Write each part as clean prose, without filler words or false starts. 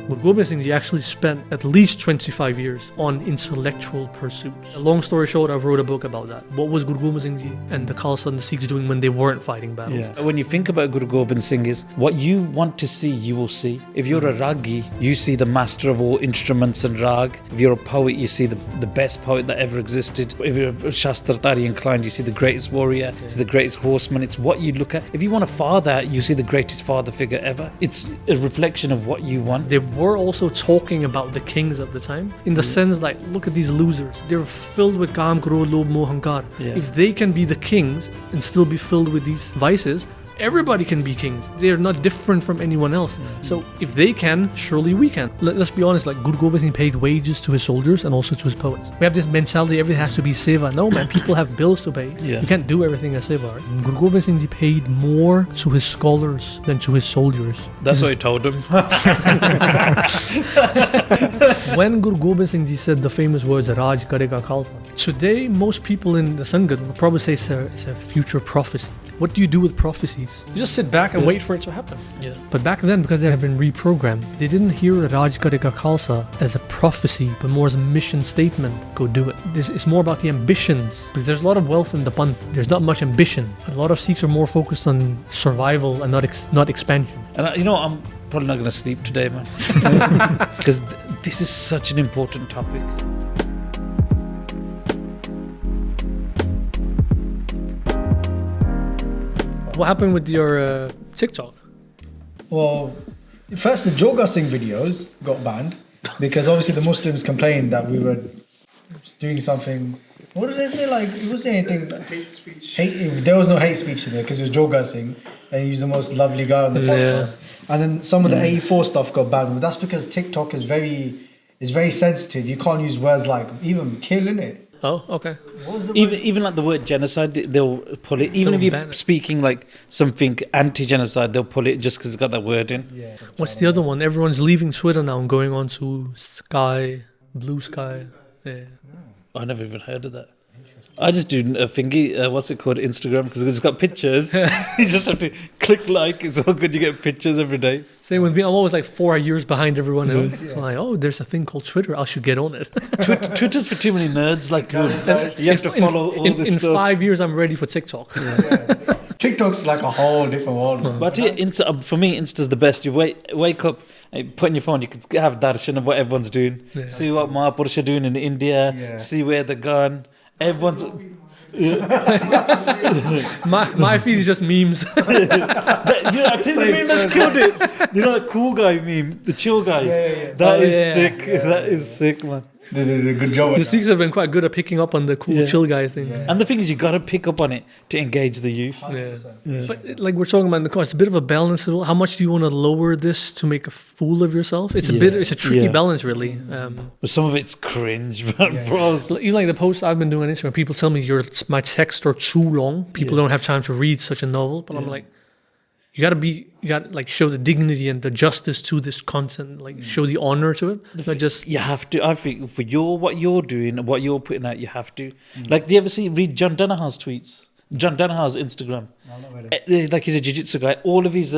Guru Gobind Singh Ji actually spent at least 25 years on intellectual pursuits. A long story short, I wrote a book about that. What was Guru Gobind Singh Ji and the Khalsa and the Sikhs doing when they weren't fighting battles? Yeah. When you think about Guru Gobind Singh, is what you want to see, you will see. If you're a ragi, you see the master of all instruments and rag. If you're a poet, you see the best poet that ever existed. If you're a Shastratari inclined, you see the greatest warrior, you see the greatest horseman. It's what you look at. If you want a father, you see the greatest father figure ever. It's a reflection of what you want. They were also talking about the kings at the time, in the sense like, look at these losers. They're filled with Kam, Krodh, Lobh, Moh, Hankar. Yeah. If they can be the kings and still be filled with these vices, everybody can be kings. They're not different from anyone else. So if they can, surely we can. Let's be honest, like Guru Gobind Singh paid wages to his soldiers and also to his poets. We have this mentality, everything has to be seva. No man, people have bills to pay. Yeah. You can't do everything as seva. Right? Guru Gobind Singh Ji paid more to his scholars than to his soldiers. That's what he told him. When Guru Gobind Singh Ji said the famous words, Raj Karega Khalsa, today most people in the Sangat will probably say it's a future prophecy. What do you do with prophecies? You just sit back and wait for it to happen. Yeah. But back then, because they have been reprogrammed, they didn't hear Raj Karega Khalsa as a prophecy, but more as a mission statement. Go do it. It's more about the ambitions, because there's a lot of wealth in the Panth. There's not much ambition. A lot of Sikhs are more focused on survival and not expansion. And I'm probably not going to sleep today, man. Because this is such an important topic. What happened with your TikTok? Well, first the Joga Singh videos got banned because obviously the Muslims complained that we were doing something. What did they say? Like, it wasn't anything. Hate speech. There was no hate speech in there because it was Joga Singh and he was the most lovely guy on the podcast. And then some of the 84 stuff got banned. But that's because TikTok is very sensitive. You can't use words like even kill in it. Oh, okay. What was the Even like the word genocide, they'll pull it. Even if ban you're it. speaking like something anti-genocide, they'll pull it just because it's got that word in. Yeah. What's the other one? Everyone's leaving Twitter now and going on to Sky, Blue Sky. Yeah. I never even heard of that. I just do a thingy, what's it called, Instagram, because it's got pictures. You just have to click like, it's all good, you get pictures every day. Same with me. I'm always like 4 years behind everyone else. So I'm like, oh, there's a thing called Twitter. I should get on it. Twitter's for too many nerds, like you have to follow all this in stuff. 5 years, I'm ready for TikTok. TikTok's like a whole different world. But for me, Insta's the best. You wake up, put in your phone, you can have darshan of what everyone's doing. Yeah. See what Mahapurush are doing in India, Yeah. see where they're gone. Everyone's... My feed is just memes. I tell you the meme that's killed it. You know that cool guy meme, the chill guy. Yeah. That is yeah. sick. That is sick, man. They did a good job. The Sikhs have been quite good at picking up on the cool Yeah. chill guy thing. And the thing is, you got to pick up on it to engage the youth. Yeah. But like we're talking about in the car, it's a bit of a balance. How much do you want to lower this to make a fool of yourself? It's a tricky Yeah. balance, really. But some of it's cringe, man, bro. Even like the posts I've been doing on Instagram, people tell me my texts are too long. People don't have time to read such a novel. But I'm like, you gotta like show the dignity and the justice to this content, like show the honor to it. Not just You have to. I think for what you're doing, what you're putting out, you have to. Like, do you ever read John Danaher's tweets? John Danaher's Instagram. Like, he's a jiu-jitsu guy. All of his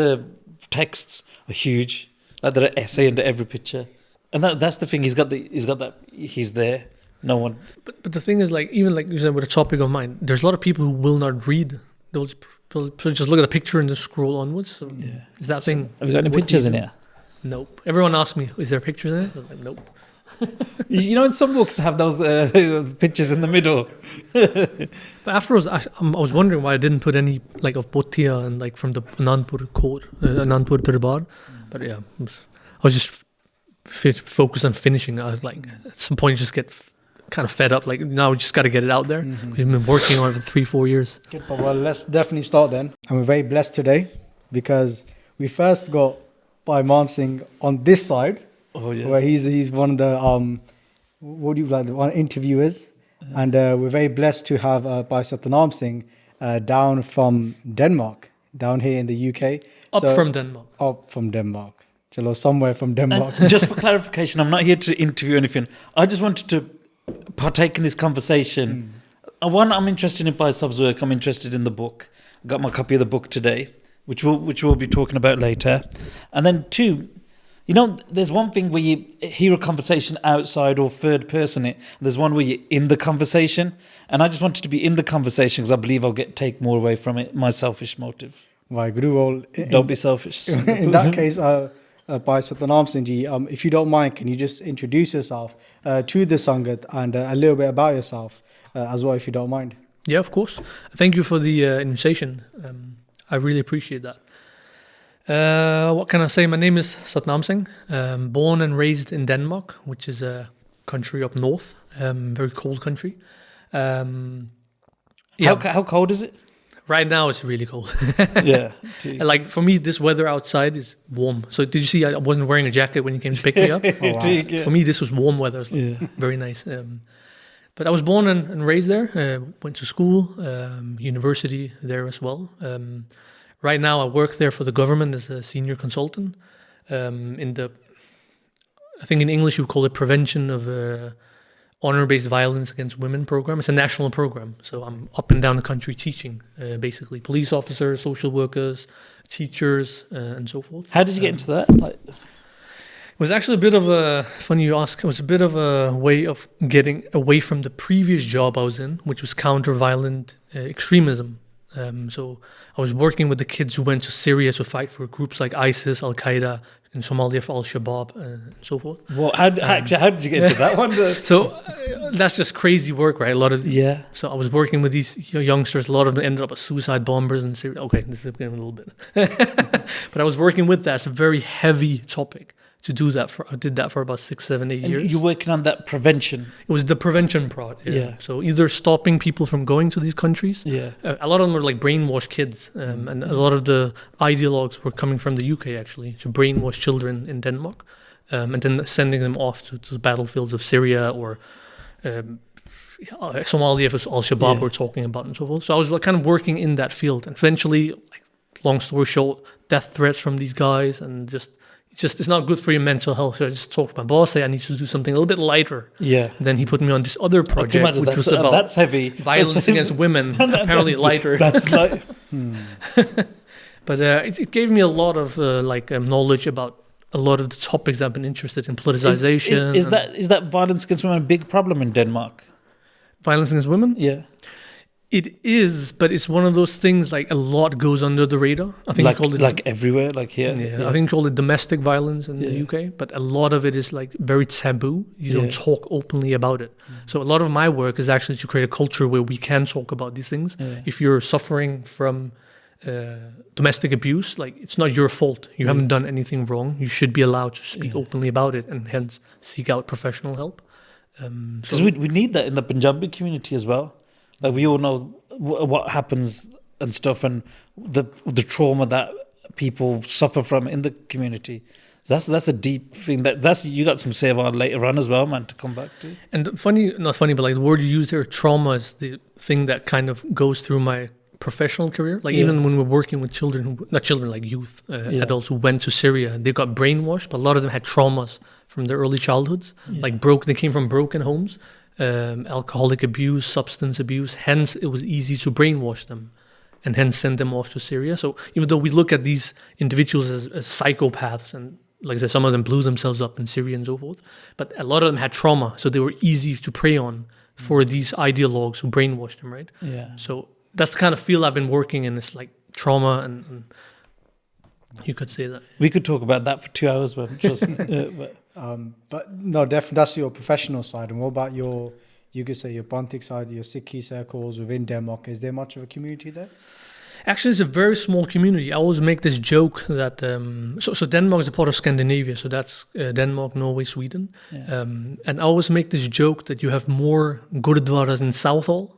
texts are huge. Like, there are essay under every picture. And that's the thing. He's got that. He's there. No one. But the thing is, like, even like you said with a topic of mine, there's a lot of people who will not read. They'll just look at the picture and just scroll onwards. So is that thing? Have you got any what do pictures you in do? here? Nope. Everyone asks me, is there pictures in it? I'm like, nope. You know, in some books they have those pictures in the middle. But afterwards, I was wondering why I didn't put any like of Bhotia and like from the Anandpur court, Anandpur Darbar. But yeah, I was just focused on finishing. I was like, at some point, you just get kind of fed up. Like, now we just got to get it out there. We've been working on it for 3-4 years. Well, let's definitely start then. And we're very blessed today because we first got Bhai Man Singh on this side, Oh yes. where he's one of the what do you like, one interviewers, and we're very blessed to have Bhai Satnam Singh down from Denmark, down here in the UK. From Denmark. Up from Denmark. Chalo, somewhere from Denmark. And just for clarification, I'm not here to interview anything. I just wanted to partake in this conversation. One, I'm interested in Bhai Sab's work. I'm interested in the book. Got my copy of the book today, which we'll be talking about later. And then two, You know, there's one thing where you hear a conversation outside or third person it. There's one where you're in the conversation, and I just wanted to be in the conversation because I believe I'll take more away from it. My selfish motive. Waheguru, well, Don't be selfish. in that case, Bhai Satnam Singh ji, if you don't mind, can you just introduce yourself to the Sangat and a little bit about yourself as well, if you don't mind? Yeah, of course. Thank you for the invitation. I really appreciate that. What can I say? My name is Satnam Singh. Born and raised in Denmark, which is a country up north, very cold country. Yeah, How cold is it? right now it's really cold. Yeah. Like for me, this weather outside is warm. So did you see I wasn't wearing a jacket when you came to pick me up? For me, this was warm weather. It was like very nice. But I was born and raised there. Went to school, university there as well. Right now, I work there for the government as a senior consultant. I think in English you call it prevention of honor-based violence against women program. It's a national program, so I'm up and down the country teaching, basically police officers, social workers, teachers, and so forth. How did you get into that? It was actually a bit of a, funny you ask, it was a bit of a way of getting away from the previous job I was in, which was counter-violent extremism. So I was working with the kids who went to Syria to fight for groups like ISIS, Al-Qaeda, in Somalia for Al-Shabaab, and so forth. Well, how did you get into that one? So that's just crazy work, right? So I was working with these youngsters. A lot of them ended up as suicide bombers in Syria. Okay, this is getting a little bit. But I was working with that. It's a very heavy topic. To do that I did that for about 6, 7, 8 years. You're working on that prevention. It was the prevention part. Yeah. So either stopping people from going to these countries. Yeah. A lot of them were like brainwashed kids, and a lot of the ideologues were coming from the UK actually to brainwash children in Denmark, and then sending them off to the battlefields of Syria or Somalia if it's Al-Shabaab we're talking about and so forth. So I was like, kind of working in that field, and eventually, like, long story short, death threats from these guys, and just it's not good for your mental health. So I just talked to my boss, say I need to do something a little bit lighter. Yeah. And then he put me on this other project, which was about that's heavy. Violence against women. Apparently lighter. That's like. But it gave me a lot of knowledge about a lot of the topics I've been interested in, politicization. Is that violence against women a big problem in Denmark? Violence against women? Yeah. It is, but it's one of those things like a lot goes under the radar. I think like, you call it like everywhere, like here. Yeah, I think you call it domestic violence in the UK, but a lot of it is like very taboo. You don't talk openly about it. So a lot of my work is actually to create a culture where we can talk about these things. Yeah. If you're suffering from domestic abuse, like it's not your fault. You haven't done anything wrong. You should be allowed to speak openly about it and hence seek out professional help. Because we need that in the Punjabi community as well. Like we all know what happens and stuff, and the trauma that people suffer from in the community. That's a deep thing. That's you got some say about later on as well, man, to come back to. And not funny, but like the word you use there, trauma, is the thing that kind of goes through my professional career. Like even when we're working with children, not children, like youth, adults who went to Syria, they got brainwashed, but a lot of them had traumas from their early childhoods. Like they came from broken homes. Alcoholic abuse, substance abuse, hence it was easy to brainwash them and hence send them off to Syria. So even though we look at these individuals as psychopaths, and like I said, some of them blew themselves up in Syria and so forth, but a lot of them had trauma, so they were easy to prey on for these ideologues who brainwashed them, right? Yeah. So that's the kind of field I've been working in, is like trauma, and you could say that. We could talk about that for 2 hours, but but no, definitely that's your professional side. And what about you could say your Bantik side, your Sikhi circles within Denmark? Is there much of a community there? Actually, it's a very small community. I always make this joke that so Denmark is a part of Scandinavia, so that's Denmark, Norway, Sweden, and I always make this joke that you have more gurdwaras in Southall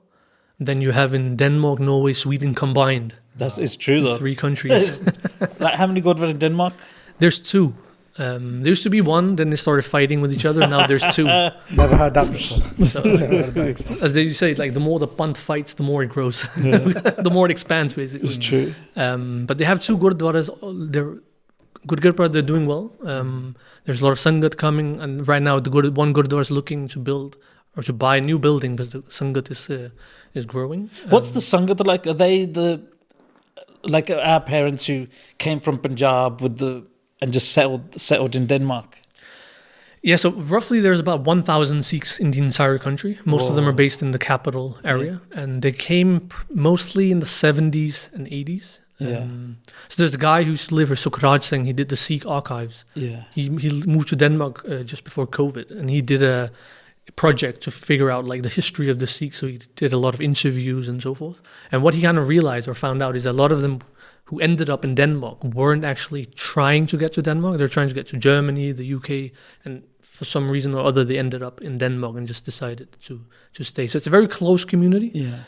than you have in Denmark, Norway, Sweden combined. It's true though. 3 countries. Like how many gurdwaras in Denmark? There's 2. There used to be 1, then they started fighting with each other. Now there's 2. Never heard that before. So, as they say, like the more the punt fights, the more it grows. The more it expands, basically. It's true. But they have 2 gurdwaras. They're good gurdwara. They're doing well. There's a lot of sangat coming, and right now one gurdwara is looking to build or to buy a new building because the sangat is growing. What's the sangat like? Are they like our parents who came from Punjab with the and just settled in Denmark? Yeah, so roughly there's about 1,000 Sikhs in the entire country. Most of them are based in the capital area, and they came mostly in the 70s and 80s. Yeah. So there's a guy who used to live here, Sukraj Singh. He did the Sikh archives. Yeah. He moved to Denmark just before COVID, and he did a project to figure out like the history of the Sikhs. So he did a lot of interviews and so forth. And what he kind of realized or found out is a lot of them who ended up in Denmark weren't actually trying to get to Denmark. They're trying to get to Germany, the UK, and for some reason or other, they ended up in Denmark and just decided to stay. So it's a very close community. Yeah.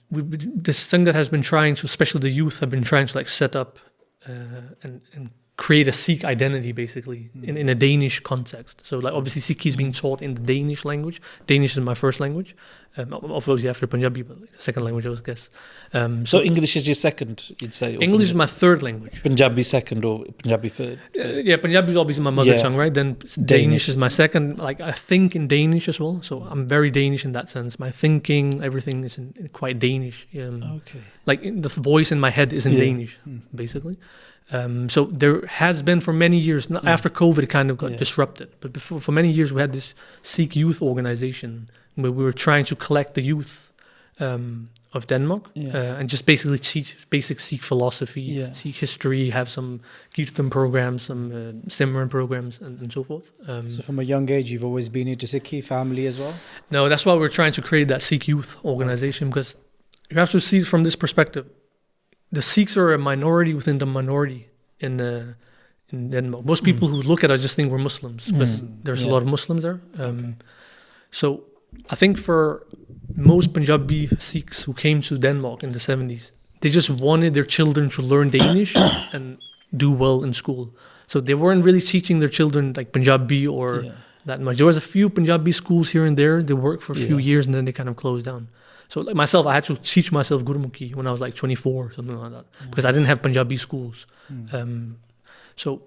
This thing that has been trying to, especially the youth, have been trying to like set up and create a Sikh identity basically in a Danish context. So like obviously Sikh is being taught in the Danish language. Danish is my first language, obviously after Punjabi, but like second language I would guess. So English is your second, you'd say? English is my third language. Punjabi second or Punjabi third? Yeah, Punjabi is obviously my mother tongue, right? Then Danish Danish is my second. Like I think in Danish as well, so I'm very Danish in that sense. My thinking, everything is in quite Danish. Okay. Like the voice in my head is in Danish, basically. So there has been for many years, after COVID it kind of got disrupted, but for many years we had this Sikh youth organization where we were trying to collect the youth of Denmark and just basically teach basic Sikh philosophy, Sikh history, have some Kirtan programs, some Simran programs and so forth. So from a young age you've always been into Sikhi family as well? No, that's why we're trying to create that Sikh youth organization, because you have to see it from this perspective. The Sikhs are a minority within the minority in Denmark. Most people who look at us just think we're Muslims, because there's a lot of Muslims there. So I think for most Punjabi Sikhs who came to Denmark in the 70s, they just wanted their children to learn Danish and do well in school. So they weren't really teaching their children like Punjabi or that much. There was a few Punjabi schools here and there. They worked for a few years and then they kind of closed down. So like myself, I had to teach myself Gurmukhi when I was like 24 or something like that, because I didn't have Punjabi schools. So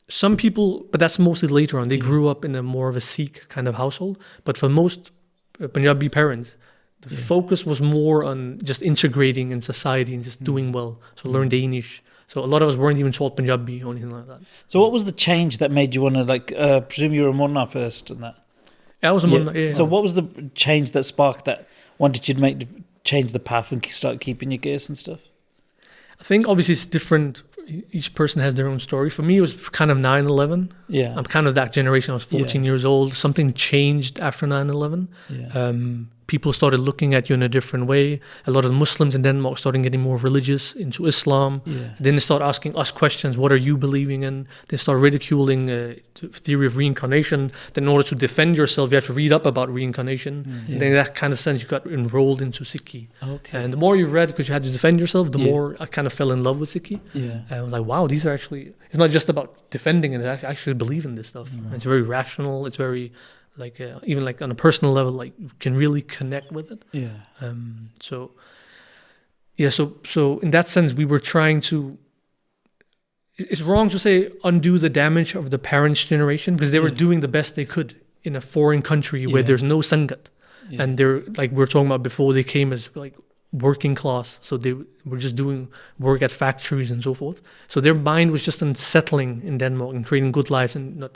some people, but that's mostly later on. They grew up in a more of a Sikh kind of household. But for most Punjabi parents, the focus was more on just integrating in society and just doing well. So learn Danish. So a lot of us weren't even taught Punjabi or anything like that. So what was the change that made you want to like, presume you were a Munna first and that? I was a Munna, yeah. So what was the change that sparked that? Wanted you to change the path and start keeping your gears and stuff? I think obviously it's different. Each person has their own story. For me, it was kind of 9/11. Yeah. I'm kind of that generation. I was 14 years old. Something changed after 9/11. Yeah. People started looking at you in a different way. A lot of Muslims in Denmark started getting more religious into Islam. Yeah. Then they start asking us questions. What are you believing in? They start ridiculing theory of reincarnation. Then in order to defend yourself, you have to read up about reincarnation. And then in that kind of sense, you got enrolled into Sikhi. Okay. And the more you read, because you had to defend yourself, the more I kind of fell in love with Sikhi. Yeah. I was like, wow, these are actually, it's not just about defending it, I actually believe in this stuff. It's very rational. It's very, like, even like on a personal level, like you can really connect with it. Yeah. So in that sense, we were trying to, it's wrong to say undo the damage of the parents' generation, because they were doing the best they could in a foreign country where there's no Sangat. Yeah. And they're, like we were talking about before, they came as like working class. So they were just doing work at factories and so forth. So their mind was just on settling in Denmark and creating good lives and not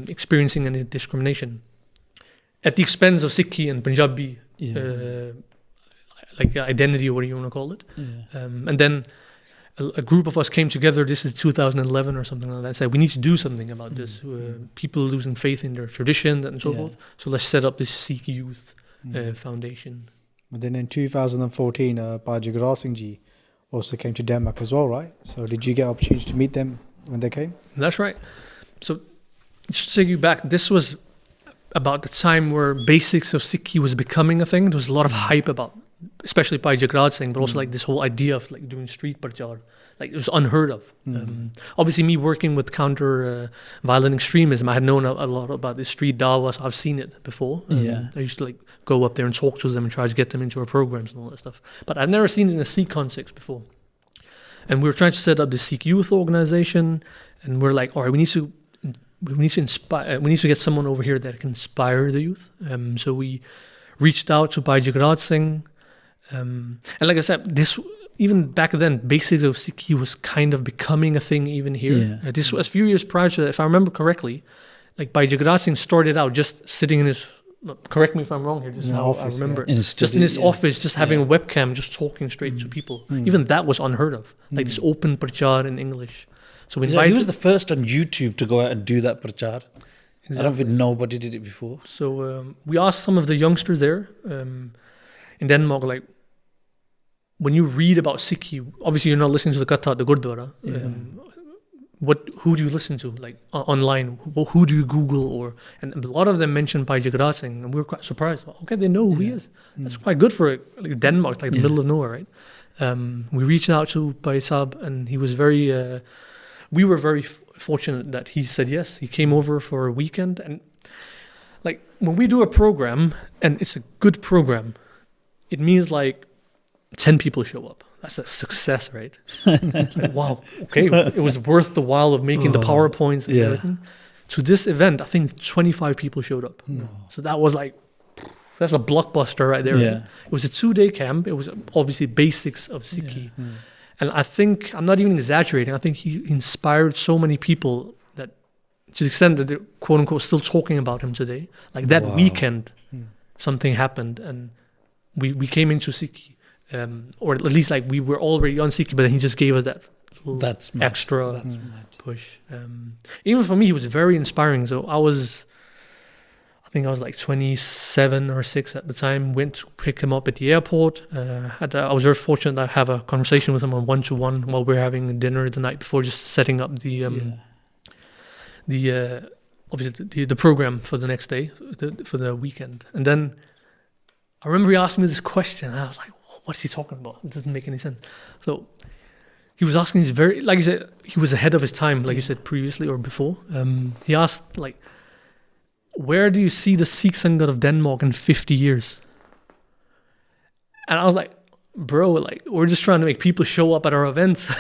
experiencing any discrimination. At the expense of Sikhi and Punjabi, like identity or what you want to call it. Yeah. And then a group of us came together, this is 2011 or something like that, said we need to do something about this. People losing faith in their tradition and so forth. So let's set up this Sikh Youth Foundation. But then in 2014, Bhaji Guraj Singh Ji also came to Denmark as well, right? So did you get opportunity to meet them when they came? That's right. So just to take you back, this was about the time where basics of Sikhi was becoming a thing. There was a lot of hype about, especially Bhaji Guraj Singh, but also like this whole idea of like doing street prachar. Like it was unheard of. Obviously, me working with counter violent extremism, I had known a lot about the street dawah, so I've seen it before. I used to like go up there and talk to them and try to get them into our programs and all that stuff. But I'd never seen it in a Sikh context before. And we were trying to set up the Sikh youth organization, and we're like, all right, we need to inspire. We need to get someone over here that can inspire the youth. So we reached out to Bhaji Guraj Singh, and like I said, this even back then, basics of Sikhi was kind of becoming a thing even here. Yeah. This was a few years prior to that, if I remember correctly. Like Bhai Jagraj Singh started out just sitting in his, correct me if I'm wrong here, just In how office, I remember. In his Just in study, his yeah. office, just having Yeah. a webcam, just talking straight to people. Even that was unheard of. Like this open prachar in English. So we Yeah, invited. he was the first on YouTube to go out and do that prachar. I don't think nobody did it before. So we asked some of the youngsters there in Denmark, like, when you read about Sikhi, obviously you're not listening to the Katha, the Gurdwara. Who do you listen to, like online? Who do you Google and a lot of them mentioned Bhai Jagraj Singh, and we were quite surprised. Okay, they know who he is. That's quite good for like Denmark, like the middle of nowhere, right? We reached out to Bhai Saab, and he was very. We were very fortunate that he said yes. He came over for a weekend, and like when we do a program and it's a good program, it means like 10 people show up. That's a success, right? It's like, wow, okay, it was worth the while of making the PowerPoints and Yeah. everything. To this event, I think 25 people showed up. So that was like, that's a blockbuster right there. Yeah. Right? It was a 2-day camp. It was obviously basics of Sikhi. And I think, I'm not even exaggerating, I think he inspired so many people that, to the extent that they're quote unquote still talking about him today. Like that Wow. weekend, something happened and we came into Sikhi. Or at least like we were already on Sikhi, but then he just gave us that little That's mad. extra That's mad. push. Even for me, he was very inspiring. So I think I was like 27 or 6 at the time, went to pick him up at the airport. I was very fortunate to have a conversation with him on one-to-one while we were having dinner the night before, just setting up obviously the program for the next day, for the weekend. And then I remember he asked me this question, and I was like, what's he talking about? It doesn't make any sense. So he was asking these like you said, he was ahead of his time, like you said previously or before. He asked, like, where do you see the Sikh Sangat of Denmark in 50 years? And I was like, bro, like, we're just trying to make people show up at our events.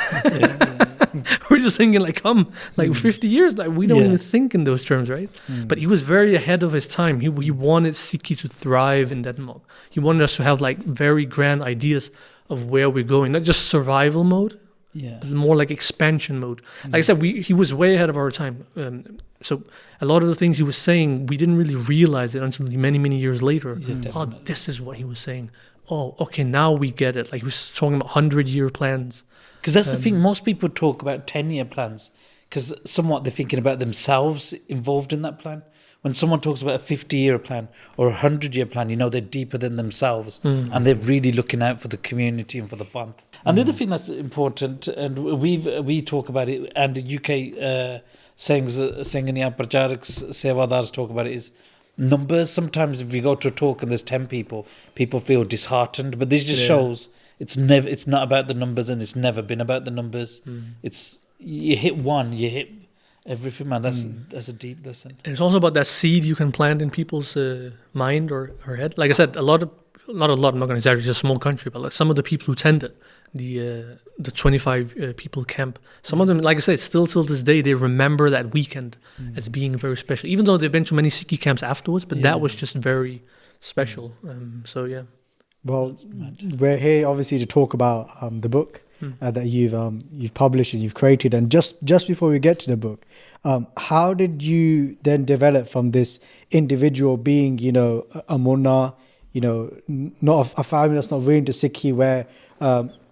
We're just thinking, like, 50 years, like, we don't even think in those terms, right? But he was very ahead of his time. He wanted Sikhi to thrive in Denmark. He wanted us to have, like, very grand ideas of where we're going, not just survival mode, but more like expansion mode. Like I said, he was way ahead of our time. So a lot of the things he was saying, we didn't really realize it until many, many years later. Oh, this is what he was saying. Oh, okay, now we get it. Like he was talking about 100-year plans. Because that's the thing, most people talk about 10-year plans because somewhat they're thinking about themselves involved in that plan. When someone talks about a 50-year plan or a 100-year plan, you know, they're deeper than themselves and they're really looking out for the community and for the Panth. And the other thing that's important, and we talk about it, and the UK Sangania Pracharaks Sevadars talk about it, is numbers. Sometimes if you go to a talk and there's 10 people, people feel disheartened, but this just shows it's not about the numbers, and it's never been about the numbers. It's you hit one, you hit everything, man. That's a deep lesson. And it's also about that seed you can plant in people's mind or head. Like I said, not a lot, I'm not going to exaggerate, it's a small country, but like some of the people who attended the 25 people camp, some of them, like I said, still till this day, they remember that weekend as being very special, even though they've been to many Sikhi camps afterwards, but that was just very special. So yeah. Well, we're here obviously to talk about the book that you've published and you've created. And just before we get to the book, how did you then develop from this individual being, you know, a Munna, you know, not a family that's not really into Sikhi, where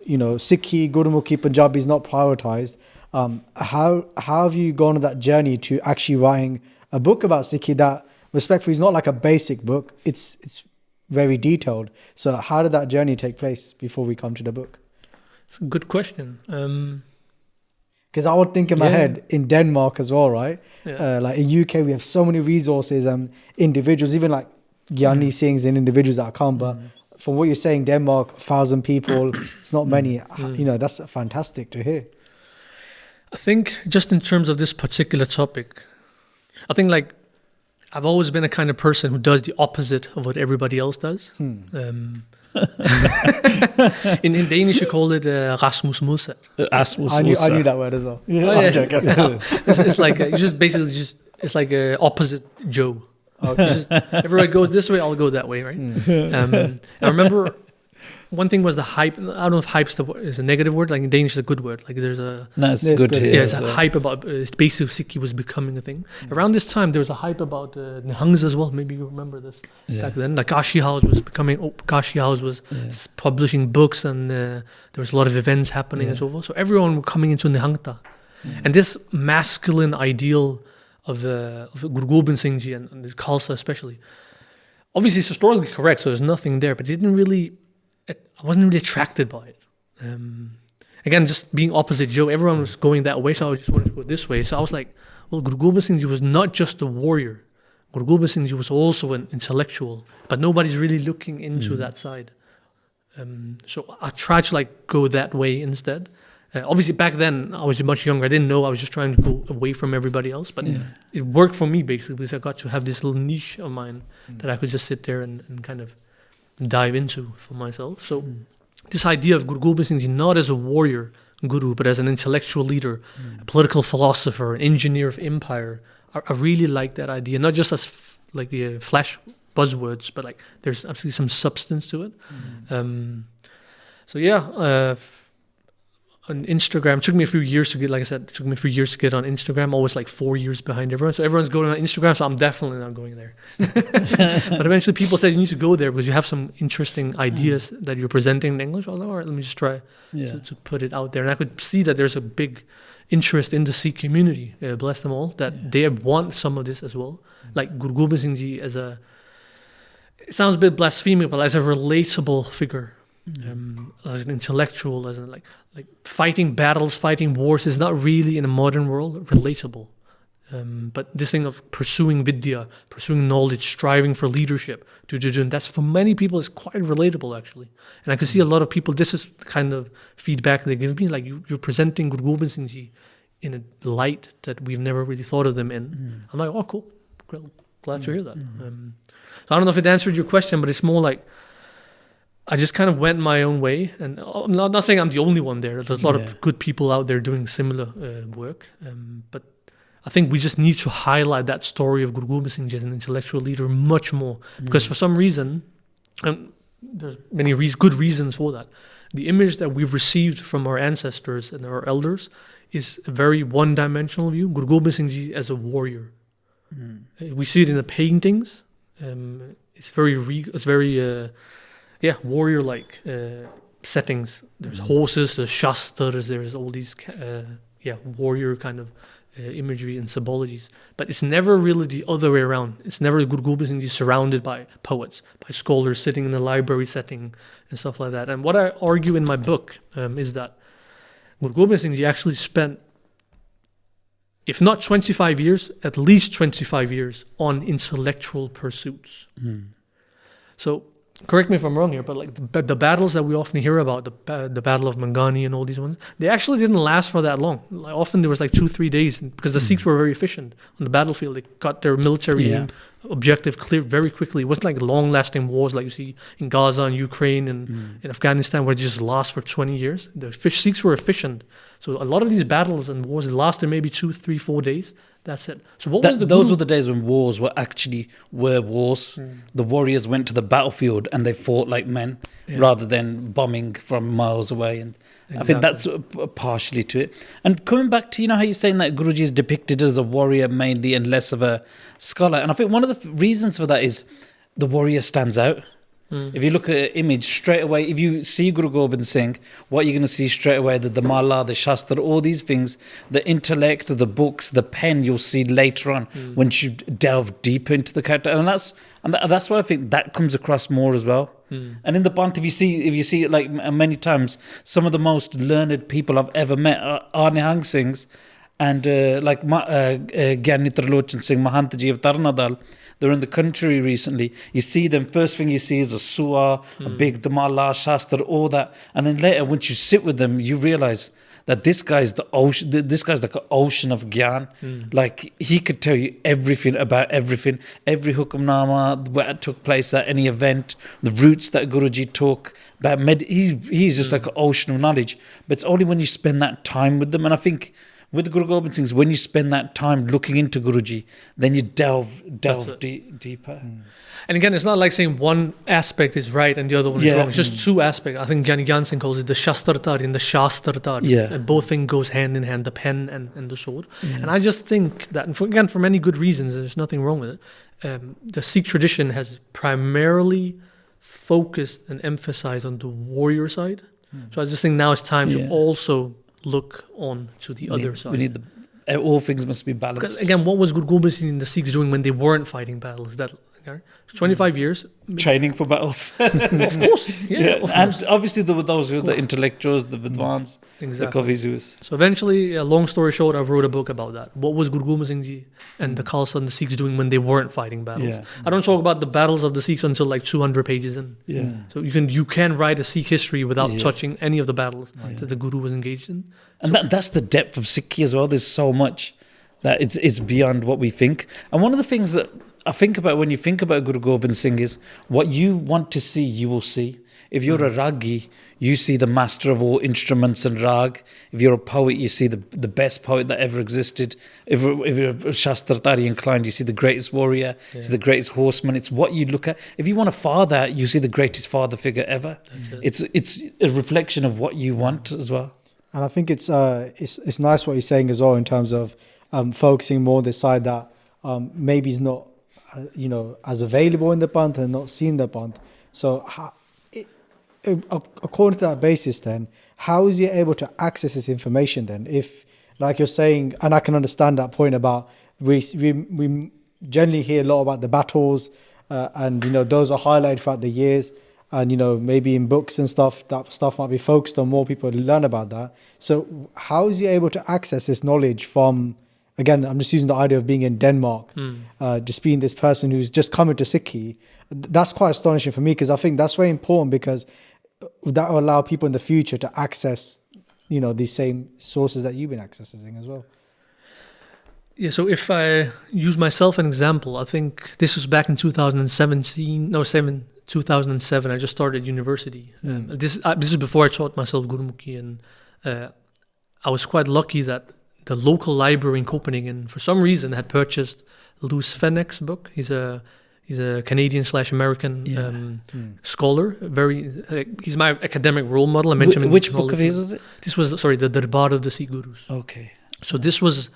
you know, Sikhi, Gurmukhi, Punjabi is not prioritized. How have you gone on that journey to actually writing a book about Sikhi that, respectfully, is not like a basic book? It's very detailed. So how did that journey take place before we come to the book? It's a good question. Because I would think in my head, in Denmark as well, right? Yeah. Like in UK, we have so many resources and individuals, even like Gyani Singhs and individuals that come. But from what you're saying, Denmark, 1,000 people, it's not many. You know, that's fantastic to hear. I think just in terms of this particular topic, I think like I've always been a kind of person who does the opposite of what everybody else does. In Danish, you call it Rasmus Modsat. I knew that word as well. It's like you just basically it's like a opposite Joe. Everybody goes this way, I'll go that way, right? I remember one thing was the hype. I don't know if hype's is a negative word. Like in Danish, is a good word. Like there's a No, it's It's good good. to yeah, hear. it's a hype about Besu Sikhi was becoming a thing. Around this time, there was a hype about Nihangs as well. Maybe you remember this back then. Like Kashi House was Kashi House was publishing books, and there was a lot of events happening and so forth. So everyone were coming into Nihangta, and this masculine ideal of Guru Gobind Singh Ji and the Khalsa especially. Obviously, it's historically correct, so there's nothing there, but I wasn't really attracted by it. Again, just being opposite Joe, everyone was going that way, so I just wanted to go this way. So I was like, well, Guru Gobind Singh Ji was not just a warrior. Guru Gobind Singh Ji was also an intellectual, but nobody's really looking into that side. So I tried to like go that way instead. Obviously, back then I was much younger. I didn't know. I was just trying to go away from everybody else. But it worked for me basically because I got to have this little niche of mine that I could just sit there and kind of dive into for myself. So this idea of Guru Gobind Singh Ji not as a warrior guru, but as an intellectual leader, a political philosopher, an engineer of empire, I really like that idea. Not just as like the flash buzzwords, but like there's absolutely some substance to it. So yeah. On Instagram, it took me a few years to get, like I said, on Instagram. Always like 4 years behind everyone. So everyone's going on Instagram, so I'm definitely not going there. But eventually people said you need to go there because you have some interesting ideas that you're presenting in English. I was like, all right, let me just try to put it out there. And I could see that there's a big interest in the Sikh community, bless them all, that they want some of this as well. Like Guru Gobind Singh Ji as it sounds a bit blasphemous, but as a relatable figure. As an intellectual, as in like fighting battles, fighting wars is not really in a modern world relatable. But this thing of pursuing vidya, pursuing knowledge, striving for leadership, and that's for many people is quite relatable actually. And I can see a lot of people. This is the kind of feedback they give me. Like you're presenting Guru Gobind Singh Ji in a light that we've never really thought of them in. I'm like, oh, cool, glad to hear that. So I don't know if it answered your question, but it's more like, I just kind of went my own way, and I'm not saying I'm the only one there. There's a lot of good people out there doing similar work, but I think we just need to highlight that story of Guru Gobind Singh Ji as an intellectual leader much more, because for some reason, and there's many good reasons for that, the image that we've received from our ancestors and our elders is a very one-dimensional view. Guru Gobind Singh Ji as a warrior. We see it in the paintings. It's very warrior-like settings. There's horses, there's shastras, there's all these warrior kind of imagery and symbologies. But it's never really the other way around. It's never Guru Gobind Singh Ji surrounded by poets, by scholars sitting in a library setting and stuff like that. And what I argue in my book is that Guru Gobind Singh Ji actually spent, if not 25 years, at least 25 years on intellectual pursuits. So, correct me if I'm wrong here, but like the battles that we often hear about, the Battle of Mangani and all these ones, they actually didn't last for that long. Like often there was like 2-3 days because the Sikhs were very efficient on the battlefield. They got their military objective clear very quickly. It wasn't like long-lasting wars like you see in Gaza and Ukraine and in Afghanistan where they just last for 20 years. The Sikhs were efficient. So a lot of these battles and wars lasted maybe 2, 3, 4 days. That's it. So what was those were the days when wars were wars. The warriors went to the battlefield and they fought like men rather than bombing from miles away. And I think that's partially to it. And coming back to, how you're saying that Guruji is depicted as a warrior mainly and less of a scholar. And I think one of the reasons for that is the warrior stands out. If you look at an image straight away, if you see Guru Gobind Singh, what you're going to see straight away, the mala, the shastra, all these things, the intellect, the books, the pen, you'll see later on when you delve deeper into the character. And that's why I think that comes across more as well. And in the Panth, if you see it like many times, some of the most learned people I've ever met are Nihang Singhs and like Gyani Trilochan Singh, Mahantaji of Tarnadal. They're in the country recently. You see them, first thing you see is a Suha, a big Damala, Shastra, all that. And then later, once you sit with them, you realize that this guy's the ocean. This guy's like an ocean of Gyan. Like, he could tell you everything about everything. Every hukamnama, where it took place at any event, the routes that Guruji took. He's just like an ocean of knowledge. But it's only when you spend that time with them. And I think with Guru Gobind Singh's, when you spend that time looking into Guruji, then you delve it. deeper. And again, it's not like saying one aspect is right and the other one is Yeah. wrong. It's just two aspects. I think Gyani Gyan Singh calls it the Shastrtar and the Shastrtar. Yeah. And both things goes hand in hand, the pen and the sword. And I just think that, and for many good reasons, there's nothing wrong with it. The Sikh tradition has primarily focused and emphasized on the warrior side. So I just think now it's time to Yeah. also look on to the other side. We need all things must be balanced. Because again, what was Guru Gobind Singh and the Sikhs doing when they weren't fighting battles? That okay? 25 years. Training for battles. Of course. Yeah, of and course. obviously there were those who were the course. intellectuals, the Vidwans, Exactly. the Kavis. So eventually, long story short, I wrote a book about that. What was Guru Gobind Singh Ji and the Khalsa and the Sikhs doing when they weren't fighting battles? Yeah. I don't talk about the battles of the Sikhs until like 200 pages in. Yeah. So you can write a Sikh history without Yeah. touching any of the battles that the Guru was engaged in. And that's the depth of Sikhi as well. There's so much that it's beyond what we think. And one of the things that I think about when you think about Guru Gobind Singh is what you want to see, you will see. If you're a ragi, you see the master of all instruments and rag. If you're a poet, you see the best poet that ever existed. If you're Shastratari inclined, you see the greatest warrior, you see the greatest horseman. It's what you look at. If you want a father, you see the greatest father figure ever. It's a reflection of what you want as well. And I think it's nice what you're saying as well in terms of focusing more on the side that maybe is not as available in the Panth and not seen the Panth. So according to that basis then, how is he able to access this information then? If, like you're saying, and I can understand that point about we generally hear a lot about the battles and those are highlighted throughout the years, and maybe in books and stuff that stuff might be focused on, more people learn about that. So how is he able to access this knowledge from, again, I'm just using the idea of being in Denmark, just being this person who's just coming to Sikhi. That's quite astonishing for me, because I think that's very important, because that will allow people in the future to access, these same sources that you've been accessing as well. Yeah, so if I use myself an example, I think this was back in 2007. I just started university. This is before I taught myself Gurumukhi, and I was quite lucky that the local library in Copenhagen, for some reason, had purchased Louis Fenech's book. He's a Canadian/American scholar. He's my academic role model. I mentioned him. Which book of his was it? This was the Darbar of the Sikh Gurus. Okay. So this was.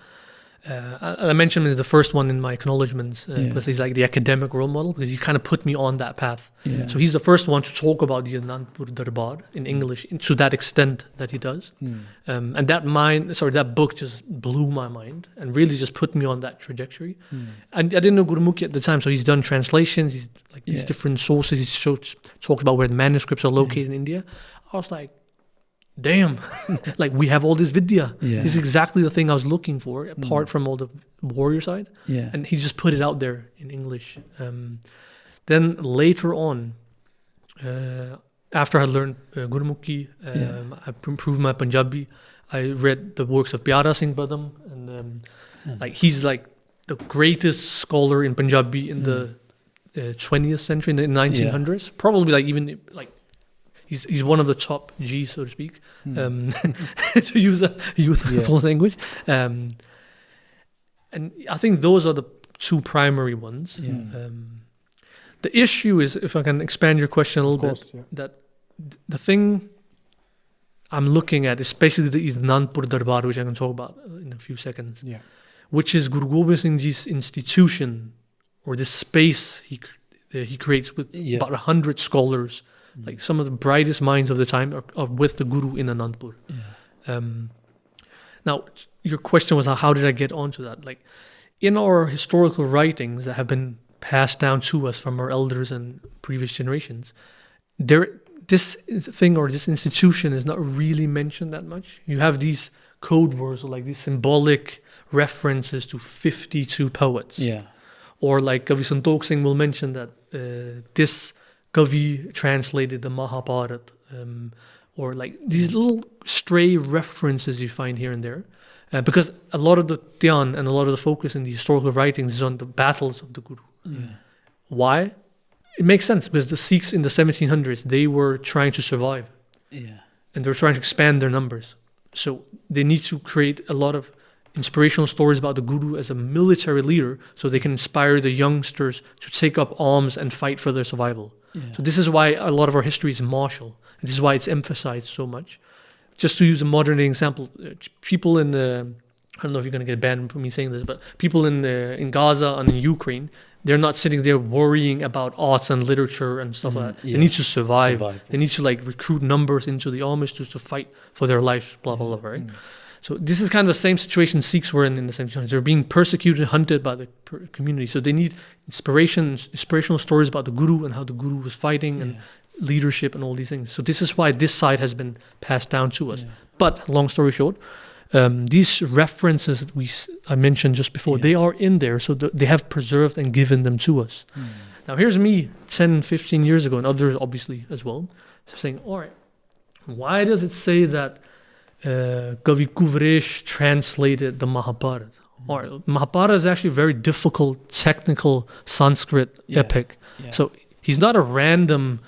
I mentioned him as the first one in my acknowledgements because he's like the academic role model, because he kind of put me on that path. Yeah. So he's the first one to talk about the Anandpur Darbar in English to that extent that he does. And that book just blew my mind and really just put me on that trajectory. And I didn't know Gurumukhi at the time, so he's done translations. He's like these different sources. He's talked about where the manuscripts are located in India. I was like, damn, like we have all this vidya. Yeah. This is exactly the thing I was looking for, apart from all the warrior side. Yeah. And he just put it out there in English. Then later on, after I learned Gurumukhi, I improved my Punjabi. I read the works of Pyara Singh Badam, and like he's like the greatest scholar in Punjabi in the 20th century, in the 1900s. Probably like even like. He's one of the top G's, so to speak, to use a youthful language. And I think those are the two primary ones. The issue is, if I can expand your question a little bit, that the thing I'm looking at is basically the Anandpur Darbar, which I can talk about in a few seconds, which is Guru Gobind Singh Ji's institution, or this space he creates with about 100 scholars. Like some of the brightest minds of the time are with the Guru in Anandpur. Now, your question was, how did I get onto that? Like, in our historical writings that have been passed down to us from our elders and previous generations, this thing or this institution is not really mentioned that much. You have these code words, or like these symbolic references to 52 poets. Or like Kavi Santokh Singh will mention that this Kavi translated the Mahabharata, or like these little stray references you find here and there, because a lot of the dhyan and a lot of the focus in the historical writings is on the battles of the Guru. Why? It makes sense, because the Sikhs in the 1700s, they were trying to survive, and they were trying to expand their numbers. So they need to create a lot of inspirational stories about the Guru as a military leader, so they can inspire the youngsters to take up arms and fight for their survival. So this is why a lot of our history is martial. This is why it's emphasized so much. Just to use a modern day example, people in I don't know if you're going to get banned for me saying this, but people in Gaza and in Ukraine, they're not sitting there worrying about arts and literature and stuff like that. They need to survive. They need to like recruit numbers into the armies to fight for their lives, blah, blah, blah, right? So this is kind of the same situation Sikhs were in the same time. They're being persecuted, hunted by the community. So they need inspirational stories about the Guru and how the Guru was fighting and leadership and all these things. So this is why this side has been passed down to us. But long story short, these references that I mentioned just before, they are in there. So they have preserved and given them to us. Now here's me 10, 15 years ago, and others obviously as well, saying, all right, why does it say that Kavi Kuvresh translated the Mahabharata? All right, Mahabharata is actually a very difficult, technical Sanskrit epic. So he's not a random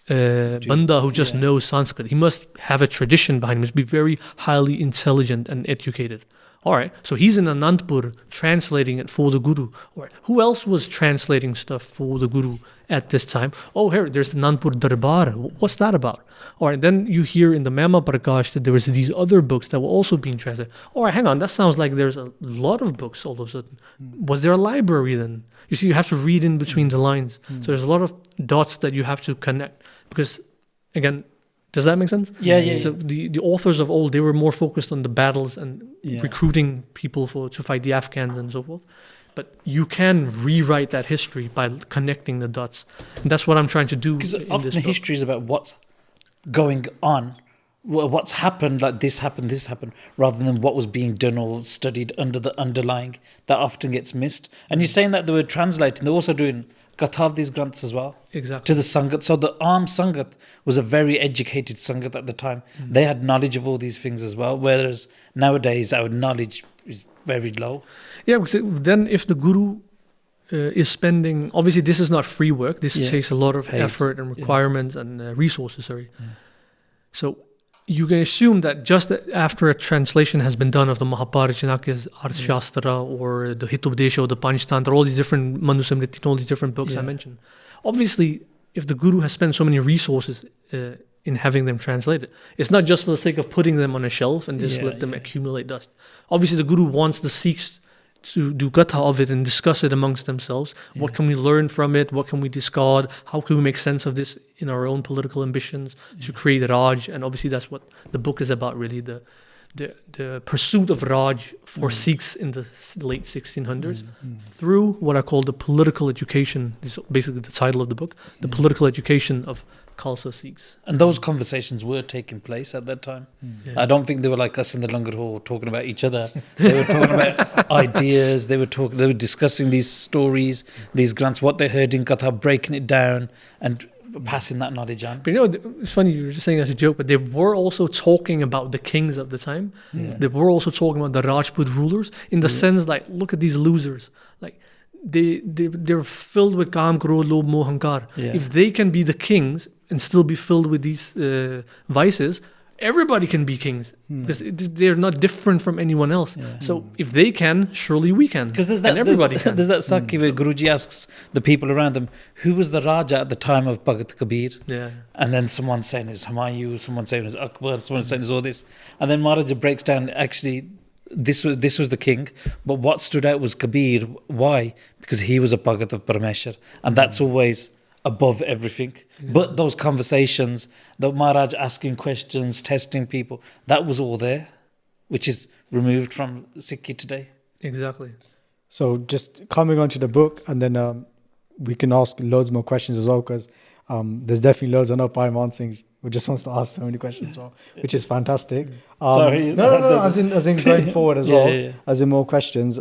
Banda who just knows Sanskrit. He must have a tradition behind him. He must be very highly intelligent and educated. All right, so he's in Anandpur translating it for the Guru. All right, who else was translating stuff for the Guru at this time? Oh, here, there's the Anandpur Darbar. What's that about? All right, then you hear in the Mama Prakash that there was these other books that were also being translated. All right, hang on, that sounds like there's a lot of books all of a sudden. Was there a library then? You see, you have to read in between the lines. So there's a lot of dots that you have to connect. Because, again, does that make sense? Yeah. So the authors of old, they were more focused on the battles and recruiting people to fight the Afghans and so forth. But you can rewrite that history by connecting the dots. And that's what I'm trying to do. Because often the history is about what's going on, what's happened, like this happened, rather than what was being done or studied under the underlying. That often gets missed. And you're saying that they were translating, they're also doing Katha of these Granths as well. Exactly. To the Sangat. So the armed Sangat was a very educated Sangat at the time. They had knowledge of all these things as well, whereas nowadays our knowledge is very low. Yeah, because then if the Guru is spending, obviously this is not free work. This takes a lot of effort and requirements and resources. So you can assume that just after a translation has been done of the Mahabharata, Chanakya's Arthashastra, or the Hitubdesha, or the Panchtantra, all these different Manu Smriti, all these different books I mentioned. Obviously, if the Guru has spent so many resources in having them translated, it's not just for the sake of putting them on a shelf and just let them accumulate dust. Obviously, the Guru wants the Sikhs to do gatha of it and discuss it amongst themselves. What can we learn from it? What can we discard? How can we make sense of this in our own political ambitions to create Raj? And obviously that's what the book is about, really, the pursuit of Raj for Sikhs in the late 1600s through what I call the political education. This is basically the title of the book, the political education of Khalsa Sikhs. And those conversations were taking place at that time. I don't think they were like us in the Langar Hall talking about each other. They were talking about ideas. They were discussing these stories, these grants, what they heard in Katha, breaking it down and passing that knowledge on. But it's funny, you were just saying as a joke, but they were also talking about the kings of the time. They were also talking about the Rajput rulers in the sense like, look at these losers. Like they're filled with Kam, Krodh, Lobh, Moh, Hankar. If they can be the kings and still be filled with these vices, everybody can be kings because they're not different from anyone else. So if they can, surely we can. Because there's that, everybody can. There's that Sakhi where Guruji asks the people around them, who was the Raja at the time of Bhagat Kabir? And then someone saying it's Humayun, someone saying it's Akbar, someone saying it's all this. And then Maharaja breaks down, actually, this was the king, but what stood out was Kabir. Why? Because he was a Bhagat of Parameshwar. And that's always above everything. But those conversations, the Maharaj asking questions, testing people, that was all there, which is removed from Sikhi today. Exactly. So just coming on to the book, and then we can ask loads more questions as well, because there's definitely loads. I know Pai Man Singh who just wants to ask so many questions as well, which is fantastic. Sorry. No, as in going forward as well, as in more questions,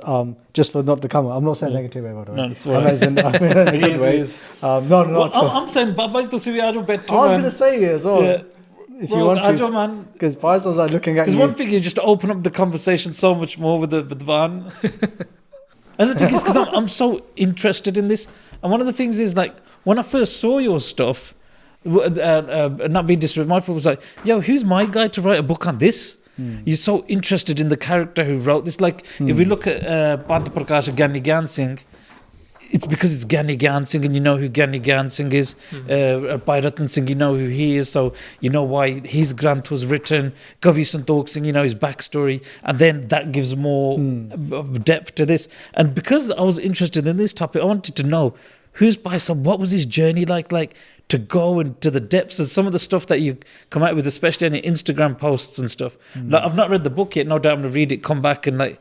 just for not the camera. I'm not saying negative way, by the way. No, it's I'm in a good way. I'm saying, Baba, to see I was going to say it as well. If you want to, because Pais was like looking at you. Because one thing, you just open up the conversation so much more with the van. And the thing is, because I'm so interested in this, and one of the things is like when I first saw your stuff, not being disrespectful, was like, yo, who's my guy to write a book on this? You're so interested in the character who wrote this. Like, if we look at Panta Prakash and Gyani Gyan Singh, it's because it's Gyani Gyan Singh, and you know who Gyani Gyan Singh is. Bhai Ratan Singh, you know who he is, so you know why his Granth was written. Kavi Santokh Singh, you know his backstory, and then that gives more of depth to this. And because I was interested in this topic, I wanted to know who's Bhai Sahib, what was his journey like to go into the depths of some of the stuff that you come out with, especially on your Instagram posts and stuff. Like, I've not read the book yet, no doubt I'm going to read it, come back and like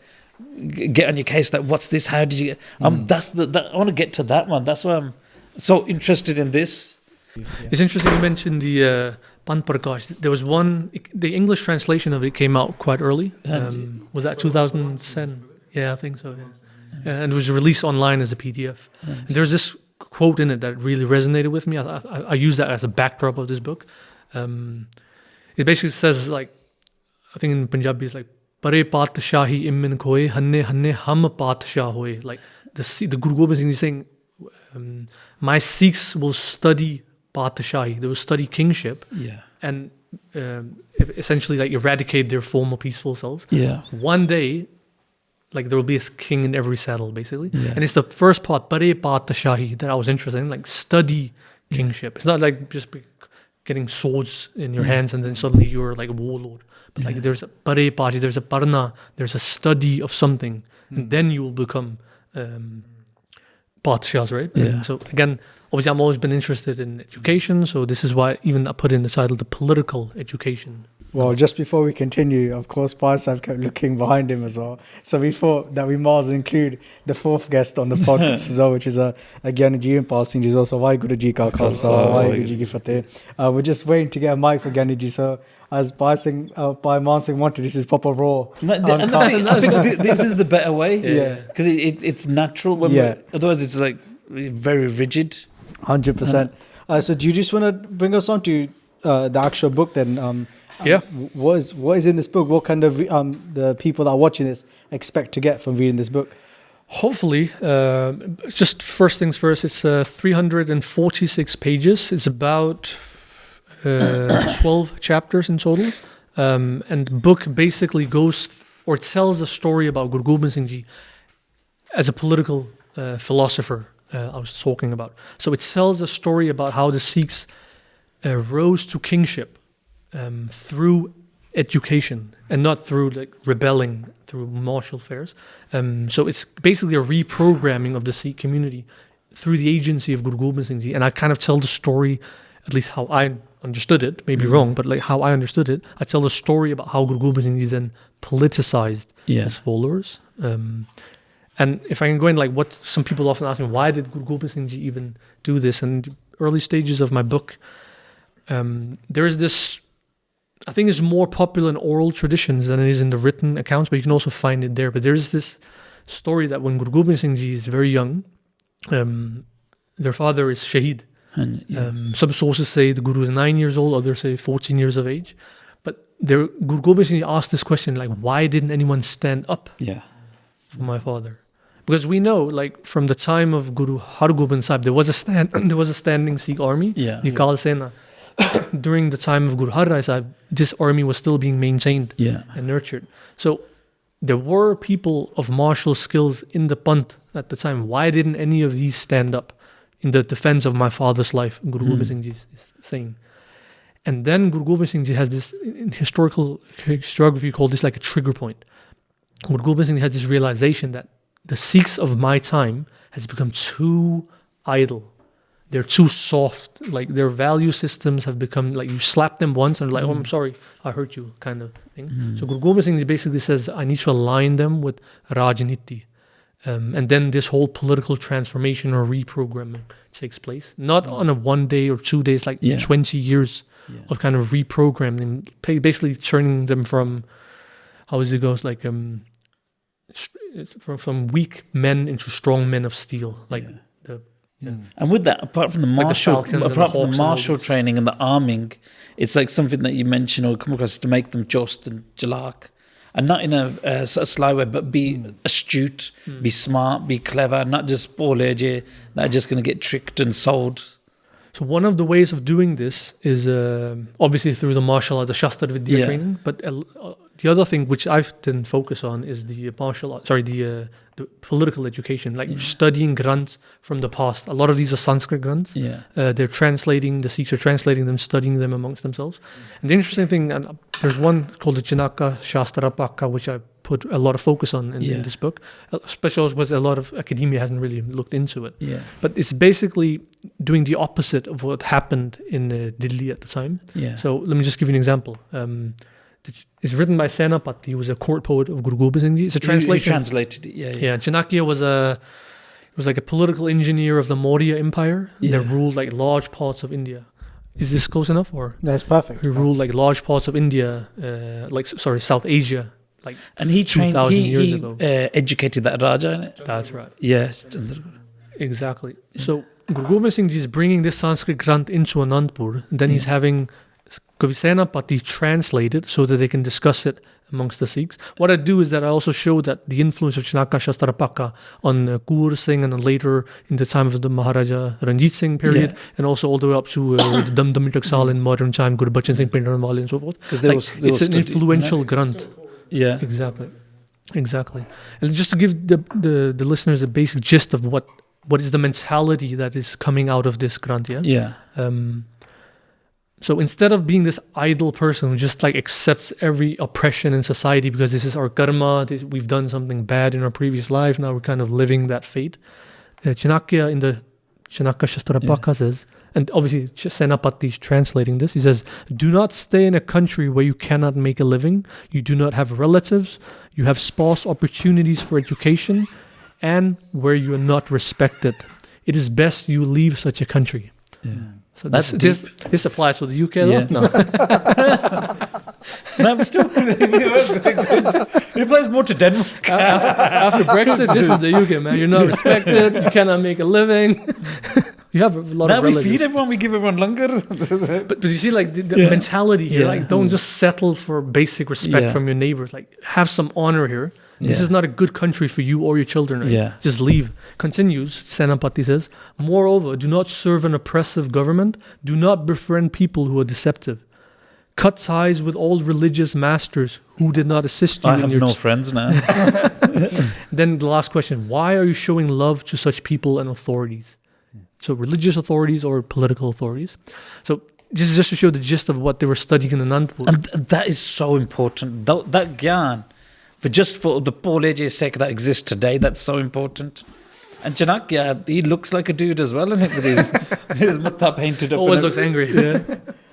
get on your case, like, what's this, how did you get I want to get to that one. That's why I'm so interested in this. It's interesting you mentioned the Pant Prakash. There was one, the English translation of it came out quite early. Was that 2010? Yeah, I think so. Yeah. And it was released online as a PDF. And there's this quote in it that really resonated with me. I use that as a backdrop of this book. It basically says, like, I think in Punjabi it's like, Pare Patshahi immin khoye, hanne hanne hum Patshah hoye. Like, the Guru Gobind Singh is saying, my Sikhs will study Patshahi, they will study kingship, and essentially like eradicate their former peaceful selves. One day, like, there will be a king in every saddle, basically. And it's the first part, Pare Patshahi, that I was interested in, like, study kingship. It's not like just getting swords in your hands and then suddenly you're like a warlord. But like, there's a Pare Patshahi, there's a Parna, there's a study of something, and then you will become Patshahs, right? So again, obviously I've always been interested in education, so this is why even I put in the title, the political education. Well, just before we continue, of course, Bhai Sahib kept looking behind him as well. So we thought that we might as well include the fourth guest on the podcast as well, which is a Gyani Ji passing. Ji also Vaheguru Ji Ka Khalsa, Vaheguru Ji Ki Fateh. We're just waiting to get a mic for Gyani Ji. So as Bhai Man Singh wanted, this is proper raw. I think this is the better way. Because it's natural. Yeah. Otherwise, it's like very rigid. 100%. So do you just want to bring us on to the actual book then? What is in this book? What kind of the people that are watching this expect to get from reading this book? Hopefully, just first things first, it's 346 pages. It's about 12 chapters in total. And the book basically goes or tells a story about Guru Gobind Singh Ji as a political philosopher I was talking about. So it tells a story about how the Sikhs rose to kingship through education and not through like rebelling through martial affairs. So it's basically a reprogramming of the Sikh community through the agency of Guru Gobind Singh Ji. And I kind of tell the story, at least how I understood it, maybe wrong, but like how I understood it, I tell the story about how Guru Gobind Singh Ji then politicized his followers. And if I can go in, like, what some people often ask me, why did Guru Gobind Singh Ji even do this? And the early stages of my book, there is this, I think it's more popular in oral traditions than it is in the written accounts, but you can also find it there. But there's this story that when Guru Gobind Singh Ji is very young, their father is Shaheed. Some sources say the Guru is 9 years old, others say 14 years of age. But Guru Gobind Singh Ji asked this question, like, why didn't anyone stand up for my father? Because we know, like, from the time of Guru Har Gobind Sahib, there was a standing Sikh army, the Kal Sena. During the time of Guru Har Rai Sahib, this army was still being maintained and nurtured. So there were people of martial skills in the Pant at the time. Why didn't any of these stand up in the defense of my father's life? Guru Gobind Singh Ji is saying. And then Guru Gobind Singh Ji has this, in historical historiography, called this like a trigger point. Guru Gobind Singh Ji has this realization that the Sikhs of my time has become too idle. They're too soft. Like, their value systems have become like, you slap them once and like, oh, I'm sorry, I hurt you, kind of thing. So Guru Gobind Singh Ji basically says, I need to align them with Rajniti. And then this whole political transformation or reprogramming takes place. Not on a 1 day or 2 days, like 20 years of kind of reprogramming, basically turning them from, how does it go, like from weak men into strong men of steel. Like And with that, apart from the martial training and the arming, it's like something that you mention or come across to make them just and jalak. And not in a sly way, but be astute, be smart, be clever, not just that are just going to get tricked and sold. So one of the ways of doing this is obviously through the martial art, the Shastra Vidya training, but the other thing which I didn't focus on is the martial art, the political education, like studying granths from the past. A lot of these are Sanskrit granths. Yeah. They're translating, the Sikhs are translating them, studying them amongst themselves. And the interesting thing, and there's one called the Janaka Shastrapaka, which I put a lot of focus on in this book, especially was a lot of academia hasn't really looked into it. Yeah. But it's basically doing the opposite of what happened in Delhi at the time. Yeah. So let me just give you an example. It's written by Senapati, who was a court poet of Guru Gobind Singh Ji. It's a translation. He translated it. Yeah. Yeah, Chanakya was like a political engineer of the Maurya Empire that ruled like large parts of India. Is this close enough, or? That's perfect. He ruled like large parts of India, South Asia, like And he trained. 2,000 years He ago. educated that Raja, innit? That's right. Yes. Exactly. So Guru Gobind Singh Ji is bringing this Sanskrit Granth into Anandpur, and then he's having Kavi Senapati translate it so that they can discuss it amongst the Sikhs. What I do is that I also show that the influence of Chanaka Shastrapaka on Kur Singh, and then later in the time of the Maharaja Ranjit Singh period, and also all the way up to the Damdami Taksal in modern time, Guru Bachan Singh Pindranwale and so forth. Because It's an influential Granth. Yeah. Exactly. And just to give the listeners a basic gist of what is the mentality that is coming out of this Granth, Yeah. So instead of being this idle person who just like accepts every oppression in society because this is our karma, we've done something bad in our previous life, now we're kind of living that fate. Chanakya in the Chanaka Shastrapaka says, and obviously Senapati is translating this, he says, do not stay in a country where you cannot make a living, you do not have relatives, you have sparse opportunities for education, and where you are not respected. It is best you leave such a country. Yeah. So That's this applies to the UK Yeah. though? No. No, but still, it applies more to Denmark. After Brexit, this is the UK, man. You're not respected. You cannot make a living. You have a lot Now of we relatives. feed everyone, we give everyone langar. But you see, like the Yeah. mentality here, Yeah. like don't just settle for basic respect Yeah. from your neighbors. Like have some honor here. This Yeah. is not a good country for you or your children. Right? Yeah. Just leave. Continues, Senapati says, moreover, do not serve an oppressive government. Do not befriend people who are deceptive. Cut ties with all religious masters who did not assist you I in have your no friends now. Then the last question, why are you showing love to such people and authorities? So religious authorities or political authorities. So just to show the gist of what they were studying in Anandpur. And that is so important. That gyan, but just for the Paul A.J.'s sake that exists today, that's so important. And Chanakya, he looks like a dude as well, isn't it? With his mattha painted up. Always looks angry. Yeah.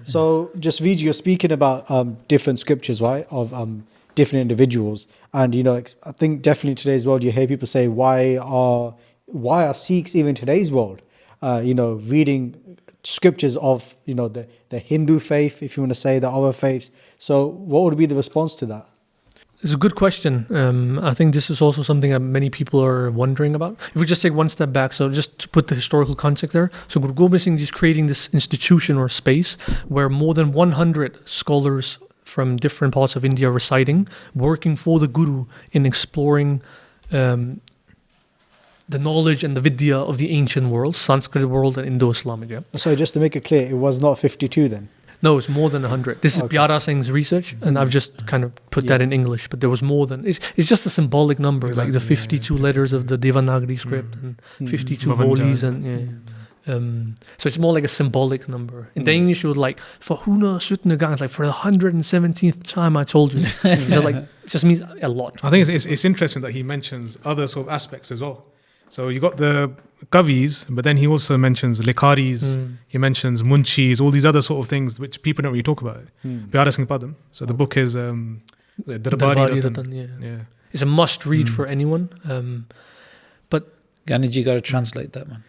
So, just Vijay, you're speaking about different scriptures, right? Of different individuals, and I think definitely in today's world, you hear people say, "Why are Sikhs even in today's world, reading scriptures of the Hindu faith, if you want to say the other faiths?" So, what would be the response to that? It's a good question. I think this is also something that many people are wondering about. If we just take one step back, so just to put the historical context there. So Guru Gobind Singh is creating this institution or space where more than 100 scholars from different parts of India are residing, working for the Guru in exploring the knowledge and the vidya of the ancient world, Sanskrit world and Indo-Islamic. Yeah? So, just to make it clear, it was not 52 then. No, it's more than 100. This is Okay. Pyara Singh's research, and I've just kind of put that in English, but there was more than... It's just a symbolic number, like the 52 letters of the Devanagari script, and 52 holis, and so it's more like a symbolic number. In Danish, you would like, for 117 gange, like for the 117th time I told you. So like, it just means a lot. I think it's interesting that he mentions other sort of aspects as well. So you got the kavis, but then he also mentions likaris, he mentions munchis, all these other sort of things which people don't really talk about. Pyara Singh Padam. So the book is Darbari Darbari Ratan. Ratan, Yeah. It's a must read for anyone. But Ganiji got to translate that, man.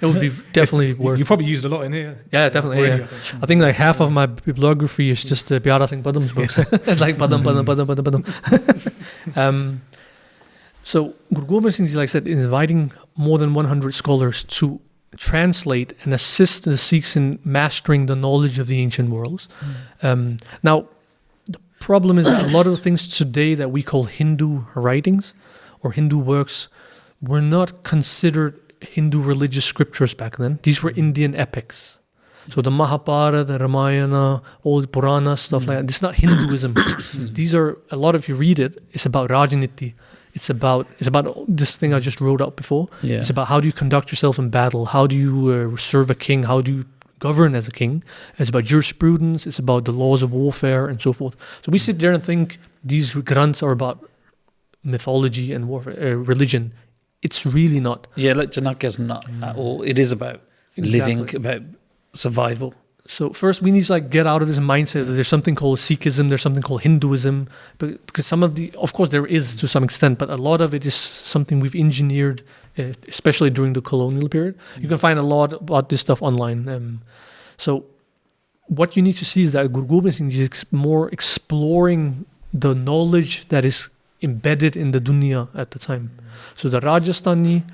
it would be definitely worth. You probably used a lot in here. Yeah, definitely. Already, Yeah. I think. I think like half of my bibliography is just Pyara Singh Padam's books. It's like Padam. So Guru Gobind Singh Ji, like I said, is inviting more than 100 scholars to translate and assist the Sikhs in mastering the knowledge of the ancient worlds. Now, the problem is that a lot of the things today that we call Hindu writings or Hindu works were not considered Hindu religious scriptures back then. These were Indian epics. So the Mahabharata, the Ramayana, all the Purana stuff like that. This is not Hinduism. These are a lot. If you read it, it's about Rajniti. It's about this thing I just wrote out before. Yeah. It's about how do you conduct yourself in battle? How do you serve a king? How do you govern as a king? It's about jurisprudence. It's about the laws of warfare and so forth. So we sit there and think these granths are about mythology and warfare, religion. It's really not. Yeah, like Janakya's not at all. It is about living, Exactly. about survival. So first we need to like get out of this mindset that there's something called Sikhism, there's something called Hinduism, because some of of course there is to some extent, but a lot of it is something we've engineered, especially during the colonial period. You can find a lot about this stuff online. So what you need to see is that Guru Gobind Singh is more exploring the knowledge that is embedded in the dunya at the time. So the Rajasthani,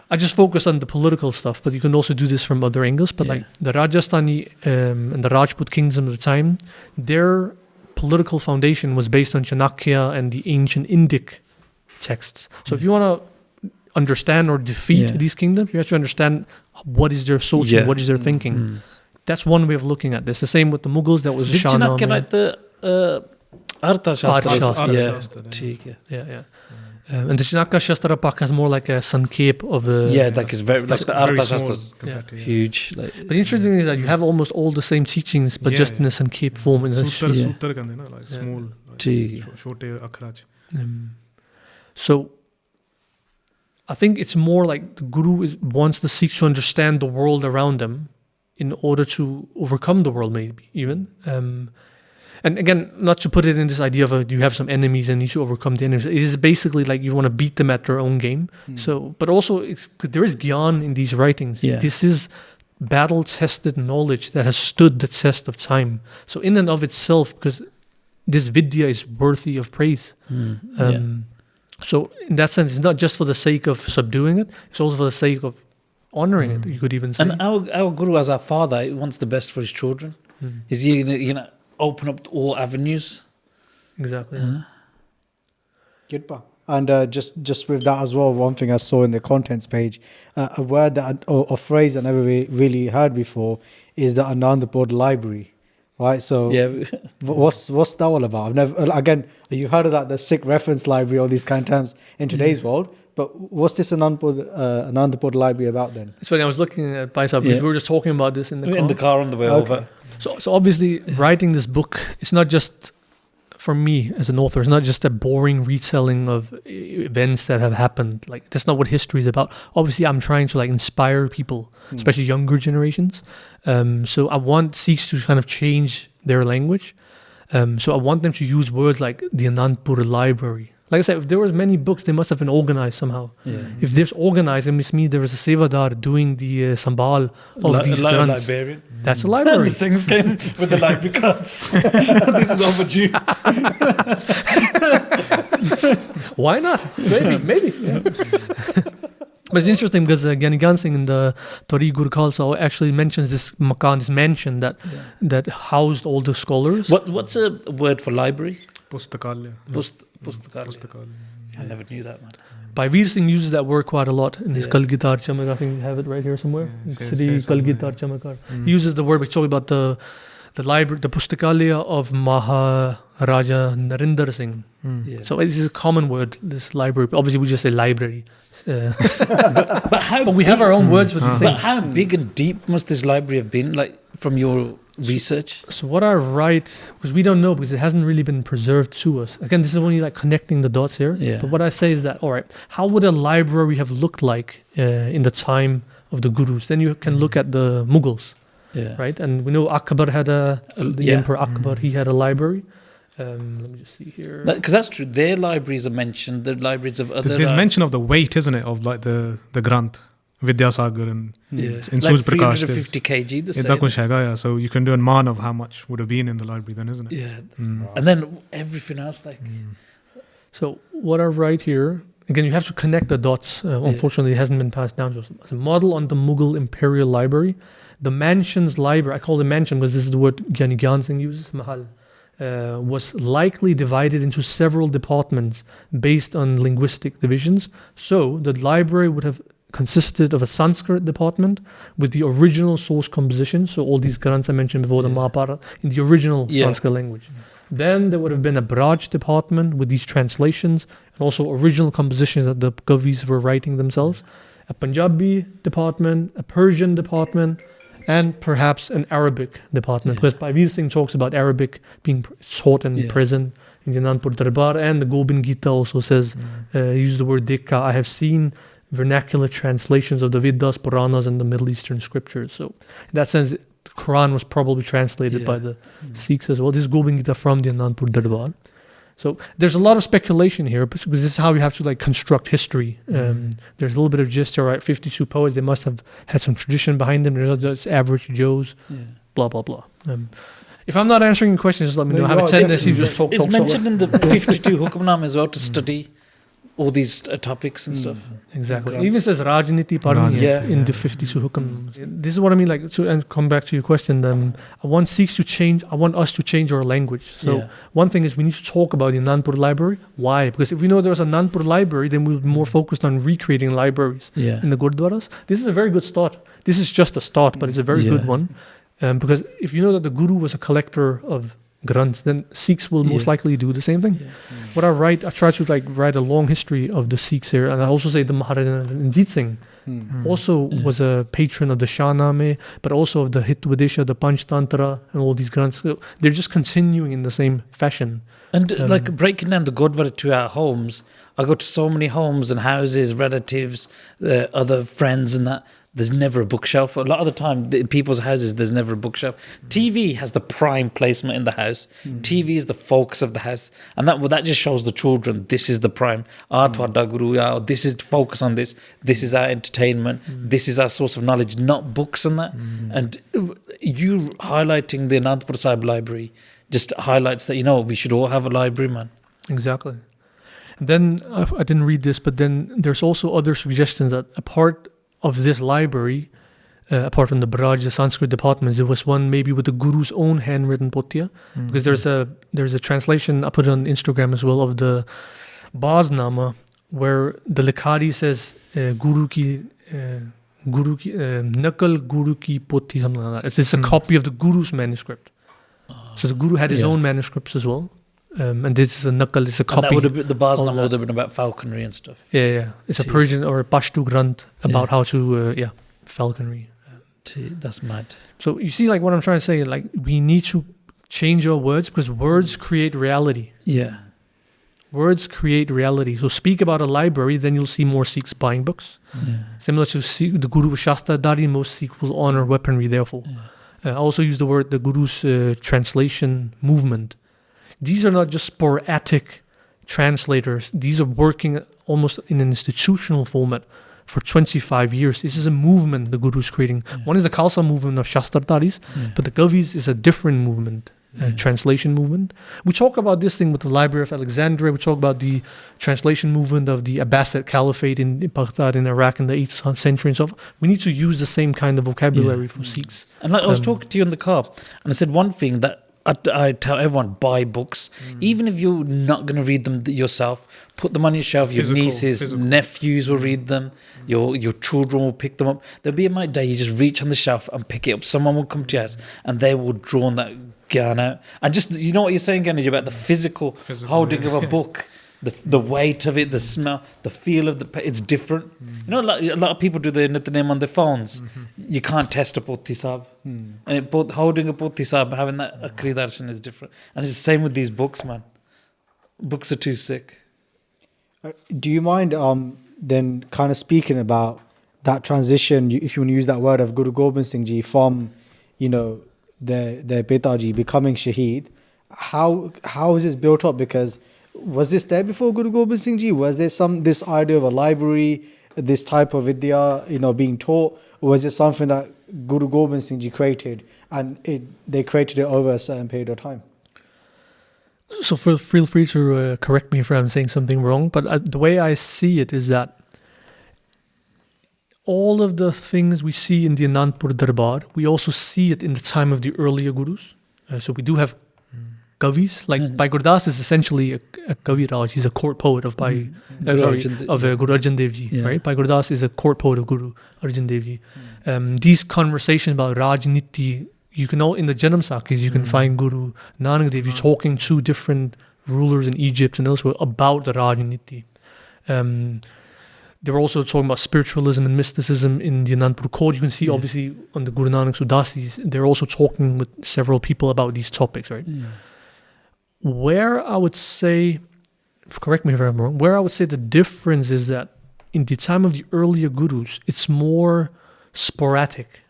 I just focus on the political stuff, but you can also do this from other angles. But like the Rajasthani and the Rajput kingdoms of the time, their political foundation was based on Chanakya and the ancient Indic texts. So if you want to understand or defeat these kingdoms, you have to understand what is their social, what is their thinking. That's one way of looking at this. The same with the Mughals. That was Did Shahnameh. Chanakya write the Artha Shastra? Arthashastra. Yeah. ठीक है. Yeah. And the Chanakya Shastra Pak has more like a sankep of Like it's very like the Very Artha small Shastra's compared to, huge. Like, But the interesting thing is that you have almost all the same teachings, but just in a sankep form. In a Sutar कहते हैं ना, like small, like ठीक है. छोटे अखराज. So I think it's more like the Guru wants the Sikhs to understand the world around them in order to overcome the world, maybe even. And again, not to put it in this idea of you have some enemies and you should overcome the enemies. It is basically like you want to beat them at their own game. So, but also there is gyan in these writings. Yeah. This is battle-tested knowledge that has stood the test of time. So in and of itself, because this vidya is worthy of praise. So in that sense, it's not just for the sake of subduing it; it's also for the sake of honoring it. You could even say. And our Guru, as our father, he wants the best for his children. Is he gonna open up all avenues? Exactly. Gidpa. And just with that as well, one thing I saw in the contents page, a word or a phrase I never really heard before is the Anandapur Library, right? So what's that all about? I've never, again, you heard of that, the Sikh reference library, all these kind of terms in today's world, but what's this Anandapur Library about then? It's funny, I was looking at Paisa, because we were just talking about this in the car. On the way over. So obviously, writing this book, it's not just, for me as an author, it's not just a boring retelling of events that have happened. Like, that's not what history is about. Obviously, I'm trying to like inspire people, especially younger generations. So I want Sikhs to kind of change their language. So I want them to use words like the Anandpur Library. Like I said, if there was many books, they must have been organized somehow. If there's organized, it means there was a sevadar doing the sambal of these granths. Librarian. That's a library. The Singhs came with the library cards. This is overdue. Why not? Maybe. Yeah. But it's interesting because Gyani Gyan Singh in the Tariq Gur Khalsa actually mentions this makan, this mansion that housed all the scholars. What's a word for library? Pustakalya. Pustakalya. I never knew that, man. Bhavir Singh uses that word quite a lot in his Kalgitar Chamakar. I think you have it right here somewhere. Sri Kalgitar Chamakar. He uses the word, he's talking about the library, the Pustakalya of Maharaja Narinder Singh. So this is a common word, this library. Obviously, we just say library. But we have our own words for these things. But how big and deep must this library have been, like, from your research? So what I write, because we don't know, because it hasn't really been preserved to us. Again, this is only like connecting the dots here. But what I say is that, all right, how would a library have looked like in the time of the Gurus? Then you can look at the Mughals, right? And we know Akbar had the Emperor Akbar, he had a library. Let me just see here. Because that's true. Their libraries are mentioned. The libraries of other. There's mention of the weight, isn't it, of like the Granth, Vidyasagar and in like Suraj Prakash. 350 kg. The Idda kuch hai ga, so you can do a man of how much would have been in the library then, isn't it? Yeah. And then everything else, like. So what I write here, again, you have to connect the dots. Unfortunately, it hasn't been passed down to us. As a model on the Mughal Imperial Library, the mansion's library, I call it mansion because this is the word Gyani Gyan Singh uses, mahal, was likely divided into several departments based on linguistic divisions. So the library would have consisted of a Sanskrit department with the original source composition. So all these granths I mentioned before, the Mahabharata, in the original Sanskrit language. Then there would have been a Braj department with these translations and also original compositions that the Kavis were writing themselves. A Punjabi department, a Persian department, and perhaps an Arabic department. Because Bhavir Singh talks about Arabic being taught and present in the Anandpur Darbar, and the Gobind Gita also says, use the word Dikka, I have seen vernacular translations of the Vedas, Puranas, and the Middle Eastern scriptures. So in that sense, the Quran was probably translated by the Sikhs as well. This is Gobind Gita from the Anandpur Darbar. So there's a lot of speculation here because this is how you have to like construct history. There's a little bit of gist here, right? 52 poets, they must have had some tradition behind them. They're not just average Joes, blah, blah, blah. If I'm not answering your question, just let me know. I have a tendency to just talk. It's mentioned in the 52 Hukamnam as well to study all these topics and stuff. Exactly. It even says Rajniti Parni in the 52 Hukam. This is what I mean, like, and come back to your question. I want Sikhs to change, I want us to change our language. So one thing is we need to talk about the Anandpur library. Why? Because if we know there's a Anandpur library, then we'll be more focused on recreating libraries in the Gurdwaras. This is a very good start. This is just a start, but it's a very good one. Because if you know that the Guru was a collector of Granths, then Sikhs will most likely do the same thing. What I write, I try to like write a long history of the Sikhs here, and I also say the Maharaja Ranjit Singh also was a patron of the Shahnameh, but also of the Hitvidesha, the Panchtantra, and all these Granths. So they're just continuing in the same fashion. And like breaking down the Gurdwara to our homes, I go to so many homes and houses, relatives, other friends and that. There's never a bookshelf. A lot of the time, people's houses, there's never a bookshelf. TV has the prime placement in the house. TV is the focus of the house. And that just shows the children, this is the prime. This is focus on this. This is our entertainment. This is our source of knowledge, not books and that. And you highlighting the Anandpur Sahib library just highlights that, we should all have a library, man. Exactly. Then, I didn't read this, but then there's also other suggestions that apart of this library, apart from the Braj, the Sanskrit departments, there was one maybe with the Guru's own handwritten potya, because there's a translation, I put it on Instagram as well, of the Baznama, where the Likhari says Guru ki Nakal Guru ki Pothi, something like that. It's a copy of the Guru's manuscript. So the Guru had his own manuscripts as well. And this is a nakal, it's a copy. And that would have been, the Baznama would have been about falconry and stuff. Yeah. It's a Persian or a Pashto Granth about how to, falconry. That's mad. So you see, like what I'm trying to say, like we need to change our words because words create reality. Yeah. Words create reality. So speak about a library, then you'll see more Sikhs buying books. Similar to the Guru Shastra Dari, most Sikhs will honor weaponry, therefore. I also use the word, the Guru's translation movement. These are not just sporadic translators. These are working almost in an institutional format for 25 years. This is a movement the Guru is creating. One is the Khalsa movement of Shastrataris, but the Kavis is a different movement, translation movement. We talk about this thing with the Library of Alexandria. We talk about the translation movement of the Abbasid Caliphate in Baghdad in Iraq in the 8th century and so forth. We need to use the same kind of vocabulary for Sikhs. And like I was talking to you in the car, and I said one thing that I tell everyone, buy books. Even if you're not going to read them yourself, put them on your shelf. Your nieces, nephews will read them. Your children will pick them up. There'll be a day you just reach on the shelf and pick it up. Someone will come to your house and they will draw on that gun out. And just, you know what you're saying, Ganaj, about the physical holding of a book. The weight of it, the smell, the feel of it's different. A lot of people do their name on their phones. You can't test a Pothi Sahib. And holding a Pothi Sahib, having that Akhri Darshan is different. And it's the same with these books, man. Books are too sick. Do you mind then kind of speaking about that transition, if you want to use that word, of Guru Gobind Singh Ji from, their Pitaji becoming Shaheed? How is this built up? Because was this there before Guru Gobind Singh Ji? Was there this idea of a library, this type of vidya, being taught? Or was it something that Guru Gobind Singh Ji created and they created it over a certain period of time? So feel free to correct me if I'm saying something wrong, but the way I see it is that all of the things we see in the Anandpur Darbar, we also see it in the time of the earlier Gurus. So we do have kavis. Like Bhai Gurdas is essentially a Kaviraj. He's a court poet of Bhai Guru sorry, Arjan- of Guru Arjan Dev Ji, Yeah. right? Bhai Gurdas is a court poet of Guru Arjan Dev Ji. These conversations about Rajniti, you can all in the Janam Sakhis, you can find Guru Nanak Dev Ji talking to different rulers in Egypt and elsewhere about the Rajniti. They were also talking about spiritualism and mysticism in the Anandpur Court. You can see, obviously, on the Guru Nanak's Udasis, they're also talking with several people about these topics, right? Where I would say, correct me if I'm wrong, where I would say the difference is that in the time of the earlier gurus, it's more sporadic.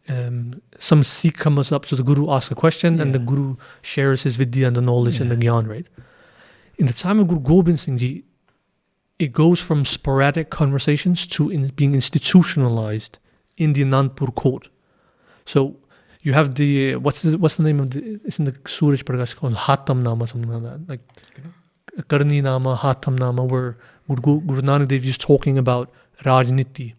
Some Sikh comes up to the guru, asks a question, and the guru shares his vidya and the knowledge and the gyan, right? In the time of Guru Gobind Singh Ji, it goes from sporadic conversations to being institutionalized in the Anandpur court. So you have the what's the name of the? It's in the Suraj Prakash called Hatam Nama, something like that, like Karni Nama, Hatam Nama, where Guru Nanak Dev Ji is talking about Rajniti.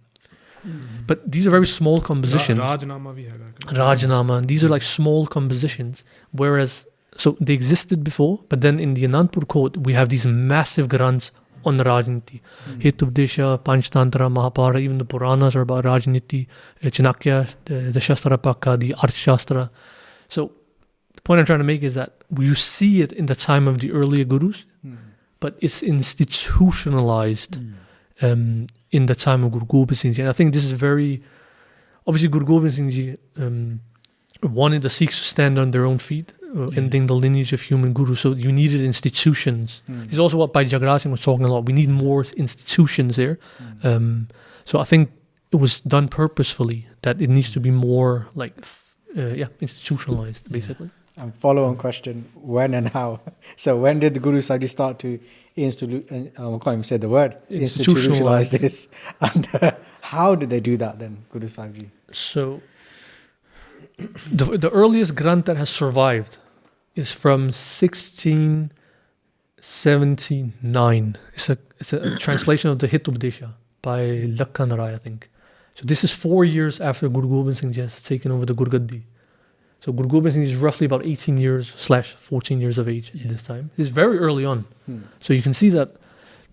But these are very small compositions. Rajnama bhi hai. Rajnama, and these are like small compositions. Whereas, so they existed before, but then in the Anandpur court, we have these massive granths on Rajniti. Hitubdesha, Panchtantra, Mahapara, even the Puranas are about Rajniti, Chanakya, the Shastra Pakka, the Arthashastra. So the point I'm trying to make is that you see it in the time of the earlier gurus, but it's institutionalized in the time of Guru Gobind Singh Ji. And I think this is very, obviously Guru Gobind Singh Ji wanted the Sikhs to stand on their own feet, ending the lineage of human gurus. So you needed institutions. This is also what Bhai Jagraj Singh was talking a lot. We need more institutions there. So I think it was done purposefully, that it needs to be more like, institutionalized, basically. And follow-on question: when and how? So when did the Guru Sahib Ji start to I can't even say the word, institutionalize this? And how did they do that then, Guru Sahib Ji? So the earliest Granth that has survived is from 1679. It's a translation of the Hitubdesha by Lakhan Rai, I think. So this is 4 years after Guru Gobind Singh Ji has taken over the Gurgaddi. So Guru Gobind Singh is roughly about 18 years / 14 years of age at this time. It's very early on. So you can see that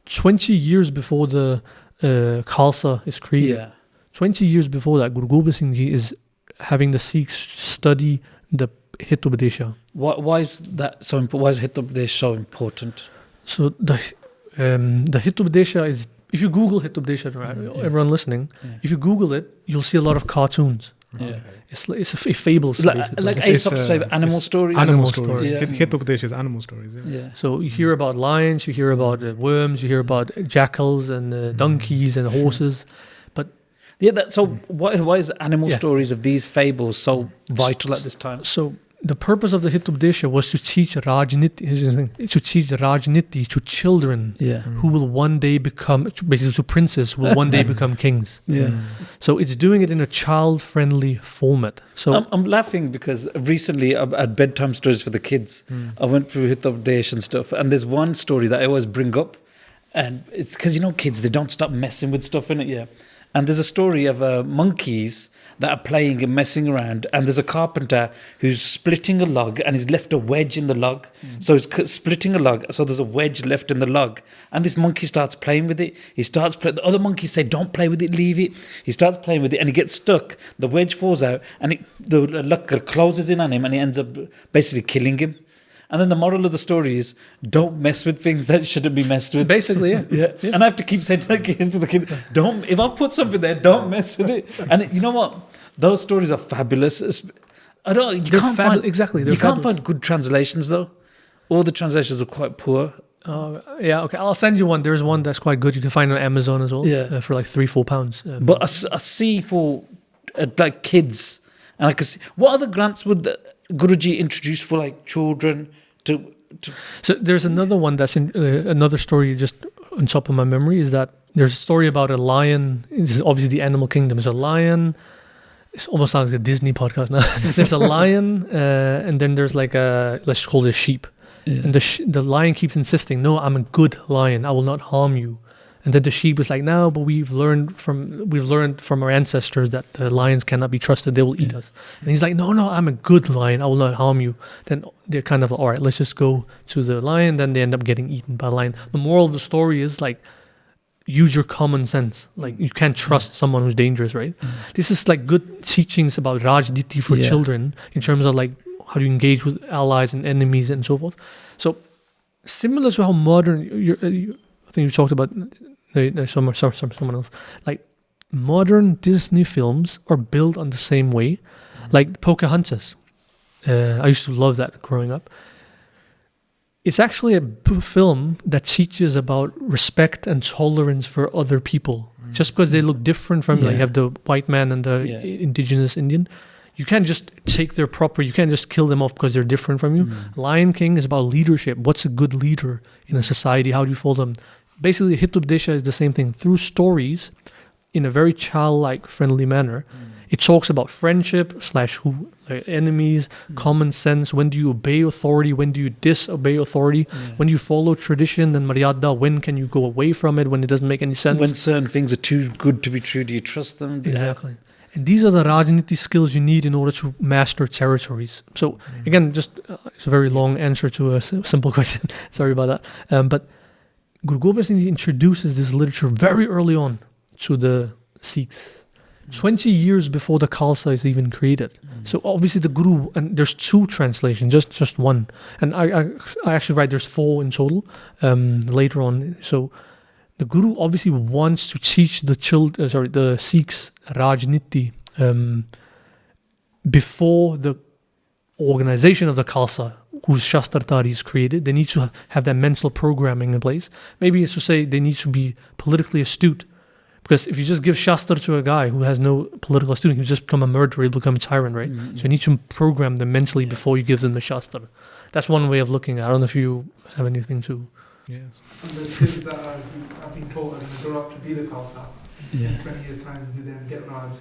20 years before the Khalsa is created, 20 years before that, Guru Gobind Singh Ji is having the Sikhs study the Hitubdesha. Why is that so important? Why is Hitubdesh so important? So the Hitubdesha is, if you Google Hitubdesha, everyone listening, if you Google it, you'll see a lot of cartoons. Yeah. It's a fables, basically. Like Aesop's favorite animal stories. Animal stories. Yeah. Hitubdesh is animal stories. Yeah. So you hear about lions, you hear about worms, you hear about jackals and donkeys and horses. So why is animal stories of these fables so vital at this time? So the purpose of the Hitubdesha was to teach Rajniti to children who will one day become, basically to princes who will one day become kings. So it's doing it in a child-friendly format. So I'm laughing because recently at bedtime stories for the kids, I went through Hitubdesh and stuff, and there's one story that I always bring up, and it's because kids, they don't stop messing with stuff in it. And there's a story of monkeys that are playing and messing around, and there's a carpenter who's splitting a log, and he's left a wedge in the log. So he's splitting a log, so there's a wedge left in the log, and this monkey starts playing with it. The other monkeys say, don't play with it, leave it. He starts playing with it, and he gets stuck. The wedge falls out, and the lakkar closes in on him, and he ends up basically killing him. And then the moral of the story is, don't mess with things that shouldn't be messed with. basically, yeah. And I have to keep saying to the kid, if I put something there, don't mess with it. And you know what? Those stories are fabulous. You can't find good translations though. All the translations are quite poor. Okay. I'll send you one. There's one that's quite good. You can find it on Amazon as well. For like £3-4. But I see for like kids, and I can see what other grants would Guruji introduce for like children to. So there's another one that's in another story just on top of my memory is that there's a story about a lion. This is obviously the animal kingdom. There's a lion. It almost sounds like a Disney podcast now. There's a lion, and then there's like let's call it a sheep. And the lion keeps insisting, no, I'm a good lion. I will not harm you. And then the sheep is like, no, but we've learned from our ancestors that lions cannot be trusted. They will eat us. And he's like, no, I'm a good lion. I will not harm you. Then they're kind of, all right, let's just go to the lion. Then they end up getting eaten by a lion. The moral of the story is like, use your common sense. Like, you can't trust someone who's dangerous, right? This is like good teachings about Rajniti for children in terms of like how to engage with allies and enemies and so forth. So similar to how modern, I think you talked about someone else. Like, modern Disney films are built on the same way. Like Pocahontas. I used to love that growing up. It's actually a film that teaches about respect and tolerance for other people. Just because they look different from, like, you have the white man and the indigenous Indian. You can't just take their property. You can't just kill them off because they're different from you. Lion King is about leadership. What's a good leader in a society? How do you follow them? Basically, Hitubdesha is the same thing. Through stories, in a very childlike, friendly manner, it talks about friendship / enemies, common sense. When do you obey authority? When do you disobey authority? When you follow tradition and maryada, when can you go away from it when it doesn't make any sense? When certain things are too good to be true, do you trust them? Exactly. And these are the Rajniti skills you need in order to master territories. So again, just it's a very long answer to a simple question. Sorry about that. But Guru Gobind Singh Ji introduces this literature very early on to the Sikhs. 20 years before the Khalsa is even created. So obviously the Guru, and there's 2 translations, just one. And I actually write there's 4 in total later on. So the Guru obviously wants to teach the Sikhs Rajniti before the organization of the Khalsa, whose Shastrtari is created. They need to have that mental programming in place. Maybe it's to say they need to be politically astute. Because if you just give Shastra to a guy who has no political student, he'll just become a murderer, he'll become a tyrant, right? So you need to program them mentally before you give them the Shastra. That's one way of looking at it. I don't know if you have anything to... Yes. And there's kids that have been taught and grow up to be the Khalsa in 20 years' time who then get Raj.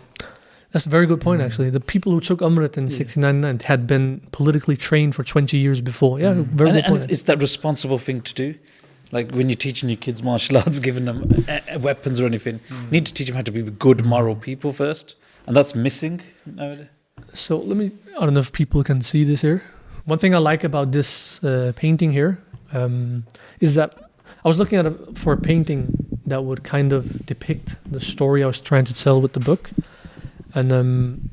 That's a very good point, actually. The people who took Amrit in 1699 had been politically trained for 20 years before. Yeah, very good point. And is that responsible thing to do? Like when you're teaching your kids martial arts, giving them weapons or anything, you need to teach them how to be good moral people first. And that's missing nowadays. So I don't know if people can see this here. One thing I like about this painting here is that I was looking at for a painting that would kind of depict the story I was trying to tell with the book. And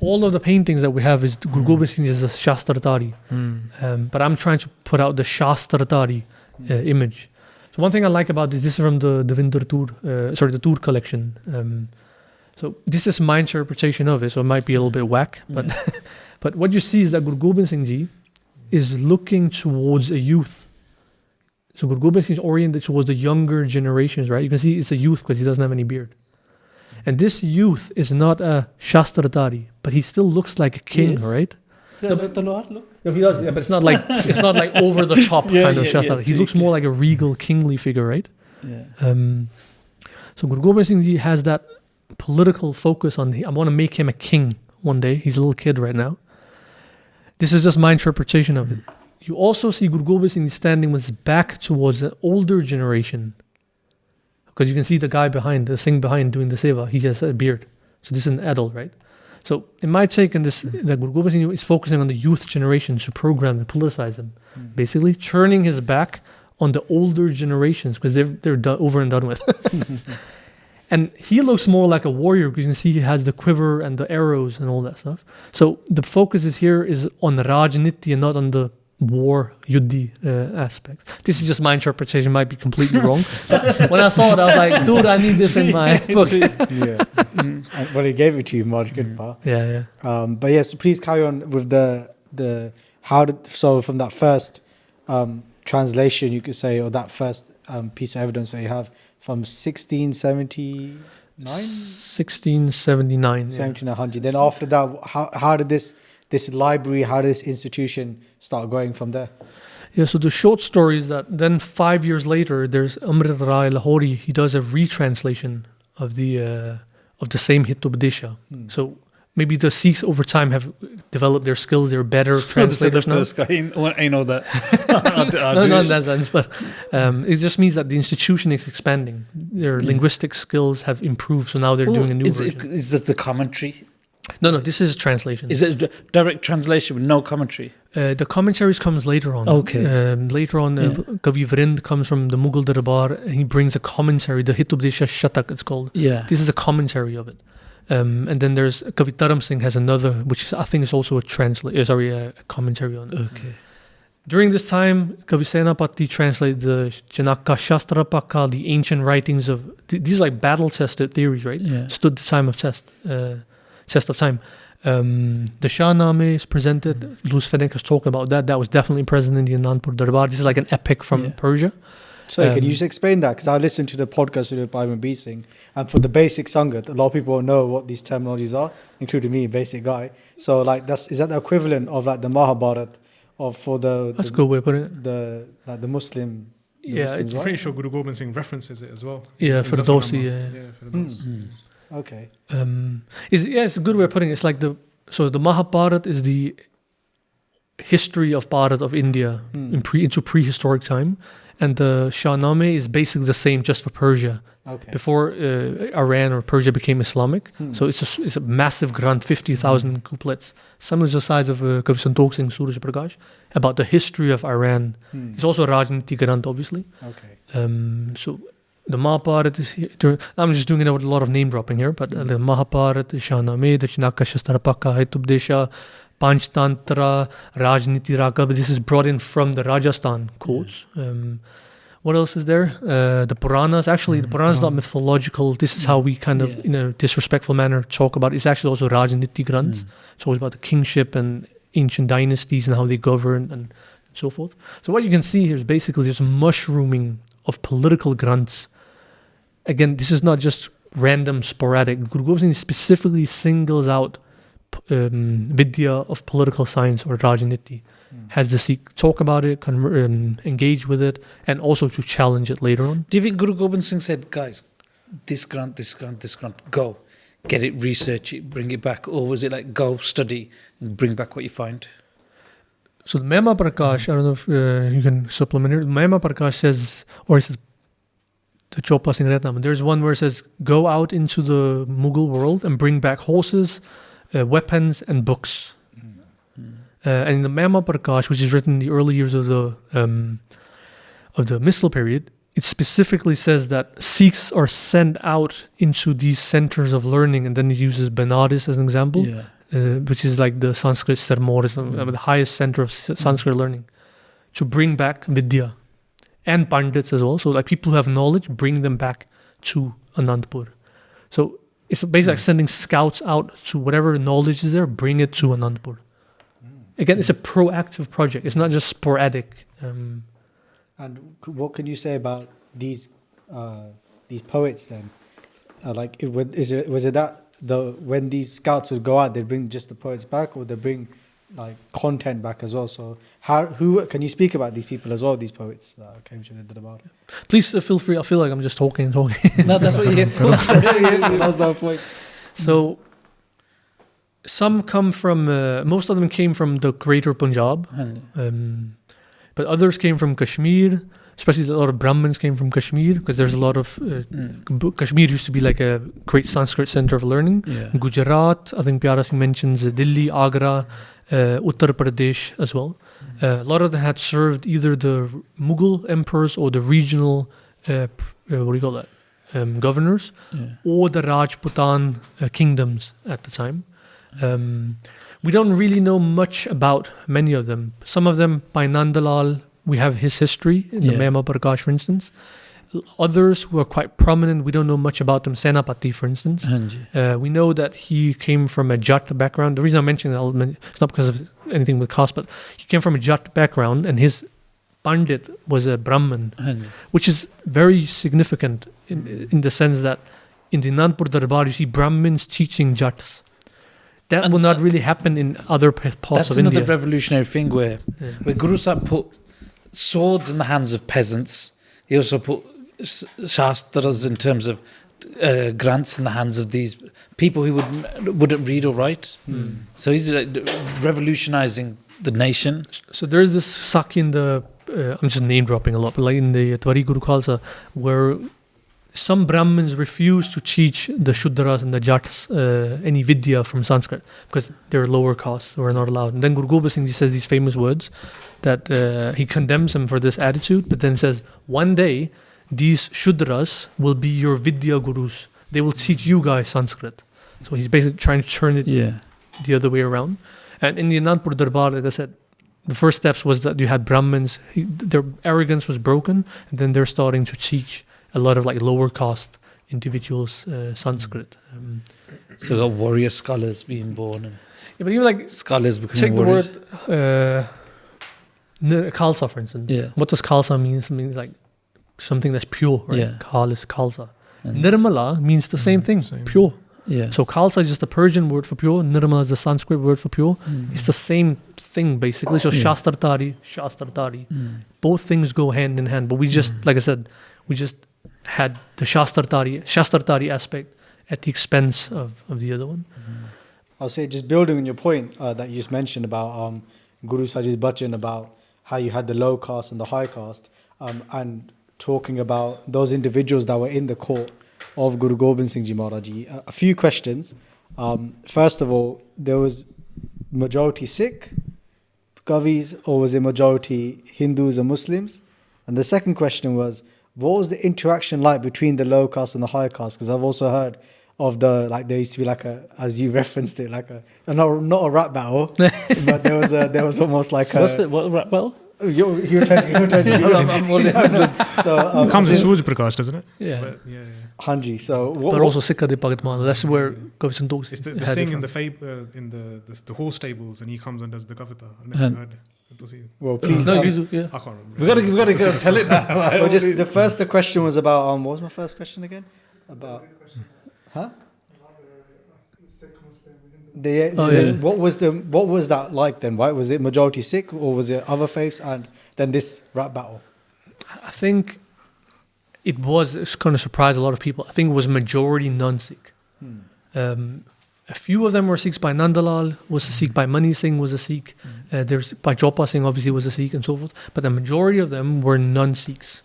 all of the paintings that we have is Guru Gobind Singh is a Shastrtari. But I'm trying to put out the Shastrtari image. So one thing I like about this is from the Devinder the Tour collection. So this is my interpretation of it, so it might be a little bit whack, but but what you see is that Guru Gobind Singh Ji is looking towards a youth. So Guru Gobind Singh is oriented towards the younger generations, right? You can see it's a youth because he doesn't have any beard. And this youth is not a Shastrtari, but he still looks like a king, right? No, he does, but it's not like over the top kind of Shastrtari. He looks more like a regal, kingly figure, right? Yeah. So Guru Gobind Singh Ji has that political focus on, I want to make him a king one day. He's a little kid right now. This is just my interpretation of it. You also see Guru Gobind Singh standing with his back towards the older generation. Because you can see the guy behind, the Singh behind doing the seva. He has a beard. So this is an adult, right? So in my take on this, that Guru Gobind Singh is focusing on the youth generation to program and politicize them. Basically turning his back on the older generations because they're over and done with. And he looks more like a warrior because you can see he has the quiver and the arrows and all that stuff. So the focus is on the Rajniti and not on the war yuddhi aspect. This is just my interpretation, might be completely wrong. But when I saw it, I was like, dude, I need this in my book. Well, he gave it to you, Marj Goodbar. Yeah. But yes, please carry on with so from that first translation, you could say, or that first piece of evidence that you have from 1679? 1679. 1700. Then after that, how did this library, how did this institution start going from there? Yeah, so the short story is that then 5 years later, there's Amrit Rai Lahori. He does a retranslation of the same Hitubdesha. So maybe the Sikhs over time have developed their skills. They're better translators now. First guy, I know that. No, not in that sense, but it just means that the institution is expanding. Their linguistic skills have improved, so now they're doing a new version. Is this the commentary? No, this is translation. Is it direct translation with no commentary? The commentaries comes later on. Okay. Later on, Kavi Vrind comes from the Mughal Darbar, and he brings a commentary, the Hitubdesha Shatak it's called. Yeah. This is a commentary of it. And then there's Kavi Taram Singh has another, which is, I think is also a commentary on it. Okay. During this time, Kavi Senapati translated the Janaka Shastra Paka, the ancient writings of, these are like battle-tested theories, right? Yeah. Stood the time of test of time. The Shahnameh is presented. Luz Fenech has talked about that. That was definitely present in the Anandpur Darbar. This is like an epic from Persia. So can you just explain that? Because I listened to the podcast with Ivan B. Singh, and for the basic Sangat, a lot of people don't know what these terminologies are, including me, basic guy. So like, is that the equivalent of like the Mahabharat, or for that's a good way of putting it. the Muslim? I'm pretty sure Guru Gobind Singh references it as well. Yeah, for the Dosi. For the Dosi. Okay. It's a good way of putting it. It's like the Mahabharat is the history of Bharat of India into prehistoric time, and the Shahnameh is basically the same just for Persia. Okay. Before Iran or Persia became Islamic, so it's a massive Granth, 50,000 couplets, some is the size of Kavi Santokh Singh Suraj Prakash, about the history of Iran. It's also a Rajniti Granth, obviously. Okay. So the Mahabharat is here. I'm just doing it with a lot of name dropping here, but the Mahabharat, the Shahnameh, the Janaka Shastra Paka, Hitubdesha, Panchtantra, Rajniti Raghav. This is brought in from the Rajasthan codes. What else is there? The Puranas. Actually, the Puranas is not mythological. This is how we kind of, in a disrespectful manner, talk about it. It's actually also Rajniti Granths. It's always about the kingship and ancient dynasties and how they govern and so forth. So what you can see here is basically just mushrooming of political Granths. Again, this is not just random, sporadic. Guru Gobind Singh specifically singles out Vidya of political science or Rajniti. Has the Sikh talk about it, engage with it, and also to challenge it later on. Do you think Guru Gobind Singh said, guys, this Granth, go, get it, research it, bring it back? Or was it like, go, study, and bring back what you find? So the Mehma Prakash, I don't know if you can supplement here. Mehma Prakash says, or he says, the Chopla Singh Ratnam, there's one where it says, go out into the Mughal world and bring back horses, weapons, and books. And in the Mehma Prakash, which is written in the early years of the Misl period, it specifically says that Sikhs are sent out into these centers of learning, and then it uses Benares as an example, which is like the Sanskrit Sirmoor, the highest center of Sanskrit learning, to bring back Vidya and Pandits as well. So like people who have knowledge, bring them back to Anandpur. So it's basically like sending scouts out to whatever knowledge is there, bring it to Anandpur. Again, it's a proactive project. It's not just sporadic. And what can you say about these poets then? Was it that when these scouts would go out, they bring just the poets back, or they bring like content back as well? So who can you speak about these people as well? These poets came to the about. Please feel free. I feel like I'm just talking. No, that's what you're here for. That's the point. So. Some come from, most of them came from the greater Punjab, but others came from Kashmir, especially a lot of Brahmins came from Kashmir, because there's a lot of, Kashmir used to be like a great Sanskrit center of learning. Gujarat, I think Pyara Singh mentions Delhi, Agra, Uttar Pradesh as well. A lot of them had served either the Mughal emperors or the regional, governors, or the Rajputan kingdoms at the time. We don't really know much about many of them. Some of them, by Nandalal, we have his history in the Mehma Prakash, for instance. Others who are quite prominent, we don't know much about them. Senapati, for instance. We know that he came from a Jat background. The reason I'm mentioning that, it's not because of anything with caste, but he came from a Jat background, and his Pandit was a Brahmin, which is very significant in the sense that in the Anandpur Darbar, you see Brahmins teaching Jats. That will not really happen in other parts of India. That's another revolutionary thing where Guru Sahib put swords in the hands of peasants. He also put shastras in terms of grants in the hands of these people who wouldn't read or write. So he's like revolutionizing the nation. So there's this Sakya in the, I'm just name dropping a lot, but like in the Twari Guru Khalsa, where some Brahmins refuse to teach the Shudras and the Jats any Vidya from Sanskrit because they're lower castes, were not allowed. And then Guru Gobind Singh Ji says these famous words that he condemns them for this attitude, but then says, one day these Shudras will be your Vidya Gurus. They will teach you guys Sanskrit. So he's basically trying to turn it the other way around. And in the Anandpur Darbar, like I said, the first steps was that you had Brahmins, their arrogance was broken, and then they're starting to teach a lot of like lower caste individuals Sanskrit. So we got warrior scholars being born and But even like, scholars take becoming the warriors. word Khalsa, for instance. Yeah. What does Khalsa mean? It means like something that's pure, right? Yeah. Khal is Khalsa. And- Nirmala means the same thing, same. pure. Yeah. So Khalsa is just the Persian word for pure. Nirmala is the Sanskrit word for pure. It's the same thing basically. So Yeah. Shastrtari. Both things go hand in hand. But we just, like I said, we just had the Shastrtari aspect at the expense of the other one. I'll say, just building on your point that you just mentioned about Guru Sajid Bachchan, about how you had the low caste and the high caste, and talking about those individuals that were in the court of Guru Gobind Singh Ji Maharaj Ji. A few questions. First of all, there was majority Sikh Kavis, or was it majority Hindus and Muslims? And the second question was, what was the interaction like between the low caste and the high caste? Because I've also heard of there used to be like a, as you referenced it, like not a rap battle, but there was almost like What's the rap battle? He'll tell you. So It comes in Suraj Prakash, doesn't it? Yeah. But, yeah. Hanji. So But also Sikha de Bhagat Mala. That's where Govind Singh It's the had thing it in from. the horse stables, and he comes and does the kavita. I've And- never heard. Does he? well, please. No, you do, yeah. I can't remember. We gotta go tell it now. Well, just the question was about what was my first question again? About huh? What was that like then? Why was it majority Sikh or was it other faiths and then this rap battle? I think it's going to surprise a lot of people. I think it was majority non-Sikh. A few of them were Sikhs. By Nandalal was a Sikh, by Mani Singh was a Sikh, there's by Chopa Singh obviously was a Sikh and so forth. But the majority of them were non-Sikhs.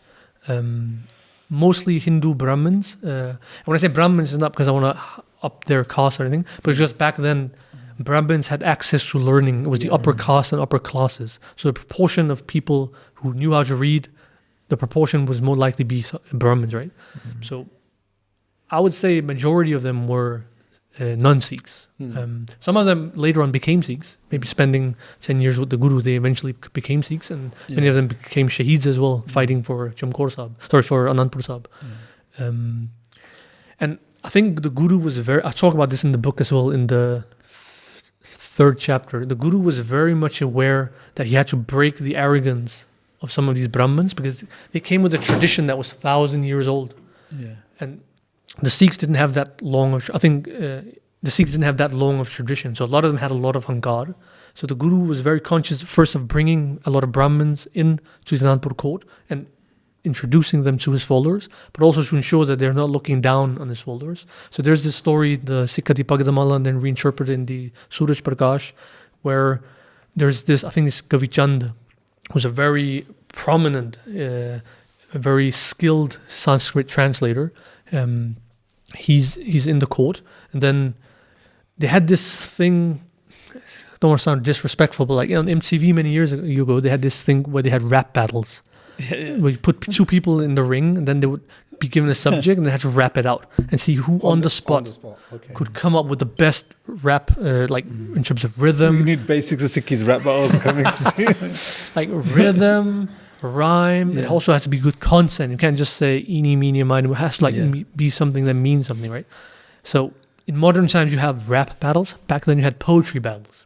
Mostly Hindu Brahmins. And when I say Brahmins, it's not because I want to up their caste or anything, but just back then, Brahmins had access to learning. It was the upper caste and upper classes. So the proportion of people who knew how to read, the proportion was more likely to be Brahmins, right? So I would say majority of them were non-Sikhs. Some of them later on became Sikhs, maybe spending 10 years with the Guru, they eventually became Sikhs, and many of them became Shaheeds as well, fighting for for Anandpur Sahib. And I think the Guru was I talk about this in the book as well, in the third chapter. The Guru was very much aware that he had to break the arrogance of some of these Brahmins, because they came with a tradition that was 1,000 years old. And the Sikhs didn't have that long of, the Sikhs didn't have that long of tradition. So a lot of them had a lot of hankar. So the Guru was very conscious first of bringing a lot of Brahmins in to the Anandpur court and introducing them to his followers, but also to ensure that they're not looking down on his followers. So there's this story, the Sikhati Pagadamala, and then reinterpreted in the Suraj Prakash, where there's this, I think it's Kavi Chand, who's a very prominent, a very skilled Sanskrit translator. He's in the court, and then they had this thing, I don't want to sound disrespectful, but like on MTV many years ago, they had this thing where they had rap battles. Where you put two people in the ring, and then they would be given a subject, and they had to rap it out and see who on the spot Okay. could come up with the best rap, in terms of rhythm. We need basics of Sikhis rap battles coming soon. Like rhythm, rhyme. It also has to be good content. You can't just say eeny, meeny, miny. It has to be something that means something, right? So in modern times, you have rap battles. Back then, you had poetry battles.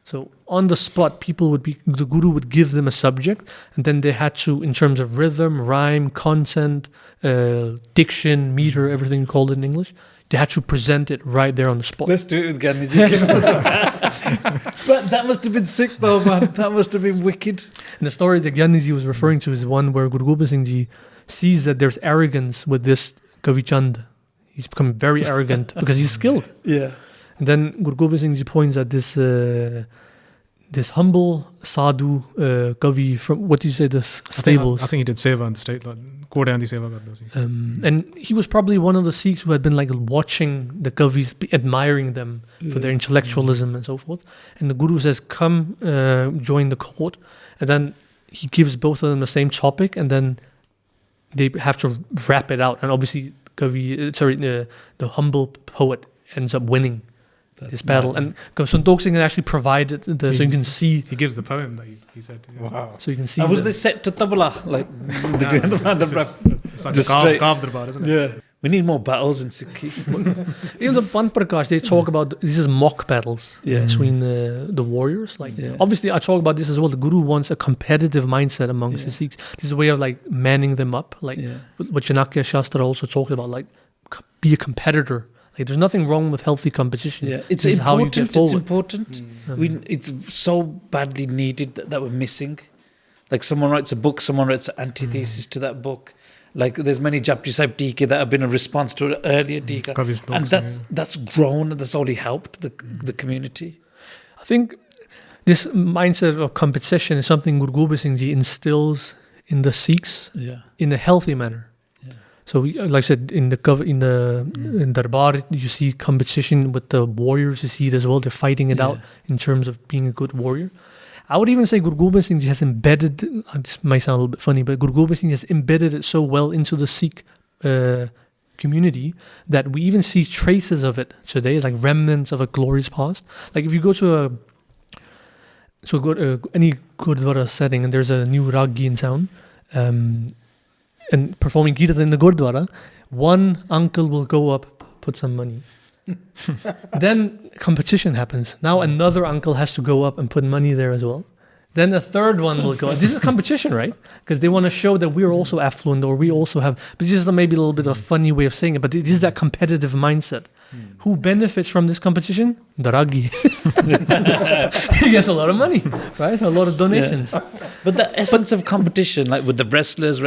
So on the spot, the Guru would give them a subject, and then they had to, in terms of rhythm, rhyme, content, diction, meter, everything you call it in English, they had to present it right there on the spot. Let's do it with Gandhiji. But that must have been sick though, man. That must have been wicked. And the story that Gandhiji was referring to is one where Guru Gobind Singh Ji sees that there's arrogance with this Kavi Chand, He's become very arrogant because he's skilled. Yeah. And then Guru Gobind Singh Ji points at this humble sadhu kavi from, what do you say, the stables. I think he did seva in the state, like Kodandi seva karta si. And he was probably one of the Sikhs who had been like watching the kavis, admiring them for their intellectualism and so forth. And the Guru says, come join the court. And then he gives both of them the same topic, and then they have to rap it out. And obviously the humble poet ends up winning this battle. nice. And Santokh Singh actually provided so you can see. He gives the poem that he said. Yeah. Wow. So you can see. And was the- this set to tabla? Like, It's like Just a straight- carved darbar, isn't it? yeah. We need more battles in Sikhi. Even the Pant Prakash, they talk about this is mock battles Yeah. between the warriors. Like Yeah. obviously, I talk about this as well. The Guru wants a competitive mindset amongst the Yeah. Sikhs. This is a way of like manning them up. Like Yeah. what Chanakya Shastra also talked about. Like be a competitor. Like there's nothing wrong with healthy competition. Yeah, it's This is how you important. get forward. It's important. It's so badly needed that we're missing. Like someone writes a book, someone writes an antithesis to that book. Like there's many Japji Sahib Tika that have been a response to an earlier Tika, Kavis and talks, that's grown. That's only helped the community. I think this mindset of competition is something Guru Gobind Singh Ji instills in the Sikhs Yeah, in a healthy manner. Yeah. So, like I said, in Darbar, you see competition with the warriors. You see it as well. They're fighting it out in terms of being a good warrior. I would even say Guru Gobind Singh Ji has embedded. This might sound a little bit funny, but Guru Gobind Singh has embedded it so well into the Sikh community that we even see traces of it today, like remnants of a glorious past. Like if you go to any Gurdwara setting and there's a new Raggi in town, and performing Kirtan in the Gurdwara, one uncle will go up, put some money. Then competition happens. Now another uncle has to go up and put money there as well. Then a third one will go. This is competition, right? Because they want to show that we're also affluent or we also have. But this is maybe a little bit of a funny way of saying it. But it is that competitive mindset. Who benefits from this competition? The Raggi. He gets a lot of money, right? A lot of donations. but the essence of competition, like with the wrestlers,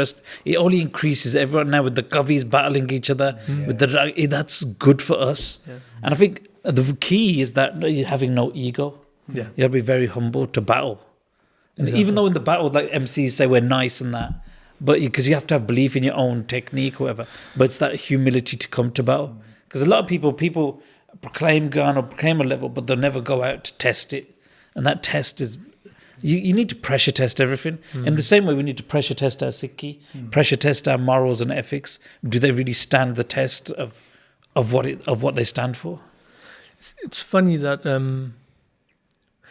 it only increases. Everyone now with the Kavis battling each other, with the that's good for us. Yeah. And I think the key is that you're having no ego. Yeah. You have to be very humble to battle. And even though in the battle, like MCs say we're nice and that, but because you have to have belief in your own technique or whatever, but it's that humility to come to battle. Because a lot of people proclaim Gan or proclaim a level, but they'll never go out to test it. And that test is, you need to pressure test everything. In the same way we need to pressure test our Sikhi, pressure test our morals and ethics. Do they really stand the test of what they stand for? It's funny that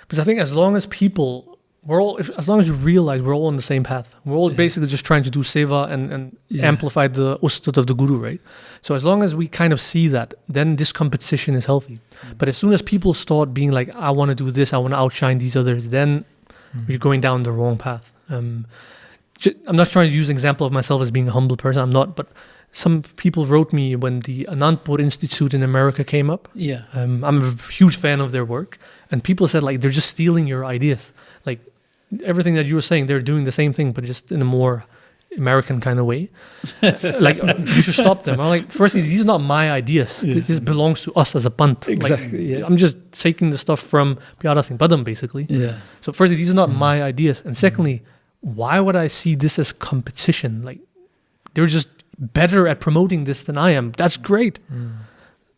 because I think as long as people as long as you realize we're all on the same path, we're all basically just trying to do seva and amplify the ustad of the Guru, right? So as long as we kind of see that, then this competition is healthy. But as soon as people start being like, I want to do this, I want to outshine these others, then we're going down the wrong path. I'm not trying to use an example of myself as being a humble person. I'm not, but some people wrote me when the Anandpur Institute in America came up. Yeah. I'm a huge fan of their work, and people said like they're just stealing your ideas. Like everything that you were saying, they're doing the same thing, but just in a more American kind of way. Like you should stop them. I'm like, firstly, these are not my ideas. This belongs to us as a pant. Exactly, I'm just taking the stuff from Pyara Singh Padam, basically. Yeah. So firstly, these are not my ideas, and secondly, why would I see this as competition? Like they're just better at promoting this than I am. That's great.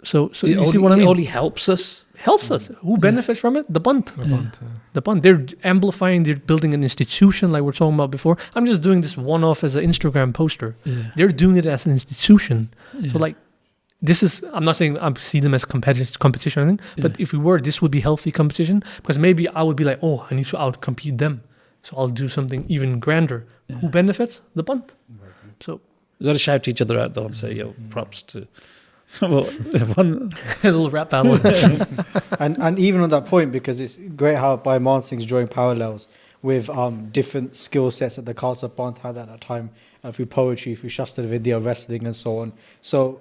So you see what I mean? It only helps us. Helps us. Who benefits from it? The Pant. Yeah. The Pant. They're amplifying, they're building an institution like we're talking about before. I'm just doing this one-off as an Instagram poster. Yeah. They're doing it as an institution. Yeah. So like, this is, I'm not saying I see them as competition or anything, but if we were, this would be healthy competition, because maybe I would be like, oh, I need to outcompete them. So I'll do something even grander. Yeah. Who benefits? The Pant. So You got to shout each other out, though, and say, yo, props to... well, one... a little rap battle. and even on that point, because it's great how Bhai Man Singh's drawing parallels with different skill sets that the Khalsa Panth had at that time, through poetry, through Shastra Vidya, wrestling and so on. So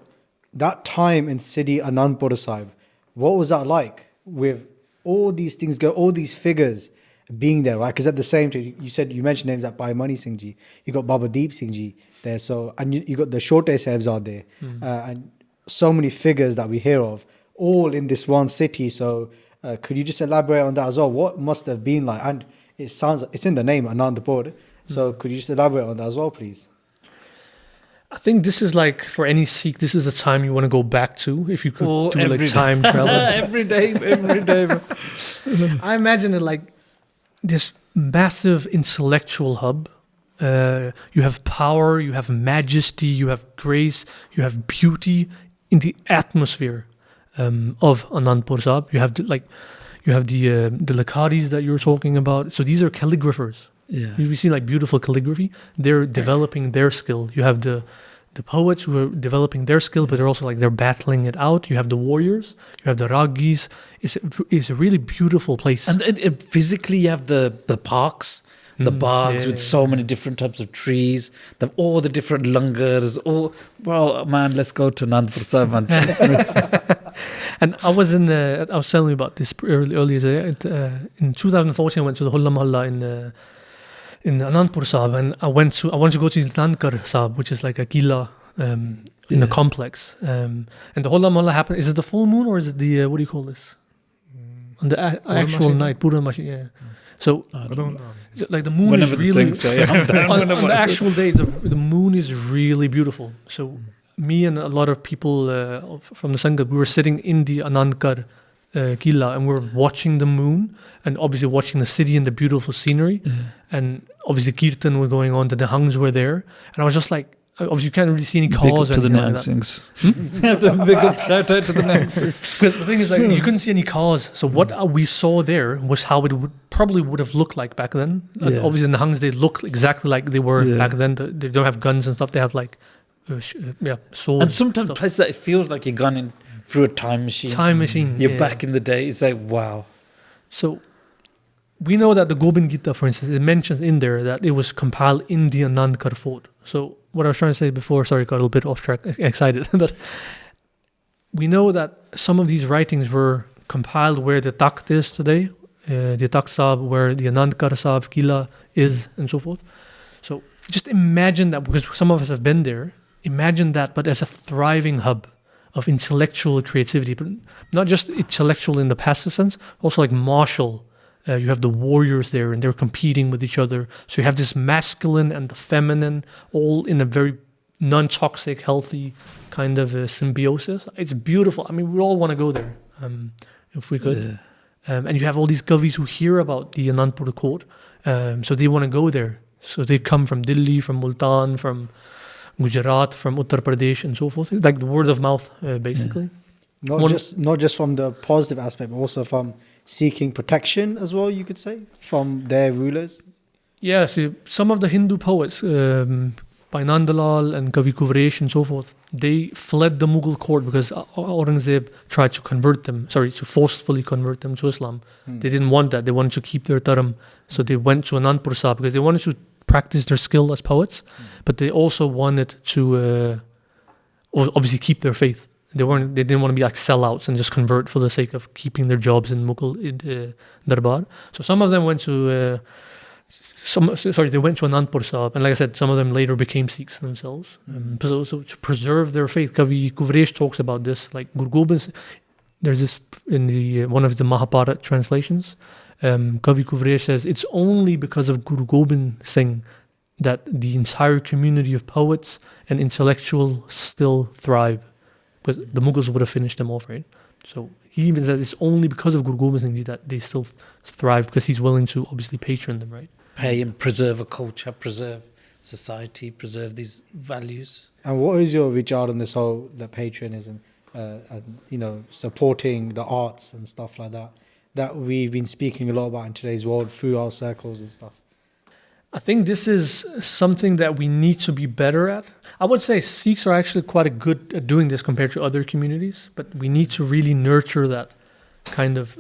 that time in Sidi Anandpur Sahib, what was that like with all these things, all these figures being there, right? Because at the same time, you mentioned names like Bhai Mani Singh Ji, you got Baba Deep Singh Ji there, so, and you got the Shote Sahibzade there, and so many figures that we hear of, all in this one city. So could you just elaborate on that as well? What must have been like? And it sounds, it's in the name, Anandapur. So could you just elaborate on that as well, please? I think this is like, for any Sikh, this is the time you want to go back to, if you could do every like day. time travel. every day. Bro. I imagine it like this massive intellectual hub. You have power, you have majesty, you have grace, you have beauty in the atmosphere of Anandpur Sahib. You have the Lakaris that you were talking about. So these are calligraphers. Yeah. We see like beautiful calligraphy. They're developing their skill. You have the poets who are developing their skill, but they're also like they're battling it out. You have the warriors. You have the Ragis. It's a really beautiful place. And physically, you have the parks, the bags with so many different types of trees, all the different langars. Oh, bro, man, let's go to Anandpur Sahib and trust me. And I was telling you about this earlier today. In 2014, I went to the Holla Mohalla in Anandpur Sahib, and I wanted to go to Nankar Sahib, which is like a Gila in a complex. And the Holla Mohalla happened. Is it the full moon or is it the what do you call this? On the actual night, Purnamashi. Yeah. So I don't know. like the moon Whenever is the really thing say, I'm down on whenever the I- actual day. The moon is really beautiful. So me and a lot of people from the Sangha, we were sitting in the Anandkar Gila, and we were watching the moon, and obviously watching the city and the beautiful scenery, and obviously Kirtan were going on. The Nihangs were there, and I was just like, obviously you can't really see any Big cars up or to the anything like that. Nansings. You have to big up, shout out to the Nansings. Because the thing is, like, you couldn't see any cars. So what we saw there was how it probably would have looked like back then. Yeah. Obviously, in the Hangs, they look exactly like they were Yeah. back then. They don't have guns and stuff. They have like, swords. And sometimes stuff. places that it feels like you've gone in through a time machine. Time machine. You're yeah. back in the day. It's like, wow. So we know that the Gobind Gita, for instance, it mentions in there that it was compiled in the Anandkar fort. So what I was trying to say before, sorry, got a little bit off track, excited, but we know that some of these writings were compiled where the Takht is today, the Takht Sahib, where the Anandkar Sahib Kila is, and so forth. So just imagine that, because some of us have been there, imagine that, but as a thriving hub of intellectual creativity, but not just intellectual in the passive sense, also like martial. You have the warriors there, and they're competing with each other. So you have this masculine and the feminine, all in a very non-toxic, healthy kind of symbiosis. It's beautiful. I mean, we all want to go there if we could. And you have all these Kavis who hear about the Anandpur court, so they want to go there. So they come from Delhi, from Multan, from Gujarat, from Uttar Pradesh, and so forth. Like the word of mouth, basically. Not just from the positive aspect, but also from seeking protection as well, you could say, from their rulers. Yeah, so some of the Hindu poets, by Nandalal and Kavi Kuvresh and so forth, they fled the Mughal court because Aurangzeb tried to forcefully convert them to Islam. They didn't want that. They wanted to keep their dharam. So they went to Anandpur Sahib because they wanted to practice their skill as poets, but they also wanted to obviously keep their faith. They didn't want to be like sellouts and just convert for the sake of keeping their jobs in Mughal Darbar. So some of them went to they went to Anandpur Sahib, and like I said, some of them later became Sikhs themselves. So to preserve their faith, Kavi Kuvresh talks about this. Like Guru Gobind, there's this in the one of the Mahabharata translations. Kavi Kuvresh says it's only because of Guru Gobind Singh that the entire community of poets and intellectuals still thrive. Because the Mughals would have finished them off, right? So he even says it's only because of Guru Gobind Singh Ji that they still thrive, because he's willing to obviously patron them, right? Pay and preserve a culture, preserve society, preserve these values. And what is your vichar on this whole the patriotism, and supporting the arts and stuff like that we've been speaking a lot about in today's world through our circles and stuff? I think this is something that we need to be better at. I would say Sikhs are actually quite good at doing this compared to other communities, but we need to really nurture that kind of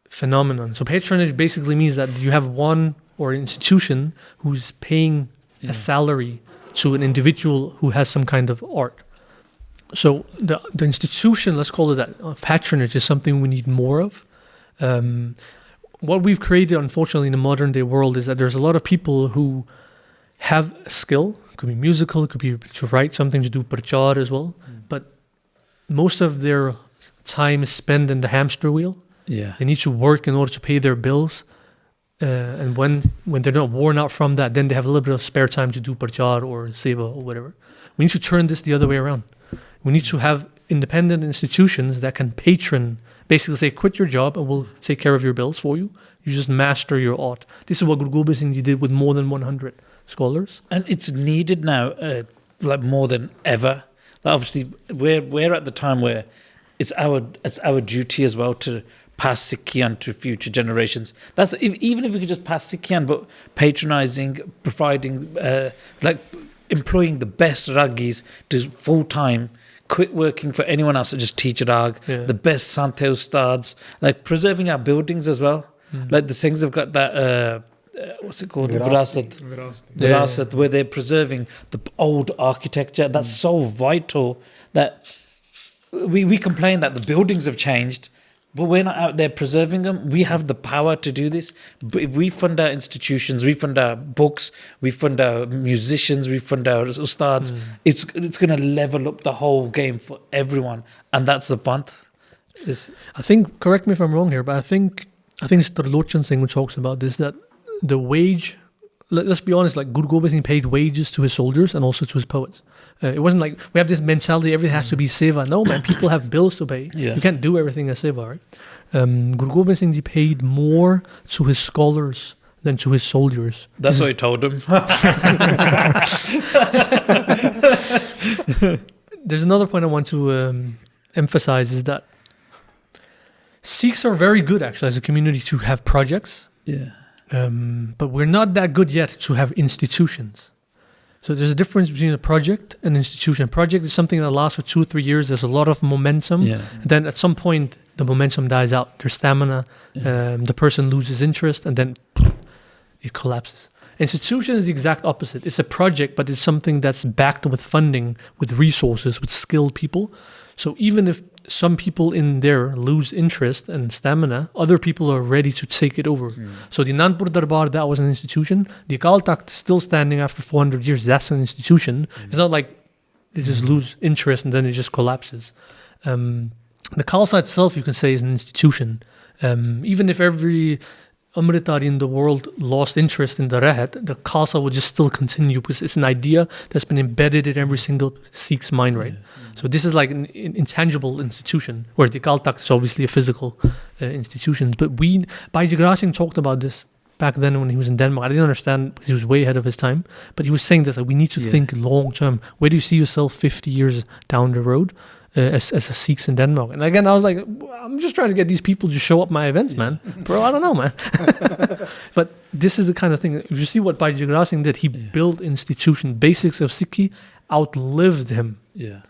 phenomenon. So patronage basically means that you have one or an institution who's paying a salary to an individual who has some kind of art. So the institution, let's call it that, patronage is something we need more of. What we've created, unfortunately, in the modern day world is that there's a lot of people who have skill. It could be musical, it could be to write something, to do prachar as well. most of their time is spent in the hamster wheel. Yeah. They need to work in order to pay their bills. And when they're not worn out from that, then they have a little bit of spare time to do parjar or seva or whatever. We need to turn this the other way around. We need to have independent institutions that can basically say, quit your job and we'll take care of your bills for you. You just master your art. This is what Guru Gobind Singh Ji did with more than 100 scholars. And it's needed now, like more than ever. Like obviously, we're at the time where it's our duty as well to pass Sikhi on to future generations. That's even if we could just pass Sikhi on, but patronising, providing, like employing the best raggis to full time. Quit working for anyone else to just teach rag. Yeah. The best Sante Ustads, like preserving our buildings as well. Like the Singhs have got that, what's it called? Virasat. Virasat, where they're preserving the old architecture. That's so vital that we complain that the buildings have changed, but we're not out there preserving them. We have the power to do this. But if we fund our institutions, we fund our books, we fund our musicians, we fund our ustads, it's going to level up the whole game for everyone. And that's the panth. I think, correct me if I'm wrong here, but I think it's Tarlochan Singh who talks about this, that the wage, let's be honest, like Guru Gobind Singh paid wages to his soldiers and also to his poets. It wasn't like we have this mentality, everything has to be seva. No, man, people have bills to pay. Yeah. You can't do everything as seva, right? Guru Gobind Singh Ji paid more to his scholars than to his soldiers. That's what he told him. There's another point I want to emphasize is that Sikhs are very good, actually, as a community to have projects. Yeah. But we're not that good yet to have institutions. So there's a difference between a project and an institution. A project is something that lasts for 2 or 3 years. There's a lot of momentum. Yeah. And then at some point, the momentum dies out. There's stamina. The person loses interest, and then it collapses. Institution is the exact opposite. It's a project, but it's something that's backed with funding, with resources, with skilled people. So even if some people in there lose interest and stamina, other people are ready to take it over. So the Anandpur Darbar, that was an institution. The Akal Takht still standing after 400 years, that's an institution. It's not like they just lose interest and then it just collapses. The Khalsa itself, you can say, is an institution. Even if every Amritari in the world lost interest in the Rahat, the Khalsa would just still continue because it's an idea that's been embedded in every single Sikh's mind, right? So this is like an intangible institution, where the Akal Takht is obviously a physical institution. But Bhaji Jagara Singh talked about this back then when he was in Denmark. I didn't understand because he was way ahead of his time. But he was saying that we need to think long term. Where do you see yourself 50 years down the road? As a Sikhs in Denmark. And again, I was like, I'm just trying to get these people to show up my events, man. Bro, I don't know, man. But this is the kind of thing, if you see what Bhaji Jagara Singh did, he built institution. Basics of Sikhi outlived him. Yeah.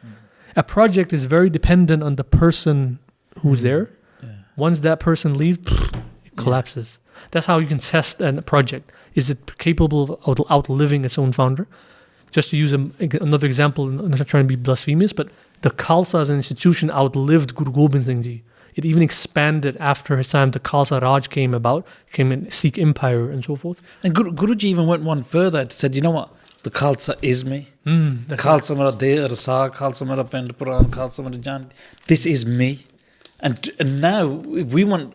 A project is very dependent on the person who's there. Once that person leaves, it collapses. That's how you can test a project. Is it capable of outliving its own founder? Just to use another example, I'm not trying to be blasphemous, but the Khalsa as an institution outlived Guru Gobind Singh Ji. It even expanded after his time. The Khalsa Raj came in Sikh empire and so forth. And Guruji even went one further and said, you know what? The Khalsa is me. The Khalsa mera de arsa, Khalsa mera pend Puran, Khalsa mera jan. This is me. And now, if we want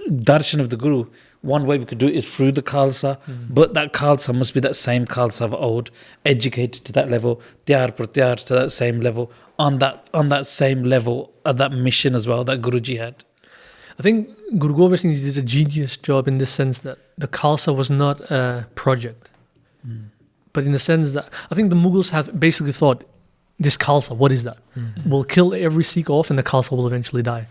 darshan of the Guru, one way we could do it is through the Khalsa, but that Khalsa must be that same Khalsa of old, educated to that level, tyar par tyar to that same level, on that same level of that mission as well that Guruji had. I think Guru Gobind Singh Ji did a genius job in the sense that the Khalsa was not a project, but in the sense that I think the Mughals have basically thought, this Khalsa, what is that? We'll kill every Sikh off and the Khalsa will eventually die.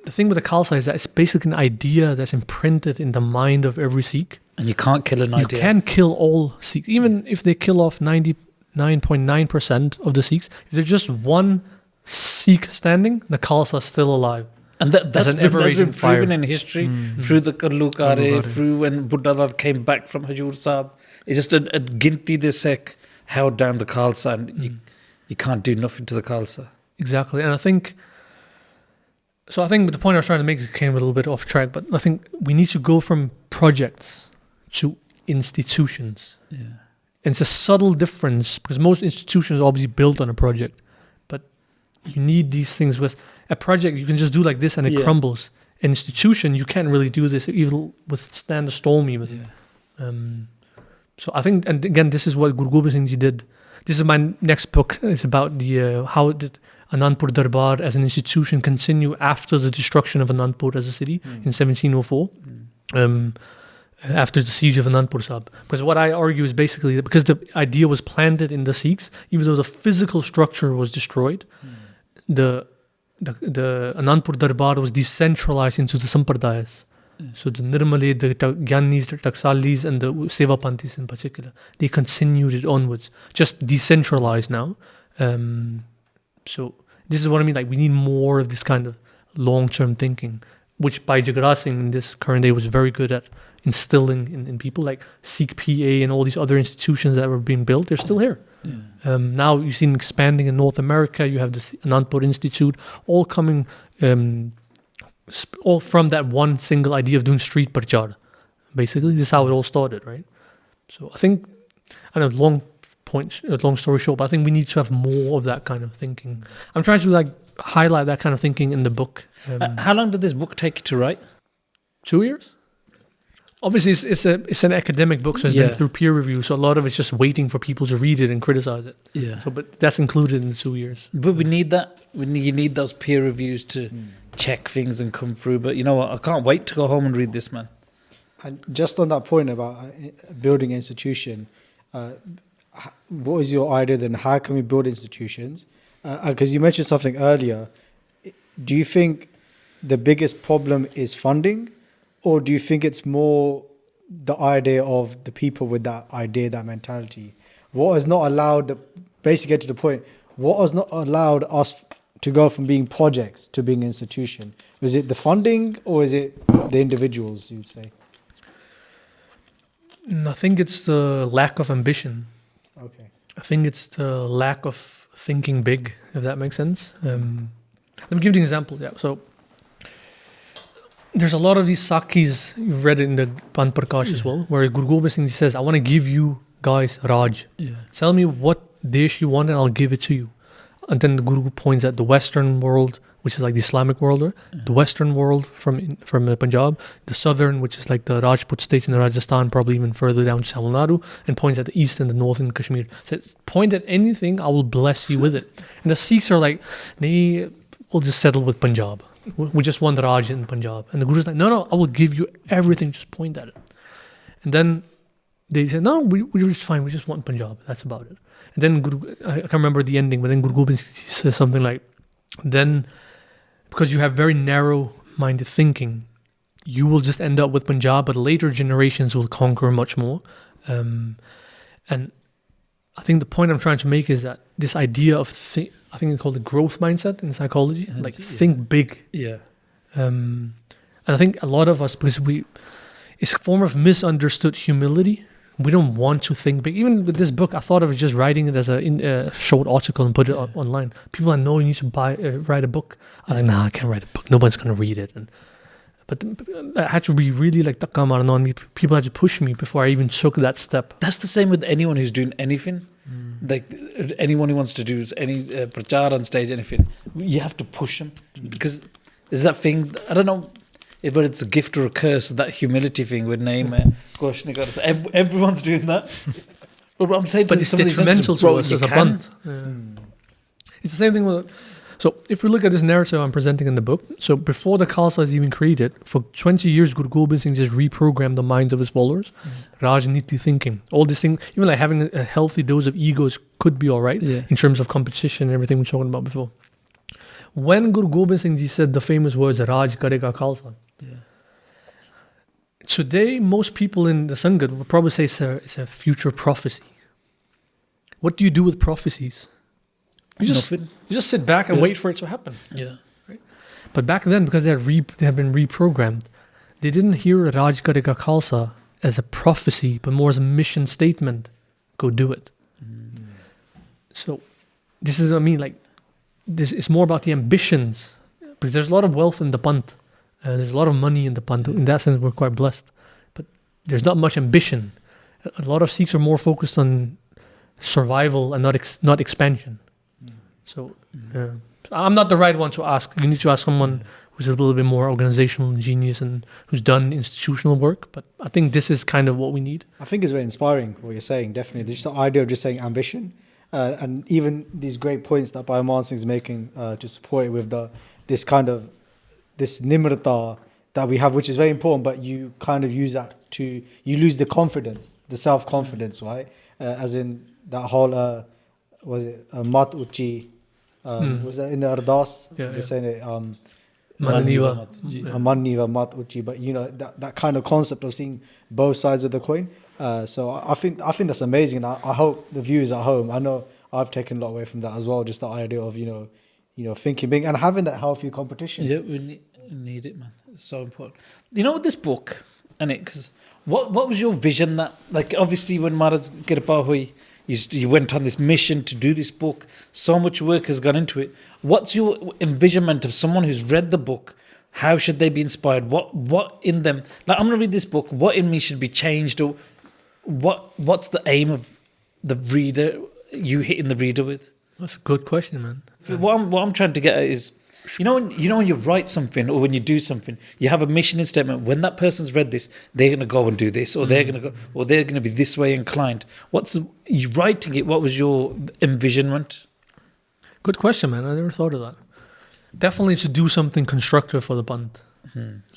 The thing with the Khalsa is that it's basically an idea that's imprinted in the mind of every Sikh. And you can't kill an idea. You can kill all Sikhs. Even if they kill off 99.9% of the Sikhs, if there's just one Sikh standing, the Khalsa is still alive. And that's been proven in history through the Karlukare, through when Buddha came back from Hajur Sahib. It's just a ginti de Sikh held down the Khalsa, and you can't do nothing to the Khalsa. Exactly. And I think the point I was trying to make came a little bit off track, but I think we need to go from projects to institutions. Yeah. And it's a subtle difference because most institutions are obviously built on a project, but you need these things. With a project, you can just do like this and it crumbles. An institution, you can't really do this. It will withstand the storm even. So I think, and again, this is what Guru Gobind Singh Ji did. This is my next book. It's about the how did Anandpur Darbar as an institution continue after the destruction of Anandpur as a city in 1704, after the siege of Anandpur Sahib. Because what I argue is basically that because the idea was planted in the Sikhs, even though the physical structure was destroyed, the Anandpur Darbar was decentralized into the Sampradayas. So the Nirmale, the Gyanis, the Taksalis, and the Sevapanthis in particular, they continued it onwards, just decentralized now. So this is what I mean, like we need more of this kind of long-term thinking, which Bhai Jagara Singh in this current day was very good at instilling in people, like Sikh PA and all these other institutions that were being built, they're still here. Now you see them expanding in North America, you have the Anandpur Institute, all coming... all from that one single idea of doing street prachar. Basically, this is how it all started, right? So I think, I don't know, long story short, but I think we need to have more of that kind of thinking. I'm trying to like highlight that kind of thinking in the book. How long did this book take you to write? 2 years? Obviously, it's an academic book, so it's been through peer review. So a lot of it's just waiting for people to read it and criticize it. Yeah. So, but that's included in the 2 years. But we need that. You need those peer reviews to check things and come through. But you know what? I can't wait to go home and read this, man. And just on that point about building an institution, what is your idea then? How can we build institutions? Because you mentioned something earlier. Do you think the biggest problem is funding? Or do you think it's more the idea of the people with that idea, that mentality? What has not allowed, basically get to the point, what has not allowed us to go from being projects to being an institution? Is it the funding or is it the individuals, you'd say? I think it's the lack of ambition. Okay. I think it's the lack of thinking big, if that makes sense. Let me give you an example. Yeah, so there's a lot of these Sakhis, you've read it in the Pant Prakash as well, where Guru Gobind Singh says, I want to give you guys Raj. Tell me what desh you want and I'll give it to you. And then the Guru points at the Western world, which is like the Islamic world, the Western world from Punjab, the Southern, which is like the Rajput states in Rajasthan, probably even further down to Tamil Nadu, and points at the East and the North in Kashmir. Says, point at anything, I will bless you with it. And the Sikhs are like, nee, we'll just settle with Punjab. We just want Raj in Punjab. And the Guru's like, no, I will give you everything, just point at it. And then they said, no, we're just fine, we just want Punjab, that's about it. And then Guru, I can't remember the ending, but then Guru Gobind says something like, then, because you have very narrow-minded thinking, you will just end up with Punjab, but later generations will conquer much more. And I think the point I'm trying to make is that this idea of, I think it's called the growth mindset in psychology, like think big. Yeah. And I think a lot of us, because it's a form of misunderstood humility. We don't want to think big. Even with this book, I thought of just writing it as a short article and put it up online. People I know, you need to write a book. I'm like, nah, I can't write a book. Nobody's going to read it. But I had to be really like takamar on me. People had to push me before I even took that step. That's the same with anyone who's doing anything. Like anyone who wants to do any prachar on stage, anything, you have to push them. Because there's that thing, I don't know, whether it's a gift or a curse, that humility thing with Naeem, Goshnikar. Everyone's doing that. But I'm saying, but it's detrimental to us as a band. It's the same thing with. So if we look at this narrative I'm presenting in the book, so before the Khalsa is even created, for 20 years Guru Gobind Singh just reprogrammed the minds of his followers. Rajniti thinking, all these things, even like having a healthy dose of egos could be all right in terms of competition and everything we were talking about before. When Guru Gobind Singh Ji said the famous words, Raj Karega Khalsa, today most people in the Sangat would probably say it's a future prophecy. What do you do with prophecies? You just sit back and wait for it to happen. Yeah. Right? But back then, because they had been reprogrammed, they didn't hear Raj Karega Khalsa as a prophecy, but more as a mission statement. Go do it. So this is what I mean. Like, it's more about the ambitions, because there's a lot of wealth in the Pant. There's a lot of money in the Pant. In that sense, we're quite blessed. But there's not much ambition. A lot of Sikhs are more focused on survival and not expansion. So, I'm not the right one to ask. You need to ask someone who's a little bit more organizational genius and who's done institutional work. But I think this is kind of what we need. I think it's very inspiring what you're saying. Definitely, just the idea of just saying ambition, and even these great points that Biomansing is making to support it with this kind of this nimrata that we have, which is very important. But you kind of use that you lose the confidence, the self confidence, right? As in that whole was it mat uchi? Was that in the Ardas? Yeah, They're yeah. saying it. Mananiva. Manniva mat uchi, but that kind of concept of seeing both sides of the coin. So I think that's amazing. I hope the viewers at home. I know I've taken a lot away from that as well. Just the idea of thinking big and having that healthy competition. Yeah, we need it, man. It's so important. You know, with this book, and because what was your vision? That, like, obviously when Maharaj Kirpa Hui, you went on this mission to do this book. So much work has gone into it. What's your envisionment of someone who's read the book? How should they be inspired? What in them? Like, I'm gonna read this book. What in me should be changed, or what's the aim of the reader? You hitting the reader with? That's a good question, man. What I'm trying to get at is, when you write something or when you do something, you have a mission and statement. When that person's read this, they're going to go and do this, or they're going to go, or they're going to be this way inclined. You writing it? What was your envisionment? Good question, man. I never thought of that. Definitely to do something constructive for the Band.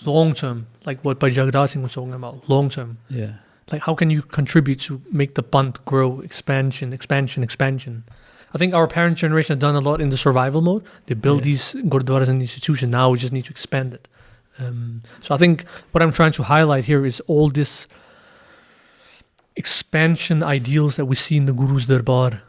Long term, like what Jagraj Singh was talking about. Long term. Yeah. Like, how can you contribute to make the Band grow? Expansion. I think our parent generation has done a lot in the survival mode. They build these gurdwaras and institutions. Now we just need to expand it. So I think what I'm trying to highlight here is all this expansion ideals that we see in the Guru's Darbar,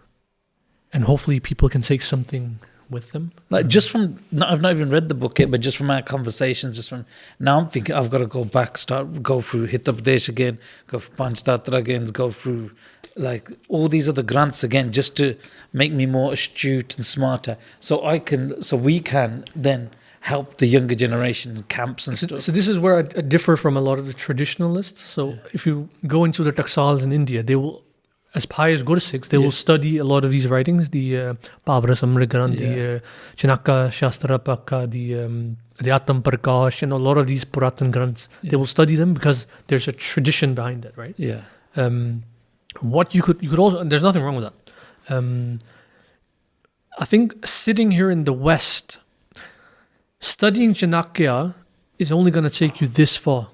and hopefully people can take something with them. Like, just from, I've not even read the book yet, but just from our conversations, just from now, I'm thinking I've got to go back, go through Hitapadesh again, go through Panchtatra again, go through like all these other grants again, just to make me more astute and smarter, so we can then help the younger generation in camps and stuff. So this is where I differ from a lot of the traditionalists. So if you go into the Taksals in India, they will, as pious Gursikhs, they will study a lot of these writings, the Pavra Samrigrant, the Chanaka Shastra Pakka, the Atam Prakash, and a lot of these Puratan Granths. They will study them because there's a tradition behind it, right? Yeah. What you could also, there's nothing wrong with that. I think sitting here in the West, studying Chanakya is only going to take you this far.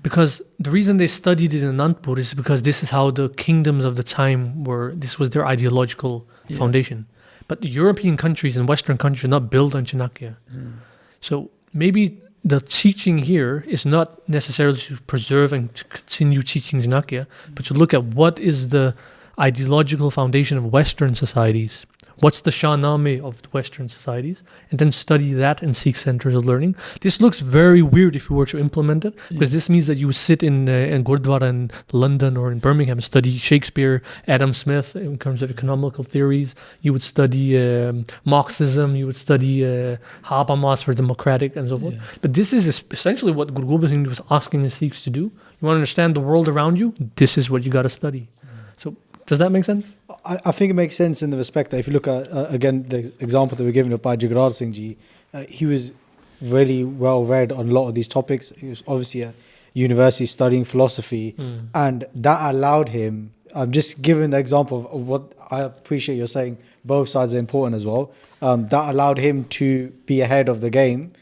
Because the reason they studied it in Anandpur is because this is how the kingdoms of the time this was their ideological foundation. But the European countries and Western countries are not built on Chanakya. So maybe the teaching here is not necessarily to preserve and to continue teaching Chanakya, but to look at what is the ideological foundation of Western societies. What's the Shahnameh of Western societies? And then study that and seek centers of learning. This looks very weird if you were to implement it, because this means that you would sit in Gurdwara in London or in Birmingham and study Shakespeare, Adam Smith in terms of economical theories. You would study Marxism. You would study Habermas for democratic and so forth. But this is essentially what Guru Gobind Singh was asking his Sikhs to do. You want to understand the world around you? This is what you got to study. So does that make sense? I think it makes sense in the respect that if you look at, again, the example that we're giving of Bhai Jagraj Singh Ji, he was really well read on a lot of these topics. He was obviously at university studying philosophy, and that allowed him, just giving the example of what I appreciate you're saying, both sides are important as well, that allowed him to be ahead of the game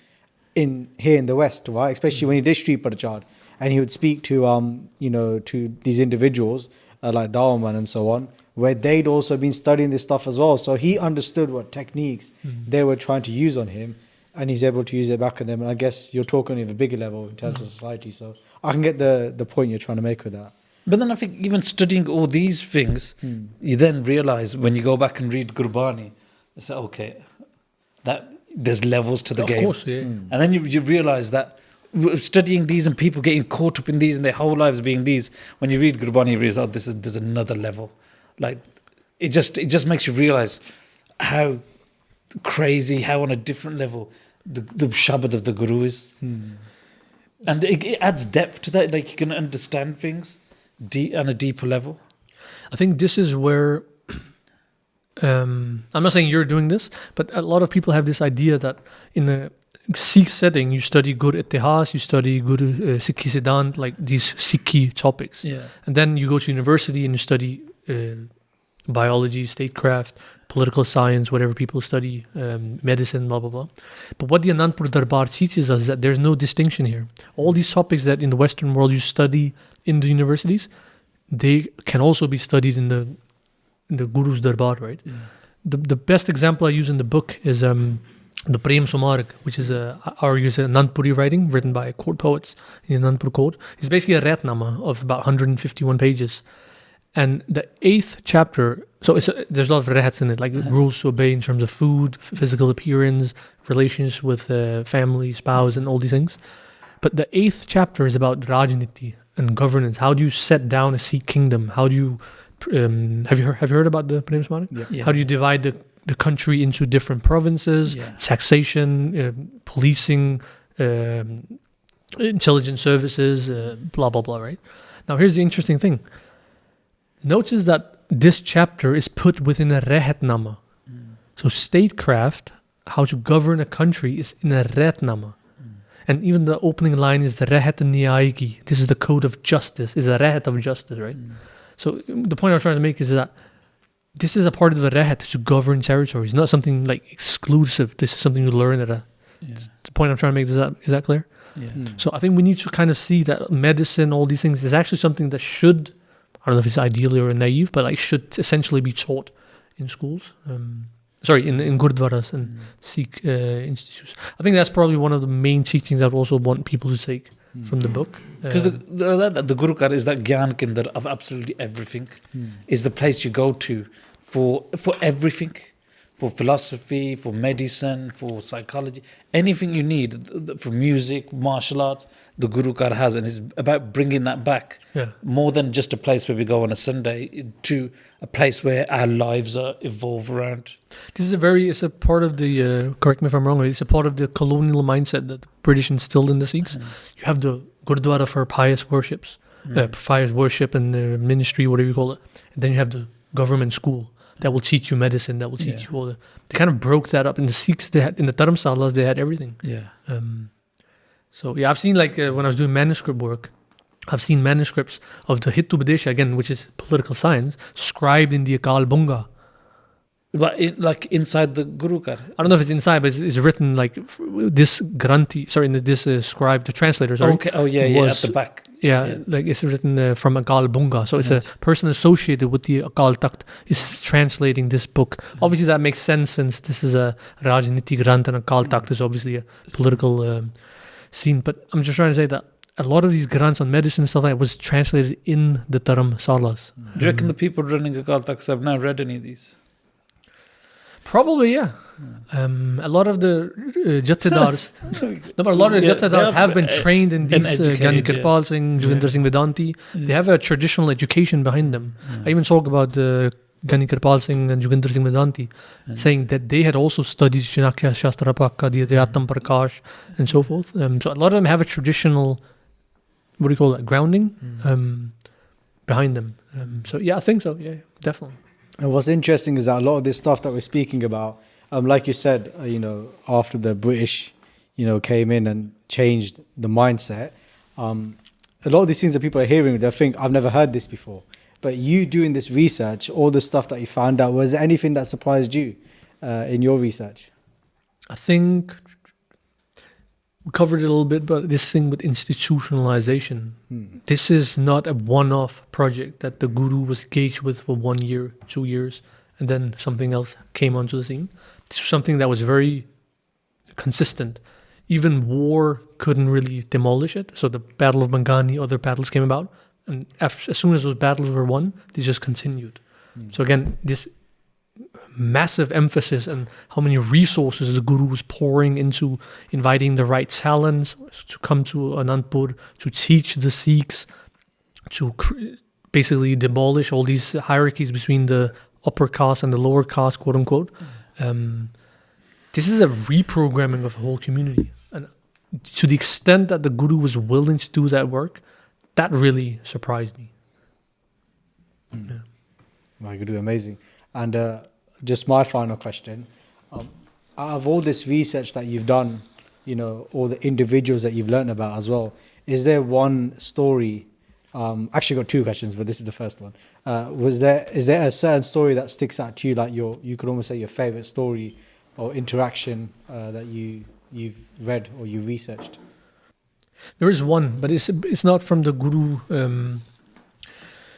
here in the West, right? Especially when he did street prachar, and he would speak to, to these individuals, like Dawaman and so on, where they'd also been studying this stuff as well. So he understood what techniques they were trying to use on him, and he's able to use it back on them. And I guess you're talking at a bigger level in terms of society. So I can get the point you're trying to make with that. But then I think even studying all these things, you then realize when you go back and read Gurbani, you say, okay, that there's levels to the game. Of course, yeah. And then you realize that studying these and people getting caught up in these and their whole lives being these, when you read Gurbani, you realize, there's another level. Like, it just makes you realize how crazy, how on a different level the Shabad of the Guru is. And it adds depth to that. Like, you can understand things on a deeper level. I think this is where I'm not saying you're doing this, but a lot of people have this idea that in a Sikh setting, you study Guru Itihas, you study Guru Sikhi Siddhant, like these Sikhi topics. Yeah. And then you go to university and you study biology, statecraft, political science, whatever people study, medicine, blah, blah, blah. But what the Anandpur Darbar teaches us is that there's no distinction here. All these topics that in the Western world you study in the universities, they can also be studied in the Guru's Darbar, right? Yeah. The best example I use in the book is the Prem Sumarg, which is argues a Anandpuri writing written by court poets in the Anandpur Code. It's basically a Ratnama of about 151 pages. And the 8th chapter, so there's a lot of rehats in it, like rules to obey in terms of food, physical appearance, relations with family, spouse, and all these things. But the 8th chapter is about Rajniti and governance. How do you set down a Sikh kingdom? How do you have you heard about the Prem Sumarg? Yeah. Yeah. How do you divide the country into different provinces, Yeah. taxation, policing, intelligence services, blah, blah, blah, right? Now, here's the interesting thing. Notice that this chapter is put within a Rehatnama. So statecraft, how to govern a country, is in a Rehatnama. And even the opening line is the Rehat Niyayiki. This is the code of justice, is a Rehat of justice, right? So the point I'm trying to make is that this is a part of the Rehat to govern territories, not something like exclusive. This is something you learn at a... Yeah. The point I'm trying to make, is that clear? Yeah. So I think we need to kind of see that medicine, all these things, is actually something that should, I don't know if it's ideally or naive, but like should essentially be taught in schools. In Gurdwaras and Sikh institutes. I think that's probably one of the main teachings I'd also want people to take from the book. Because the Guru Kar is that Gyan Kendra of absolutely everything. Is the place you go to for everything. For philosophy, for medicine, for psychology, anything you need, for music, martial arts, the Guru Kar has, and it's about bringing that back. Yeah. More than just a place where we go on a Sunday, to a place where our lives are evolve around. This is it's a part of the, correct me if I'm wrong, it's a part of the colonial mindset that the British instilled in the Sikhs. You have the Gurdwara for pious worships, pious worship and ministry, whatever you call it. And then you have the government school that will teach you medicine, that will teach you all the... They kind of broke that up. In the Sikhs, in the Dharamsalas, they had everything. Yeah. So yeah, I've seen when I was doing manuscript work, I've seen manuscripts of the Hitubadesha, again, which is political science, scribed in the Akal Bunga. But inside the Guru Kar. I don't know if it's inside, but it's written like this Granthi, this scribe, the translator, sorry. Okay, oh yeah, at the back. Yeah, like it's written from Akal Bunga. So it's a person associated with the Akal Takht is translating this book. Obviously that makes sense since this is a Rajniti Granth and Akal Takht is obviously a political scene. But I'm just trying to say that a lot of these grants on medicine and stuff like that was translated in the Dharamsalas. Do you reckon the people running Akal Takht have now read any of these? Probably, yeah. A lot of the Jathedars, have been trained in these Gani Kirpal Singh, Joginder Singh Vedanti. They have a traditional education behind them. I even talk about Gani Kirpal Singh and Joginder Singh Vedanti, saying that they had also studied Chanakya Shastra Pakka, the Adhyattam Prakash, and so forth. So a lot of them have a traditional, grounding behind them. So yeah, I think so. Yeah, definitely. And what's interesting is that a lot of this stuff that we're speaking about, like you said, after the British, came in and changed the mindset, a lot of these things that people are hearing, they think, I've never heard this before. But you doing this research, all the stuff that you found out, was there anything that surprised you in your research? I think we covered it a little bit, but this thing with institutionalization, this is not a one-off project that the Guru was engaged with for 1 year, 2 years, and then something else came onto the scene. This was something that was very consistent. Even war couldn't really demolish it. So the Battle of Bangani, other battles came about, and as soon as those battles were won, they just continued. So again, this massive emphasis on how many resources the Guru was pouring into inviting the right talents to come to Anandpur, to teach the Sikhs, to basically demolish all these hierarchies between the upper caste and the lower caste, quote unquote. This is a reprogramming of the whole community. And to the extent that the Guru was willing to do that work, that really surprised me. My Guru, amazing. And just my final question. Out of all this research that you've done, you know, all the individuals that you've learned about as well, is there one story? Actually, got two questions, but this is the first one. Is there a certain story that sticks out to you, like you could almost say your favorite story or interaction that you've read or you researched? There is one, but it's not from the Guru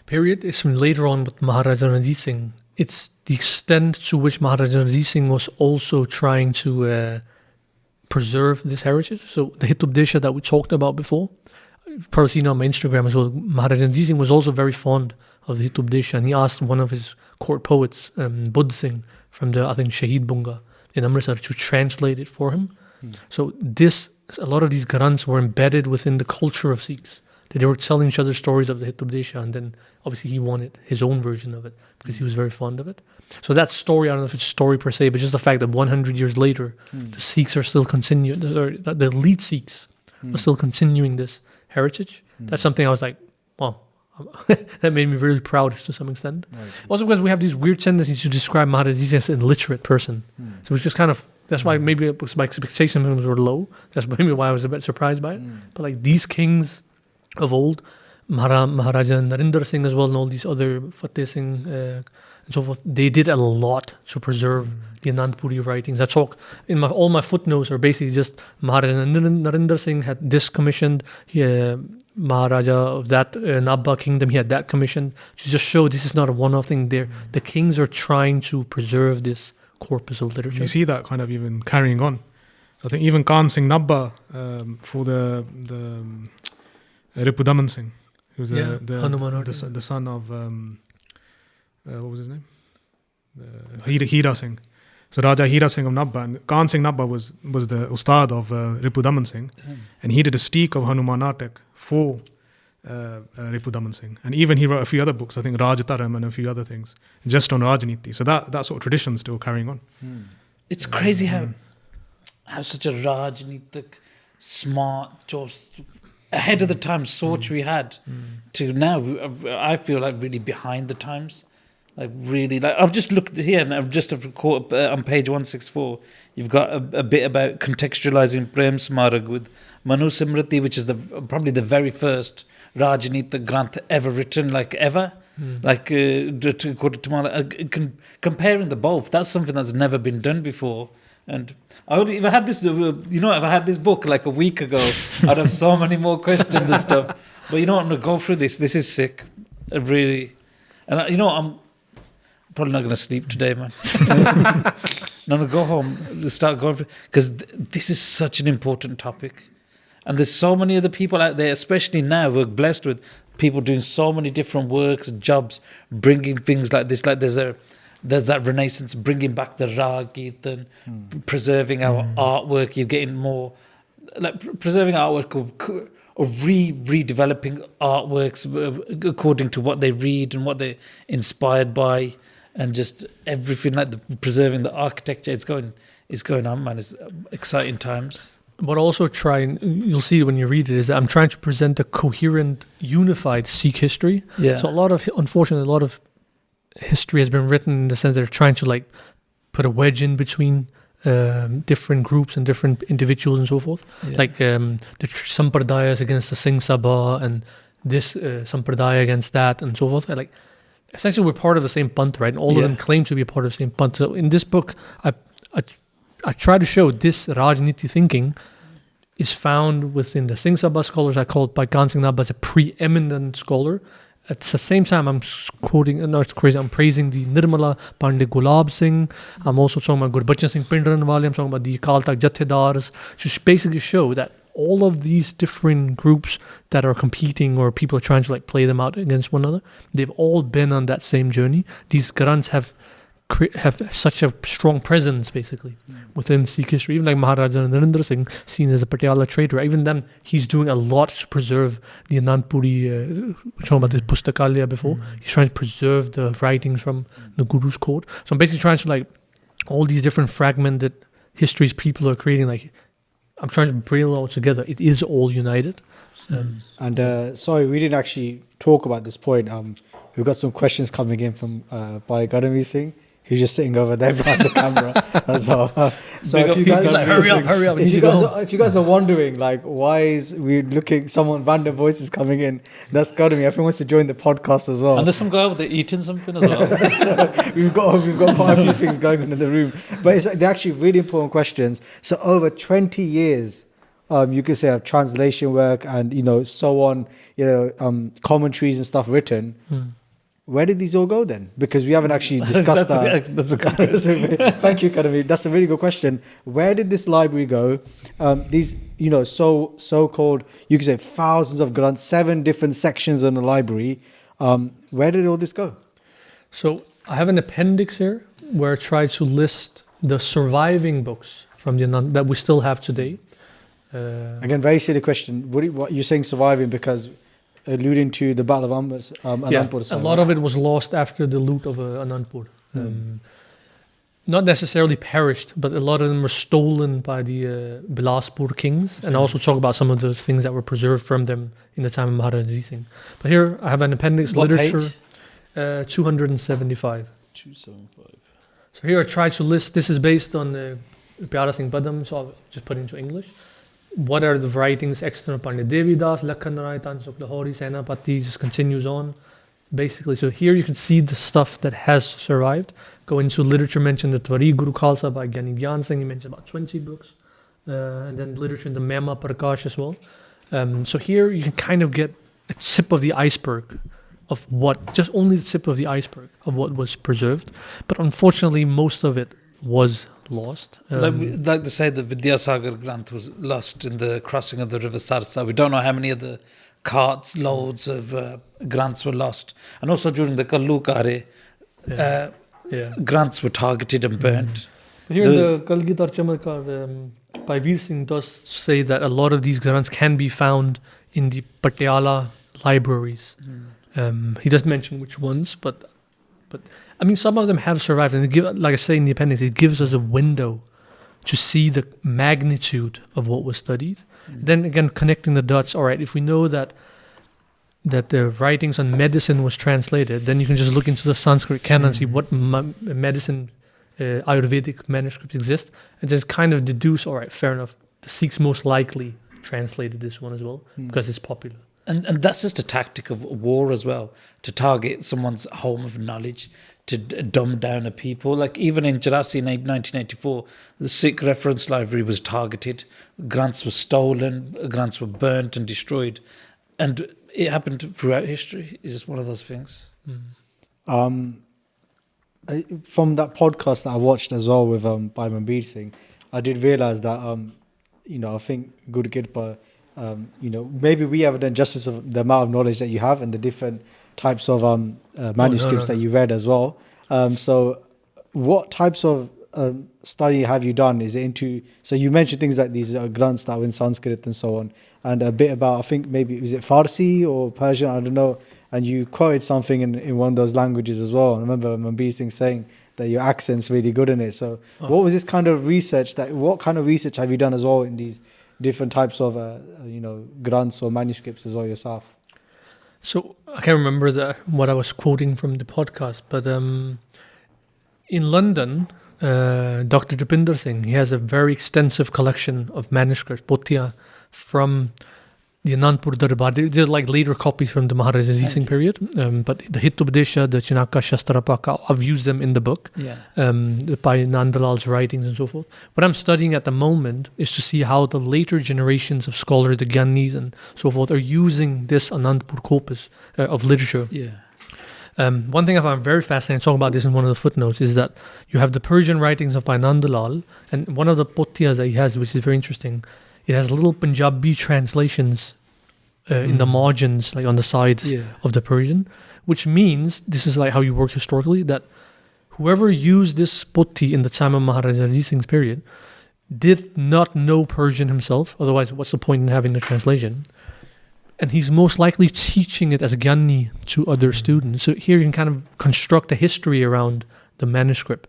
period. It's from later on with Maharaja Ranjit Singh. It's the extent to which Maharaja Ranjit Singh was also trying to preserve this heritage. So the Hitubdesha that we talked about before, you've probably seen on my Instagram as well, Maharaja Ranjit Singh was also very fond of the Hitubdesha, and he asked one of his court poets, Budh Singh, from the, I think, Shahid Bunga in Amritsar, to translate it for him. So a lot of these Granths were embedded within the culture of Sikhs. They were telling each other stories of the Hitubdesha, and then obviously he wanted his own version of it because he was very fond of it. So that story, I don't know if it's a story per se, but just the fact that 100 years later, the Sikhs are still continuing, the elite Sikhs are still continuing this heritage. That's something I was like, wow, that made me really proud to some extent. Right. Also because we have these weird tendencies to describe Maharaja as an illiterate person. So it's just kind of, that's why maybe it was my expectations were low. That's maybe why I was a bit surprised by it. But like these kings of old, Maharaja Narinder Singh as well, and all these other Fateh Singh and so forth, they did a lot to preserve the Anandpuri writings. I talk in all my footnotes are basically just Maharaja Narinder Singh had this commissioned, Maharaja of that Nabha kingdom, he had that commissioned, to just show this is not a one-off thing. The kings are trying to preserve this corpus of literature. You see that kind of even carrying on. So I think even Khan Singh Nabha for the Ripudaman Singh, who's the son of what was his name? Hira Singh. So Raja Hira Singh of Nabha, and Khan Singh Nabha was the Ustad of Ripudaman Singh, and he did a steek of Hanuman Natak for Ripudaman Singh, and even he wrote a few other books, I think Rajtaram and a few other things, just on Rajniti. So that sort of tradition is still carrying on. It's crazy how such a Rajnitik, smart, just ahead of the time soch we had to now, I feel like really behind the times. Like really, like I've just looked here and I've just caught on page 164. You've got a bit about contextualizing Prem Smarak with Manu Simriti, which is probably the very first Rajnita Granth ever written, like ever. Like comparing the both, that's something that's never been done before. And if I had this, if I had this book like a week ago, I'd have so many more questions and stuff. But you know what, I'm gonna go through this. This is sick, really. And I'm probably not going to sleep today, man. I'm going to go home, start going, because this is such an important topic. And there's so many other people out there, especially now, we're blessed with people doing so many different works, jobs, bringing things like this. Like there's that renaissance, bringing back the Rag Kirtan, preserving our artwork. You're getting more, like preserving artwork or redeveloping artworks according to what they read and what they're inspired by. And just everything, like preserving the architecture, it's going on, man. It's exciting times. But also you'll see when you read it, is that I'm trying to present a coherent, unified Sikh history. Yeah. So unfortunately, a lot of history has been written in the sense they're trying to like put a wedge in between different groups and different individuals and so forth. Yeah. Like the Sampradayas against the Singh Sabha and this Sampradaya against that and so forth. Like, essentially, we're part of the same panth, right? And all of them claim to be a part of the same panth. So in this book, I try to show this Rajniti thinking is found within the Singh Sabha scholars. I call it by Khan Singh Nabha as a preeminent scholar. At the same time, I'm praising the Nirmala Pandey Gulab Singh. I'm also talking about Gurbachan Singh Pindranwale. I'm talking about the Akal Takht Jathedars, to basically show that all of these different groups that are competing or people are trying to like play them out against one another, they've all been on that same journey. These Granths have such a strong presence basically within Sikh history. Even like Maharaja Narinder Singh, seen as a Patiala trader, even then he's doing a lot to preserve the Anandpuri, we're talking about this Pustakalya before. He's trying to preserve the writings from the Guru's court. So I'm basically trying to like all these different fragmented histories people are creating, like I'm trying to bring it all together. It is all united. And sorry, we didn't actually talk about this point. We've got some questions coming in from by Garamveer Singh. He's just sitting over there behind the camera as well. So Big if up, you he's guys, like, hurry up, we need to go home. if you guys are wondering, like, why is we looking, someone random voices coming in? That's got to me. Everyone wants to join the podcast as well. And there's some guy over there eating something as well. We've got quite a few things going on in the room, but they're actually really important questions. So over 20 years, you could say, of translation work and so on, commentaries and stuff written. Where did these all go then? Because we haven't actually discussed that. That's a good question. Thank you, Academy. That's a really good question. Where did this library go? These, so-called, you could say, thousands of grants, 7 different sections in the library. Where did all this go? So I have an appendix here where I try to list the surviving books from the that we still have today. Again, very silly question. What you're saying surviving because alluding to the Battle of Anandpur. A lot of it was lost after the loot of Anandpur. Not necessarily perished, but a lot of them were stolen by the Bilaspur kings. And I also talk about some of those things that were preserved from them in the time of Maharaja Ranjit Singh. But here I have an appendix, What literature, page? 275. 275. So here I try to list, this is based on Pyara Singh Padam, so I'll just put it into English. What are the writings extant upon the Devidas, Lakhan Rai, Tansuk Lahori, Senapati, just continues on. Basically, so here you can see the stuff that has survived. Go into literature, mention the Tvari Guru Khalsa by Gyani Gyan Singh, he mentioned about 20 books. And then literature in the Mema Prakash as well. So here you can kind of get a tip of the iceberg of just only the tip of the iceberg of what was preserved. But unfortunately, most of it was lost. Like they say, the Vidyasagar Granth was lost in the crossing of the river Sarsa. We don't know how many of the carts, loads of Granths were lost. And also during the Kallukare, Granths were targeted and burnt. Here in the Kalgitar Chamarkar, by Veer Singh does say that a lot of these Granths can be found in the Patiala libraries. He doesn't mention which ones, but I mean, some of them have survived, and like I say in the appendix, it gives us a window to see the magnitude of what was studied. Then again, connecting the dots. All right, if we know that the writings on medicine was translated, then you can just look into the Sanskrit canon and see what medicine, Ayurvedic manuscripts exist, and just kind of deduce. All right, fair enough. The Sikhs most likely translated this one as well because it's popular. And that's just a tactic of war as well, to target someone's home of knowledge, to dumb down a people. Like even in Jharasi in 1984, the Sikh reference library was targeted. Granths were stolen, Granths were burnt and destroyed. And it happened throughout history. It's just one of those things. From that podcast that I watched as well with by Manbir Singh, I did realise that, I think Guru Kirpa, maybe we haven't done justice of the amount of knowledge that you have and the different types of manuscripts that you read as well. So what types of study have you done? Is it so you mentioned things like these Granths that were in Sanskrit and so on, and a bit about, I think maybe, was it Farsi or Persian? I don't know. And you quoted something in one of those languages as well. I remember Manbir Singh saying that your accent's really good in it. So what was this kind of research what kind of research have you done as well in these different types of Granths or manuscripts as well yourself? So I can't remember what I was quoting from the podcast, but in London, Dr. Dipinder Singh, he has a very extensive collection of manuscripts, Pothia, from the Anandpur Darbar. They're like later copies from the Maharaja Ranjit Singh period, but the Hitubdesha, the Chanaka, Shastrapaka, I've used them in the book, by Nandalal's writings and so forth. What I'm studying at the moment is to see how the later generations of scholars, the Gyanis and so forth, are using this Anandpur corpus of literature. One thing I find very fascinating, talking about this in one of the footnotes, is that you have the Persian writings of Nandalal, and one of the Potiyas that he has, which is very interesting, it has little Punjabi translations in the margins, like on the sides of the Persian, which means, this is like how you work historically, that whoever used this Poti in the time of Maharaja Ranjit Singh's period did not know Persian himself, otherwise what's the point in having the translation? And he's most likely teaching it as a Gyani to other students. So here you can kind of construct a history around the manuscript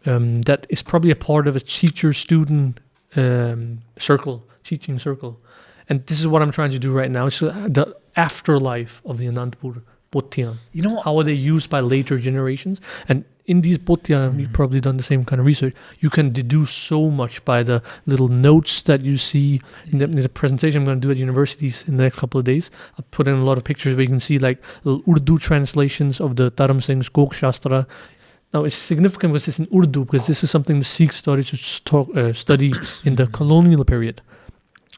that is probably a part of a teacher-student teaching circle. And this is what I'm trying to do right now. So the afterlife of the Anandpur Pothiyan. You know what? How are they used by later generations? And in these potya, you've probably done the same kind of research. You can deduce so much by the little notes that you see in the presentation I'm going to do at universities in the next couple of days. I'll put in a lot of pictures where you can see like little Urdu translations of the Dharam Singh's Kok Shastra. Now it's significant because it's in Urdu, because this is something the Sikhs started to study in the colonial period.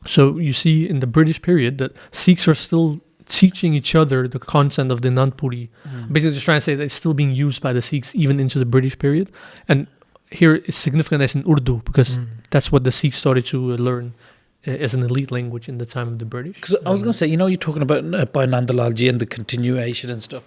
So you see in the British period that Sikhs are still teaching each other the content of the Anandpuri. Basically just trying to say that it's still being used by the Sikhs even into the British period. And here it's significant that it's in Urdu, because that's what the Sikhs started to learn as an elite language in the time of the British. Because I was going to say, you're talking about by Nandalal Ji and the continuation and stuff.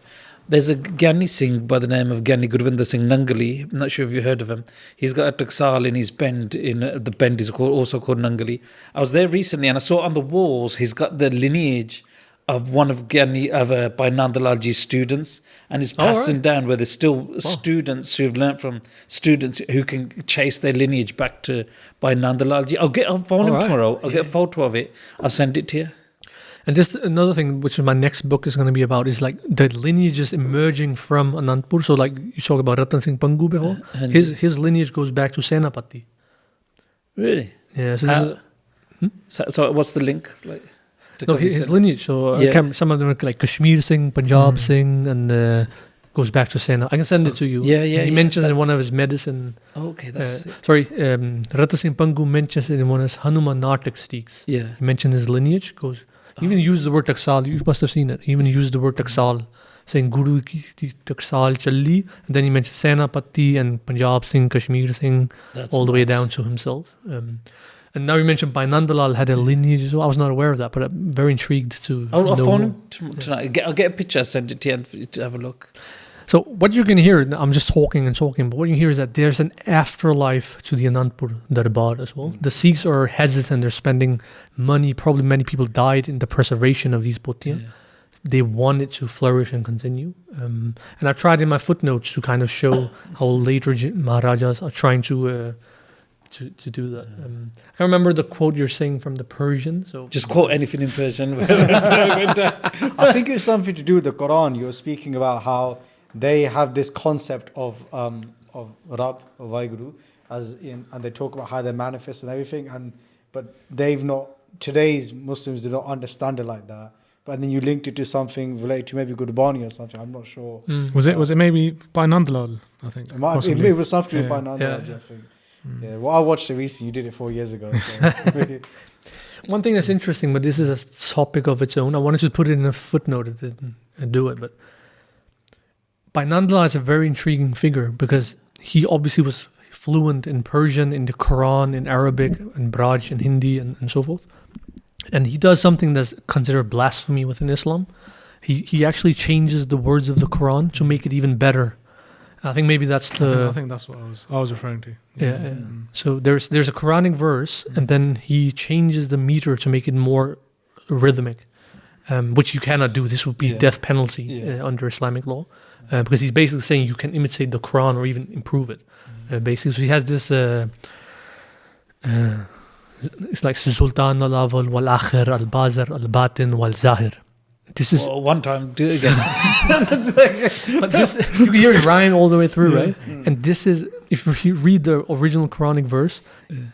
There's a Gyani Singh by the name of Gyani Gurvinder Singh Nangali. I'm not sure if you heard of him. He's got a taksal in his bend. The bend is also called Nangali. I was there recently and I saw on the walls he's got the lineage of one of by Nandalal Ji's students, and it's passing down where there's still students who've learnt from students who can chase their lineage back to by Nandalal Ji. I'll phone him tomorrow. I'll get a photo of it. I'll send it to you. And just another thing, which my next book is going to be about, is like the lineages emerging from Anandpur. So like you talked about Ratan Singh Pangu before. His lineage goes back to Senapati. Really? Yeah. So what's the link? Like, no, his lineage. So some of them are like Kashmir Singh, Punjab Singh, and goes back to Sena. I can send it to you. He mentions in one of his medicine. Okay, that's Ratan Singh Pangu mentions it in one of his Hanuman Natak sticks. Yeah. He mentions his lineage. He even used the word taksal. You must have seen it. He even used the word taksal, saying Guru ki taksal challi. And then he mentioned Senapati and Punjab Singh, Kashmir Singh, all the way down to himself. And now you mentioned Bhai Nandalal had a lineage as well. I was not aware of that, but I'm very intrigued to I'll know phone more. him tonight. I'll get a picture, send it to you and for you to have a look. So what you can hear, I'm just talking, but what you hear is that there's an afterlife to the Anandpur Darbar as well. The Sikhs are hesitant, they're spending money, probably many people died in the preservation of these potya. They want it to flourish and continue. And I tried in my footnotes to kind of show how later Maharajas are trying to do that. I remember the quote you're saying from the Persian. So just quote anything in Persian. I think it's something to do with the Quran. You're speaking about how they have this concept of Rab, of Vaheguru, and they talk about how they manifest and everything. But they've not. Today's Muslims do not understand it like that. But then you linked it to something related to maybe Gurbani or something. I'm not sure. Was it maybe by Nandalal? I think it was something by Nandalal. I think. Yeah, well, I watched it recently. You did it 4 years ago. So. One thing that's interesting, but this is a topic of its own. I wanted to put it in a footnote. It didn't do it, but Bhai Nandalal is a very intriguing figure because he obviously was fluent in Persian, in the Quran, in Arabic, in Braj, in Hindi, and so forth. And he does something that's considered blasphemy within Islam. He actually changes the words of the Quran to make it even better. I think maybe that's I think that's what I was referring to. Yeah. So there's a Quranic verse, and then he changes the meter to make it more rhythmic, which you cannot do. This would be death penalty under Islamic law, because he's basically saying you can imitate the Quran or even improve it. Basically, so he has this. It's like Sultan al-Awwal wal-Akhir al-Bazir al-Batin wal-Zahir. This is one time, do it again. But this, you can hear it rhyme all the way through, right? And this is, if you read the original Quranic verse,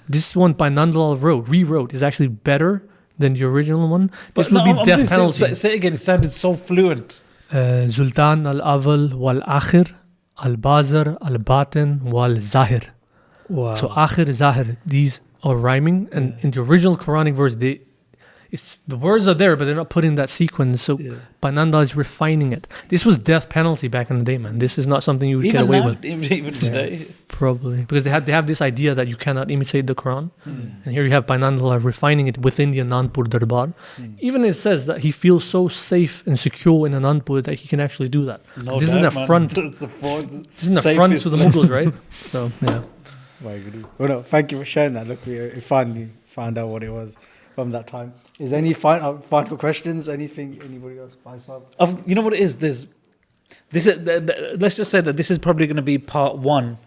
this one by Nandalal rewrote, is actually better than the original one. This would be death penalty. Say it again. It sounded so fluent. Sultan al-Awwal wal-Akhir al-Bazir al-Batin wal-Zahir. Wow. So Akhir, Zahir, these are rhyming, and in the original Quranic verse, the words are there, but they're not put in that sequence. So Bhai Nandalal is refining it. This was death penalty back in the day, man. This is not something you would get away with. Even today. Probably. Because they have this idea that you cannot imitate the Quran. And here you have Bhai Nandalal refining it within the Anandpur Darbar. Even it says that he feels so safe and secure in Anandpur that he can actually do that. No this is an affront. This is an affront to the Mughals, right? So, yeah. Well, no, thank you for sharing that. Look, we finally found out what it was from that time. Is there any final questions? Anything? Anybody else? You know what it is? Let's just say that this is probably going to be part one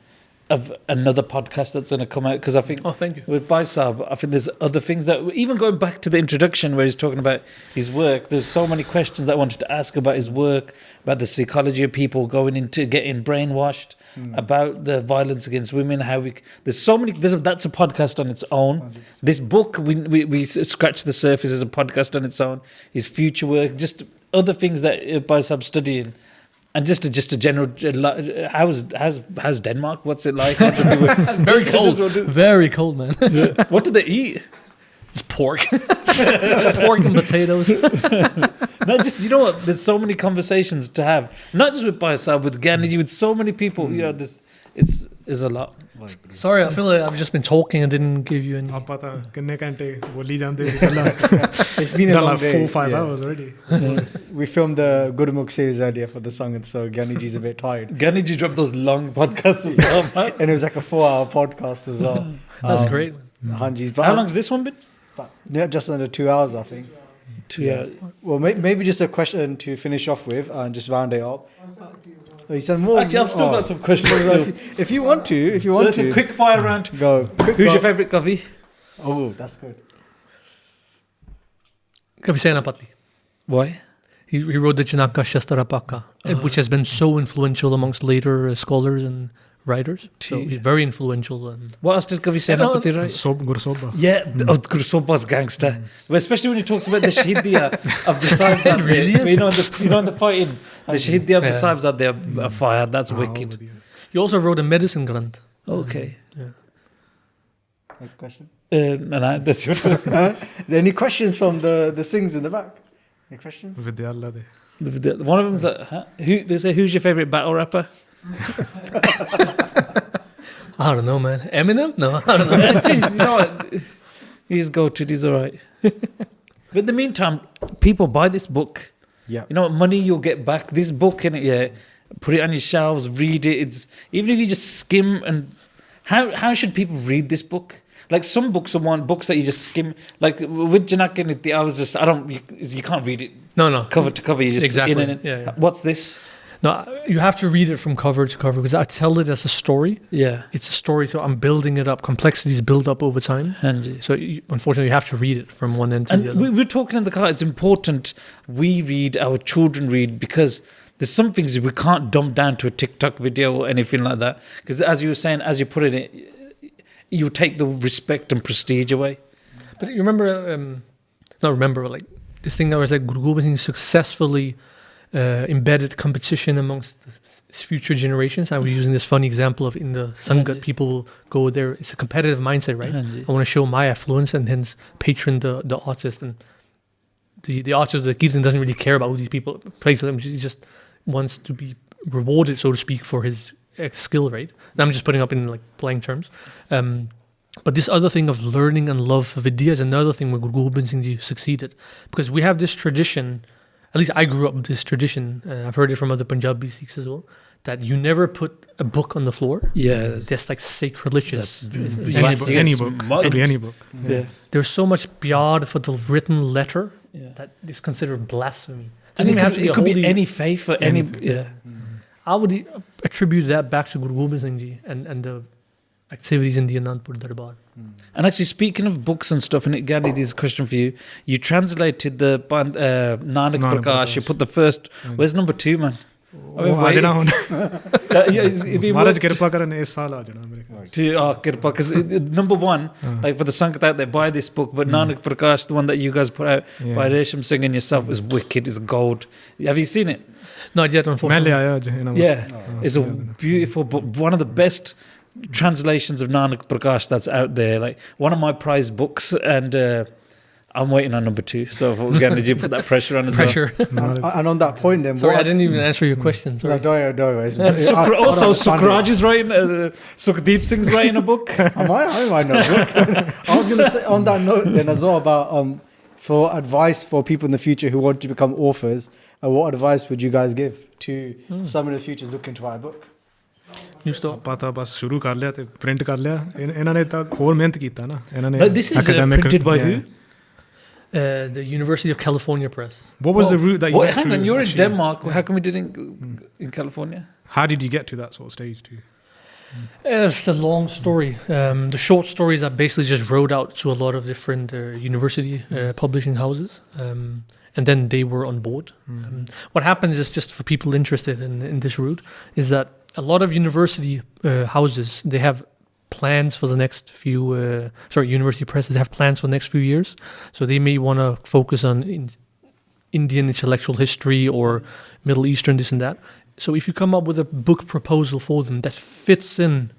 of another podcast that's going to come out, because I think thank you. With Bhai Sahab, I think there's other things that, even going back to the introduction where he's talking about his work, there's so many questions that I wanted to ask about his work, about the psychology of people going into getting brainwashed, about the violence against women. How there's so many. That's a podcast on its own. This book, we scratch the surface as a podcast on its own. His future work, just other things that Baisab's studying. And just a general, how's Denmark? What's it like? Very cold. Very cold, man. What do they eat? It's pork. Pork and potatoes. No, just, you know what? There's so many conversations to have. Not just with Baisab, with Gandhi, with so many people. You know, it's a lot. Sorry, I feel like I've just been talking and didn't give you any. आप पता कितने घंटे बोली जाते निकलना It's been a long like day. 4-5 yeah. hours already. We filmed the Gurmukh series earlier for the song, and so Gandhiji's a bit tired. Gandhi dropped those long podcasts as well, man. And it was like a 4-hour podcast as well. That's great. Hanji's, How long's this one been? Yeah, just under 2 hours, I think. Yeah. Well, maybe just a question to finish off with and just round it up. Oh, you said more. Actually, I've still got some questions. Still. If you want to, There's a quick fire round. go. Who's your favourite Kavi? Oh, that's good. Kavi Senapati. Why? He wrote the Janaka Shastarapaka, which has been so influential amongst later scholars and writers. So he's very influential. And What else did Kavi Senapati write? Guru Sobha. Yeah, Guru Sobha's gangster. But especially when he talks about the Shahidiyya of the Sahibs out there. really is. You know, in the fighting, the Shahidiyya of the Sahibs out there are fire. That's wicked. he also wrote a medicine grant. Okay. Next question. No, that's your turn. Any questions from the sings in the back? Any questions? Vidyallah de. One of them's they say, who's your favourite battle rapper? I don't know, man. Eminem? No, I don't know. Jeez, you know what? He's go-to, he's all right. But in the meantime, people buy this book. Yeah. You know what money you'll get back? This book, in it, yeah. Put it on your shelves, read it. It's even if you just skim and how should people read this book? Like some books are books that you just skim. Like with Janak and it, I was just you can't read it No. cover to cover. You just Exactly. in and in. Yeah. What's this? No, you have to read it from cover to cover because I tell it as a story. Yeah. It's a story, so I'm building it up. Complexities build up over time. Hanji. So unfortunately, you have to read it from one end to the And other. we're talking in the car. It's important we read, our children read, because there's some things we can't dump down to a TikTok video or anything like that. Because as you were saying, as you put it, you take the respect and prestige away. But you remember, but like this thing that was like Guru Gobind Singh successfully embedded competition amongst his future generations. I was using this funny example of in the Sangat, people will go there. It's a competitive mindset, right? I want to show my affluence and hence patron the artist. And the artist, the Kirtan, doesn't really care about who these people praise them. He just wants to be rewarded, so to speak, for his skill, right? And I'm just putting up in like blank terms. But this other thing of learning and love for Vidya is another thing where Guru Gobind Singh Ji succeeded. Because we have this tradition, at least I grew up with this tradition, I've heard it from other Punjabi Sikhs as well, that you never put a book on the floor. Yeah. That's like sacrilegious. Any book. Yeah. There's so much beyond for the written letter Yeah. that is considered blasphemy. And Doesn't even have to it a could be holy- any faith or any. Anything. Yeah. I would attribute that back to Guru Gobind Singh Ji and the activities in the Anandpur Darbar. And actually, speaking of books and stuff, and it, Gandhi, this is a question for you. You translated the Nanak Prakash. You put the first. Where's number 2, man? I don't know. It'd be Maharaj worth Kirpa karan is saal aa jana mere khayal to Kirpa, because number 1, like for the Sangat out there, buy this book. But Nanak Prakash, the one that you guys put out by Resham Singh and yourself, is wicked. Is gold. Have you seen it? Not yet, main unfortunately. le aaya aj ina Yeah, it's a beautiful book. One of the best translations of Nanak Prakash that's out there. Like one of my prized books, and I'm waiting on number 2. So again, did you put that pressure on as Pressure. And on that point, then, Sorry, I didn't even answer your question. Sorry. well? Also, Sukraj is writing. Sukhdeep Singh's writing a book. I might not look. I was going to say on that note then as well about for advice for people in the future who want to become authors, what advice would you guys give to some in the future looking to write a book? You stop. ਪਤਾ ਬਸ ਸ਼ੁਰੂ ਕਰ ਲਿਆ ਤੇ print ਕਰ ਲਿਆ ਇਹਨਾਂ ਨੇ ਤਾਂ ਹੋਰ ਮਿਹਨਤ ਕੀਤਾ ਨਾ ਇਹਨਾਂ ਨੇ This is printed by who? The University of California Press. What was the route that you went Hang through? on, you're in actually? Denmark. How come we didn't in California? How did you get to that sort of stage too? It's a long story. The short stories I basically just wrote out to a lot of different university publishing houses. And then they were on board. What happens is, just for people interested in this route, is that a lot of university houses, they have plans for the next few, university presses, they have plans for the next few years. So they may want to focus on Indian intellectual history or Middle Eastern, this and that. So if you come up with a book proposal for them that fits in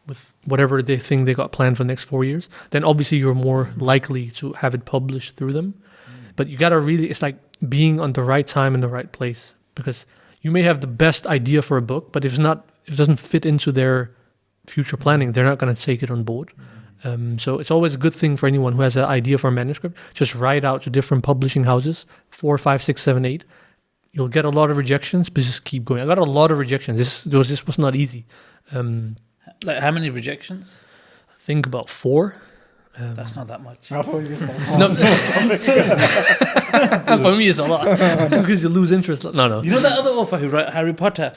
with whatever they think they got planned for the next 4 years, then obviously you're more likely to have it published through them. But you got to really, it's like being on the right time in the right place, because you may have the best idea for a book, but if it doesn't fit into their future planning, they're not going to take it on board. So it's always a good thing for anyone who has an idea for a manuscript, just write out to different publishing houses, 4, 5, 6, 7, 8. You'll get a lot of rejections, but just keep going. I got a lot of rejections. This was not easy. Like how many rejections? I think about 4. That's not that much. I thought you were saying, No, for me it's a lot because you lose interest. No. You know that other author who wrote Harry Potter?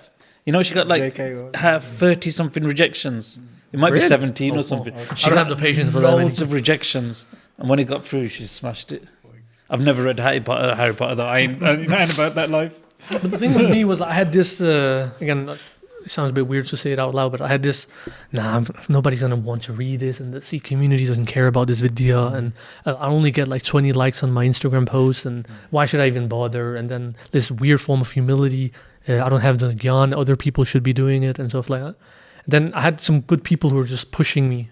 You know, she got like JK. 30-something rejections. It might be Really? 17 or something. I don't have the patience for that many. Loads of rejections. And when it got through, she smashed it. I've never read Harry Potter though. I ain't about that life. But the thing with me was I had this, again, it sounds a bit weird to say it out loud, but I had this, nobody's going to want to read this, and the C community doesn't care about this video, and I only get like 20 likes on my Instagram post, and why should I even bother? And then this weird form of humility, I don't have the gyan, other people should be doing it, and stuff like that. Then I had some good people who were just pushing me.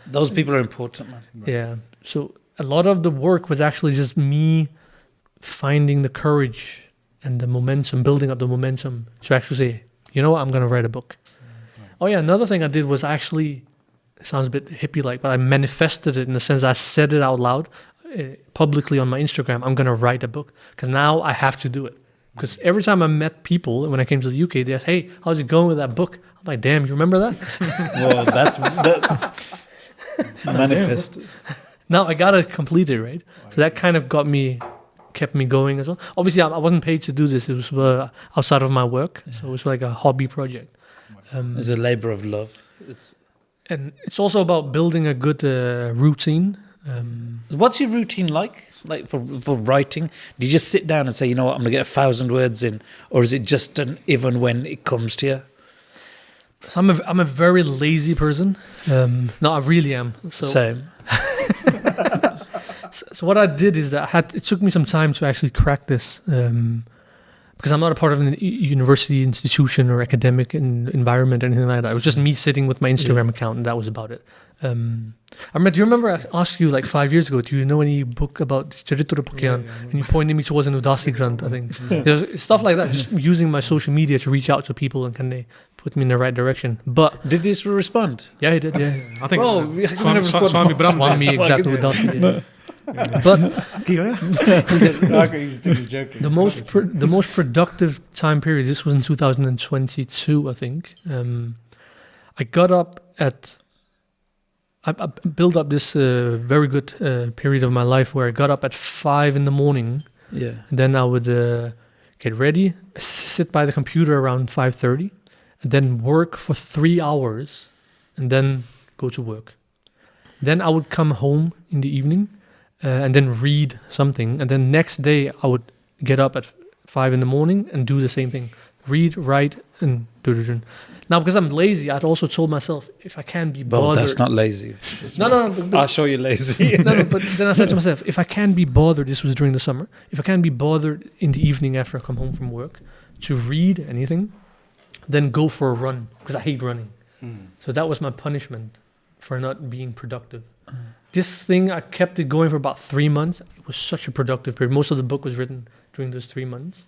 Those people are important, man. Yeah. So a lot of the work was actually just me finding the courage and the momentum, building up the momentum to actually say, you know what, I'm going to write a book. Oh yeah, another thing I did was actually, it sounds a bit hippie-like, but I manifested it in the sense I said it out loud, publicly on my Instagram, I'm going to write a book. Because now I have to do it. Because every time I met people, when I came to the UK, they asked, hey, how's it going with that book? I'm like, damn, you remember that? Well, that's manifest. Now I got to complete it, right? So that kind of kept me going as well. Obviously, I wasn't paid to do this. It was outside of my work. So it was like a hobby project. It's a labor of love. And it's also about building a good routine. What's your routine like for writing? Do you just sit down and say, you know what, I'm going to get 1,000 words in? Or is it just an even when it comes to you? So I'm a very lazy person. No, I really am. So, Same. So what I did is that it took me some time to actually crack this, because I'm not a part of an university institution or academic environment or anything like that. It was just me sitting with my Instagram account, and that was about it. Do you remember I asked you like 5 years ago, do you know any book about Charitra Pukyan? And you pointed me towards an Udasi Grant, I think. There's stuff like that, just using my social media to reach out to people and can they put me in the right direction. But did this respond? yeah, he did, yeah. I think Swami exactly Udasi, yeah. But the most productive time period, this was in 2022, I think. I got up I built up this very good period of my life where I got up at 5 a.m. Yeah. And then I would get ready, sit by the computer around 5:30, and then work for 3 hours, and then go to work. Then I would come home in the evening, and then read something, and then next day I would get up at 5 a.m. and do the same thing, read, write, and do. Now, because I'm lazy, I'd also told myself, if I can't be bothered... Well, that's not lazy. No. I'll show you lazy. No, but then I said to myself, if I can't be bothered, this was during the summer, if I can't be bothered in the evening after I come home from work to read anything, then go for a run, because I hate running. So that was my punishment for not being productive. This thing, I kept it going for about 3 months. It was such a productive period. Most of the book was written during those 3 months.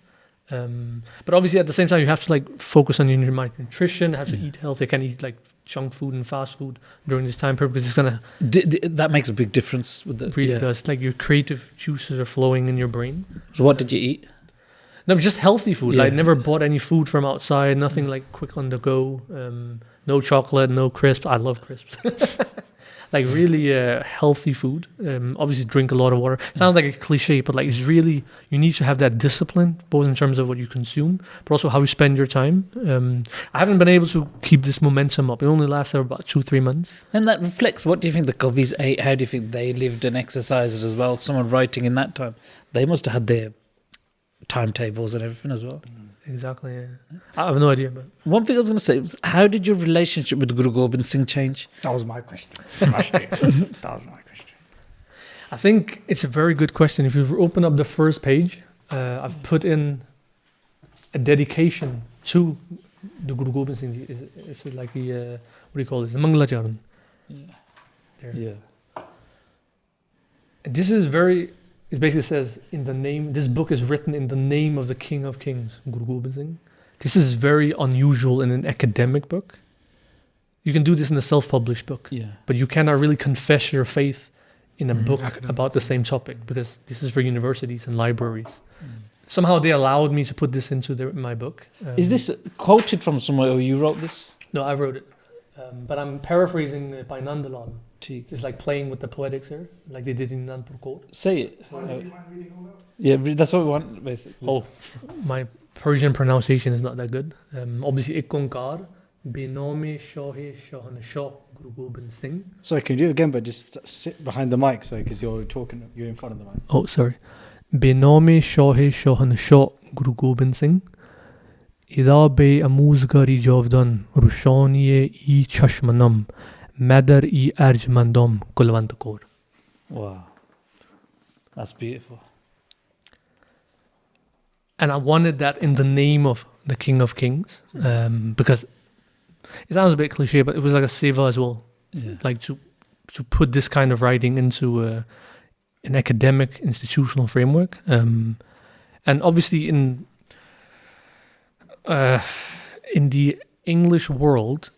But obviously at the same time, you have to like focus on your nutrition, have to eat healthy. I can't eat like junk food and fast food during this time period because it's going to... That makes a big difference. With the, really does. Like your creative juices are flowing in your brain. So what did you eat? No, just healthy food. Yeah. Like never bought any food from outside, nothing like quick on the go. No chocolate, no crisps. I love crisps. Like really healthy food. Obviously drink a lot of water. Sounds like a cliche, but like it's really, you need to have that discipline, both in terms of what you consume, but also how you spend your time. I haven't been able to keep this momentum up. It only lasted about 2-3 months. And that reflects, what do you think the Kavis ate? How do you think they lived and exercised as well? Someone writing in that time, they must have had their timetables and everything as well. Exactly. Yeah. I have no idea, but One thing I was going to say was, how did your relationship with Guru Gobind Singh change? That was my question. Smashed it. That was my question. I think it's a very good question. If you open up the first page, I've put in a dedication to the Guru Gobind Singh Ji. It's like the, what do you call it? The Mangalacharan. There. Yeah. This is very, it basically says, in the name, this book is written in the name of the King of Kings, Guru Gobind Singh. This is very unusual in an academic book. You can do this in a self-published book, Yeah. but you cannot really confess your faith in a book academic. about the same topic, because this is for universities and libraries. Somehow they allowed me to put this into my book. Is this quoted from somewhere, or you wrote this? No, I wrote it. But I'm paraphrasing it by Nandalal. T. It's like playing with the poetics here, like they did in Nandpur Court. Say it. Do you mind reading all that? Yeah, that's what we want, basically. Oh, my Persian pronunciation is not that good. Obviously, Ik Onkar, Benome Shahe Shahanshah Guru Gobind Singh. Sorry, can you do it again, but just sit behind the mic, sorry, because you're talking, you're in front of the mic. Oh, sorry. Benome Shahe Shahanshah Guru Gobind Singh. Ida be amuzgari javdan rushaniye I chashmanam madar I arjmandam kulwant kor. Wow. That's beautiful. And I wanted that in the name of the King of Kings, because it sounds a bit cliche, but it was like a seva as well, Yeah. like to put this kind of writing into an academic institutional framework, and obviously in the English world,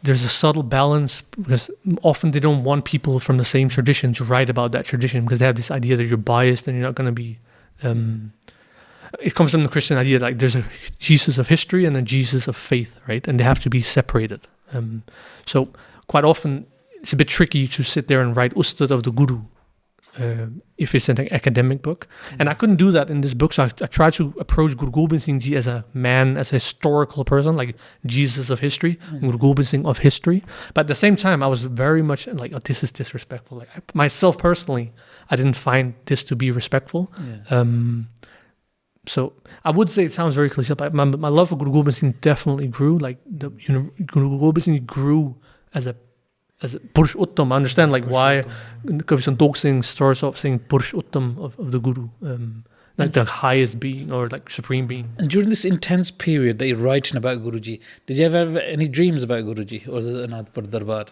there's a subtle balance, because often they don't want people from the same tradition to write about that tradition, because they have this idea that you're biased and you're not going to be. It comes from the Christian idea, like there's a Jesus of history and a Jesus of faith, right? And they have to be separated. So quite often it's a bit tricky to sit there and write Ustad of the Guru if it's an academic book. And I couldn't do that in this book, so I tried to approach Guru Gobind Singh Ji as a man, as a historical person, like Jesus of history, Guru Gobind Singh of history. But at the same time, I was very much like, oh, this is disrespectful. Like myself personally, I didn't find this to be respectful. Yeah. So I would say it sounds very cliche, but my love for Guru Gobind Singh definitely grew. Like Guru Gobind Singh grew as a Purush Uttam. I understand like why Kavi Santokh Singh starts off saying Purush Uttam of the Guru, like the highest being or like supreme being. And during this intense period that you're writing about Guruji, did you ever have any dreams about Guruji or the Anandpur Darbar?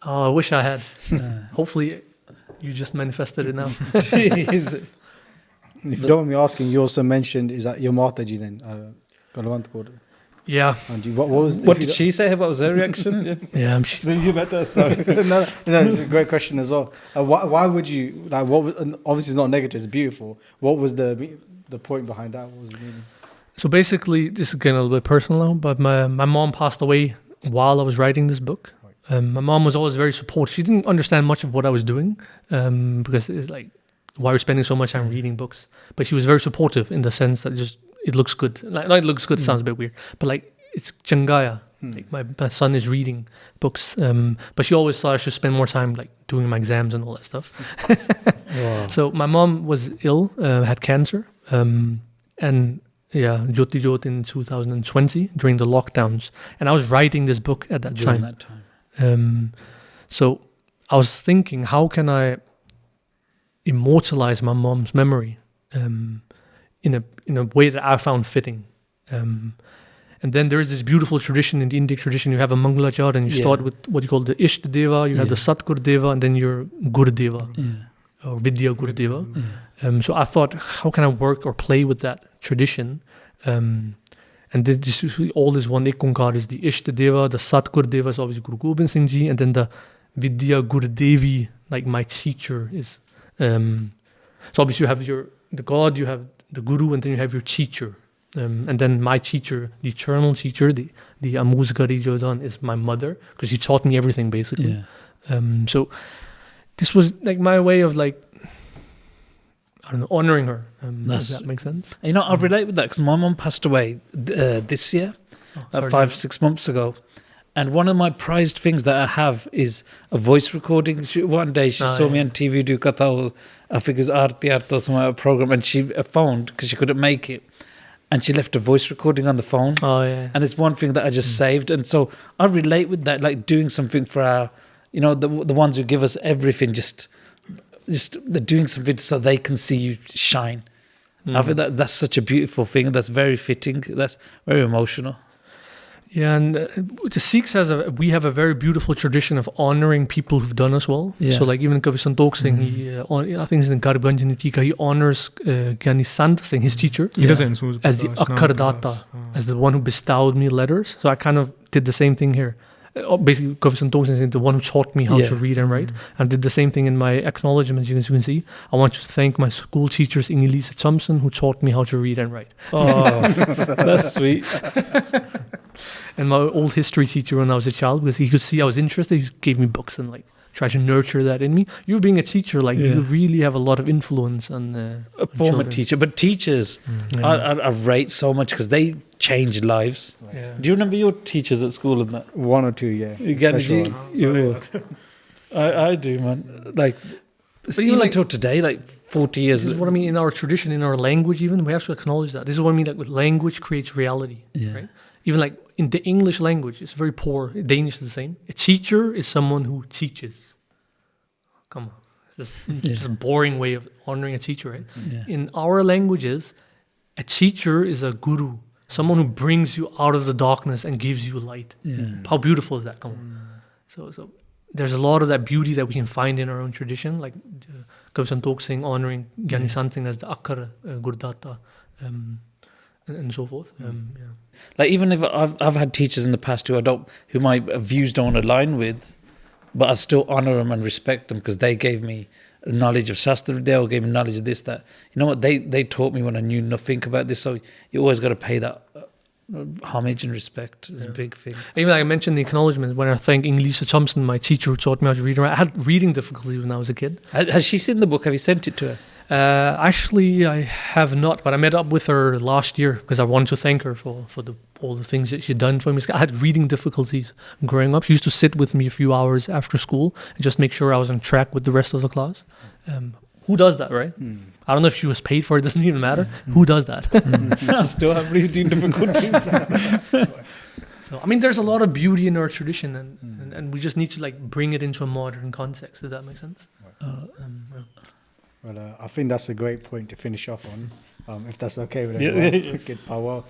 Oh, I wish I had. Hopefully, you just manifested it now. If you don't mind me asking, you also mentioned, is that your Mataji then? Kulwant Kaur. Yeah, And what was... What did she say? What was her reaction? yeah. You better, sorry. no, it's a great question as well. Why would you, like, what was, and obviously it's not negative, it's beautiful. What was the point behind that? What was the meaning? So basically, this is getting a little bit personal now, but my mom passed away while I was writing this book. My mom was always very supportive. She didn't understand much of what I was doing, because it's like, why we're spending so much time reading books. But she was very supportive in the sense that just it looks good. Like, not it looks good, sounds a bit weird, but like it's Changaya. Like my son is reading books, but she always thought I should spend more time like doing my exams and all that stuff. Wow. So my mom was ill, had cancer, and yeah, Jyoti Jyot in 2020 during the lockdowns, and I was writing this book at that During time. that time. So I was thinking, how can I immortalize my mom's memory in a way that I found fitting? And then there is this beautiful tradition in the Indic tradition. You have a Mangalachar, and you start with what you call the Ishta Deva, you have the Satgur Deva, and then your Gur Deva, or Vidya Gur Deva. So I thought, how can I work or play with that tradition? And then all is one. Ik Onkar is the Ishta Deva, the Satgur Deva is obviously Guru Gobind Singh Ji, and then the Vidya Gur Devi, like my teacher, is. So obviously you have the God, you have the Guru, and then you have your teacher. And then my teacher, the eternal teacher, the Amuzgari Jodan, is my mother, because she taught me everything basically. Yeah. So this was like my way of like, I don't know, honoring her. Does that make sense? You know, I relate with that because my mum passed away this year, Sorry, 5-6 months ago. And one of my prized things that I have is a voice recording. One day she saw me on TV do katha, I think it was Aarti Arto, some program, and she phoned because she couldn't make it. and she left a voice recording on the phone. Oh yeah. And it's one thing that I just saved. And so I relate with that, like doing something for our, you know, the ones who give us everything, just they're doing something so they can see you shine. I think that's such a beautiful thing. That's very fitting. That's very emotional. Yeah, and the Sikhs we have a very beautiful tradition of honoring people who've done us well. Yeah. So like even Kavi Santokh Singh, I think he's in Garbganj in Tika, he honors Gyani Sant Singh, his teacher, He does it in Soos as the Badash, Akkar Nand Data, Badash. as the one who bestowed me letters. So I kind of did the same thing here. Basically, Kavi Santokh Singh is the one who taught me how to read and write. I did the same thing in my acknowledgements. You can see. I want to thank my school teachers, Ingelisa Thompson, who taught me how to read and write. Oh, that's sweet. And my old history teacher when I was a child, because he could see I was interested, he gave me books and like tried to nurture that in me. You being a teacher, like you really have a lot of influence on A former children. teacher, but teachers I rate so much because they changed lives. Yeah. Do you remember your teachers at school and that? One or two, yeah. Again, Special you- ones. you- I do, man. Like, But you even like- till today, like 40 years. This is what I mean in our tradition, in our language even, we have to acknowledge that. This is what I mean, like with language creates reality, right? Even like in the English language, it's very poor. Danish is the same. A teacher is someone who teaches. Come on. It's just a boring way of honoring a teacher, right? Yeah. In our languages, a teacher is a guru, someone who brings you out of the darkness and gives you light. How beautiful is that? Come on. So there's a lot of that beauty that we can find in our own tradition, like Kavi Santokh Singh honoring Gyani Sant Singh as the Akkar Gurdata, and so forth. Like, even if I've had teachers in the past who my views don't align with, but I still honor them and respect them because they gave me knowledge of Shastra Vidya or gave me knowledge of this, that. You know what? They taught me when I knew nothing about this. So you always got to pay that homage and respect. It's a big thing. Even like I mentioned the acknowledgement when I thank Ingelisa Thompson, my teacher who taught me how to read and write. I had reading difficulties when I was a kid. Has she seen the book? Have you sent it to her? Actually, I have not, but I met up with her last year because I wanted to thank her for all the things that she'd done for me. I had reading difficulties growing up. She used to sit with me a few hours after school and just make sure I was on track with the rest of the class. Who does that, right? I don't know if she was paid for it. It doesn't even matter. Who does that? I still have reading difficulties. So, I mean, there's a lot of beauty in our tradition, and we just need to like bring it into a modern context. Does that make sense? Well, I think that's a great point to finish off on, if that's okay with everyone. Good, well,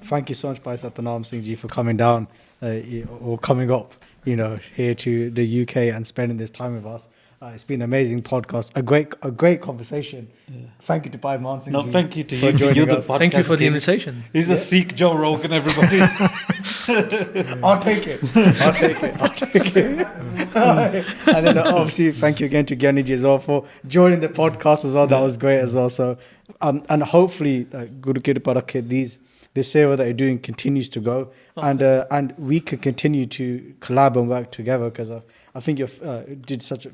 thank you so much, Bhai Satnam Singh Ji, for coming down or coming up, here to the UK and spending this time with us. It's been an amazing podcast, a great conversation. Thank you to Bhai Man Singh Ji. Thank you to for you. joining You're the us. podcast Thank you for the king. invitation. He's the Sikh Joe Rogan, everybody. I'll take it. And then obviously, thank you again to Gyani Ji as well for joining the podcast as well. That was great as well. So, and hopefully, Guru Kir Parakhe, this seva that you're doing continues to go, and we can continue to collab and work together because I think you've done such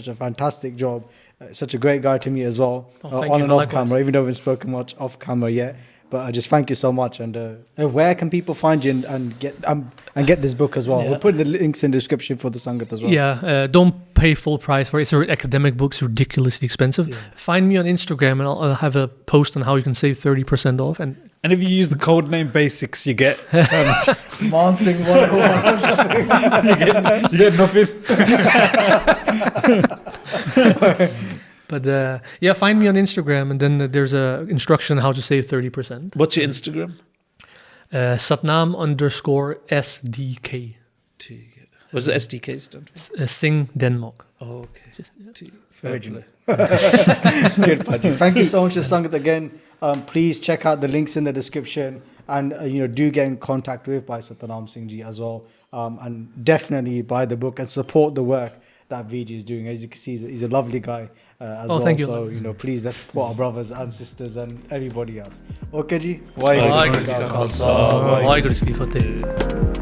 a fantastic job. Such a great guy to me as well, on and off camera, even though we haven't spoken much off camera yet. But I just thank you so much. And where can people find you and get this book as well? Yeah. We'll put the links in the description for the Sangat as well. Yeah, don't pay full price for it. It's an academic book. It's ridiculously expensive. Yeah. Find me on Instagram, and I'll have a post on how you can save 30% off. And if you use the code name Basics, you get Man Singh 101 or something. you get nothing. But find me on Instagram, and then there's a instruction on how to save 30%. What's your Instagram? Satnam_SDK. What's the SDK stand for? Sing Denmark. Oh, okay. Original. Good, Paji. Thank you so much for Sangat again. Please check out the links in the description, and do get in contact with Bhai Satnam Singh Ji as well, and definitely buy the book and support the work that VG is doing. As you can see, he's a lovely guy as well. Thank you. So please let's support our brothers and sisters and everybody else. Okay, Ji. Waheguru Ji Ka Khalsa, Waheguru Ji Ki Fateh.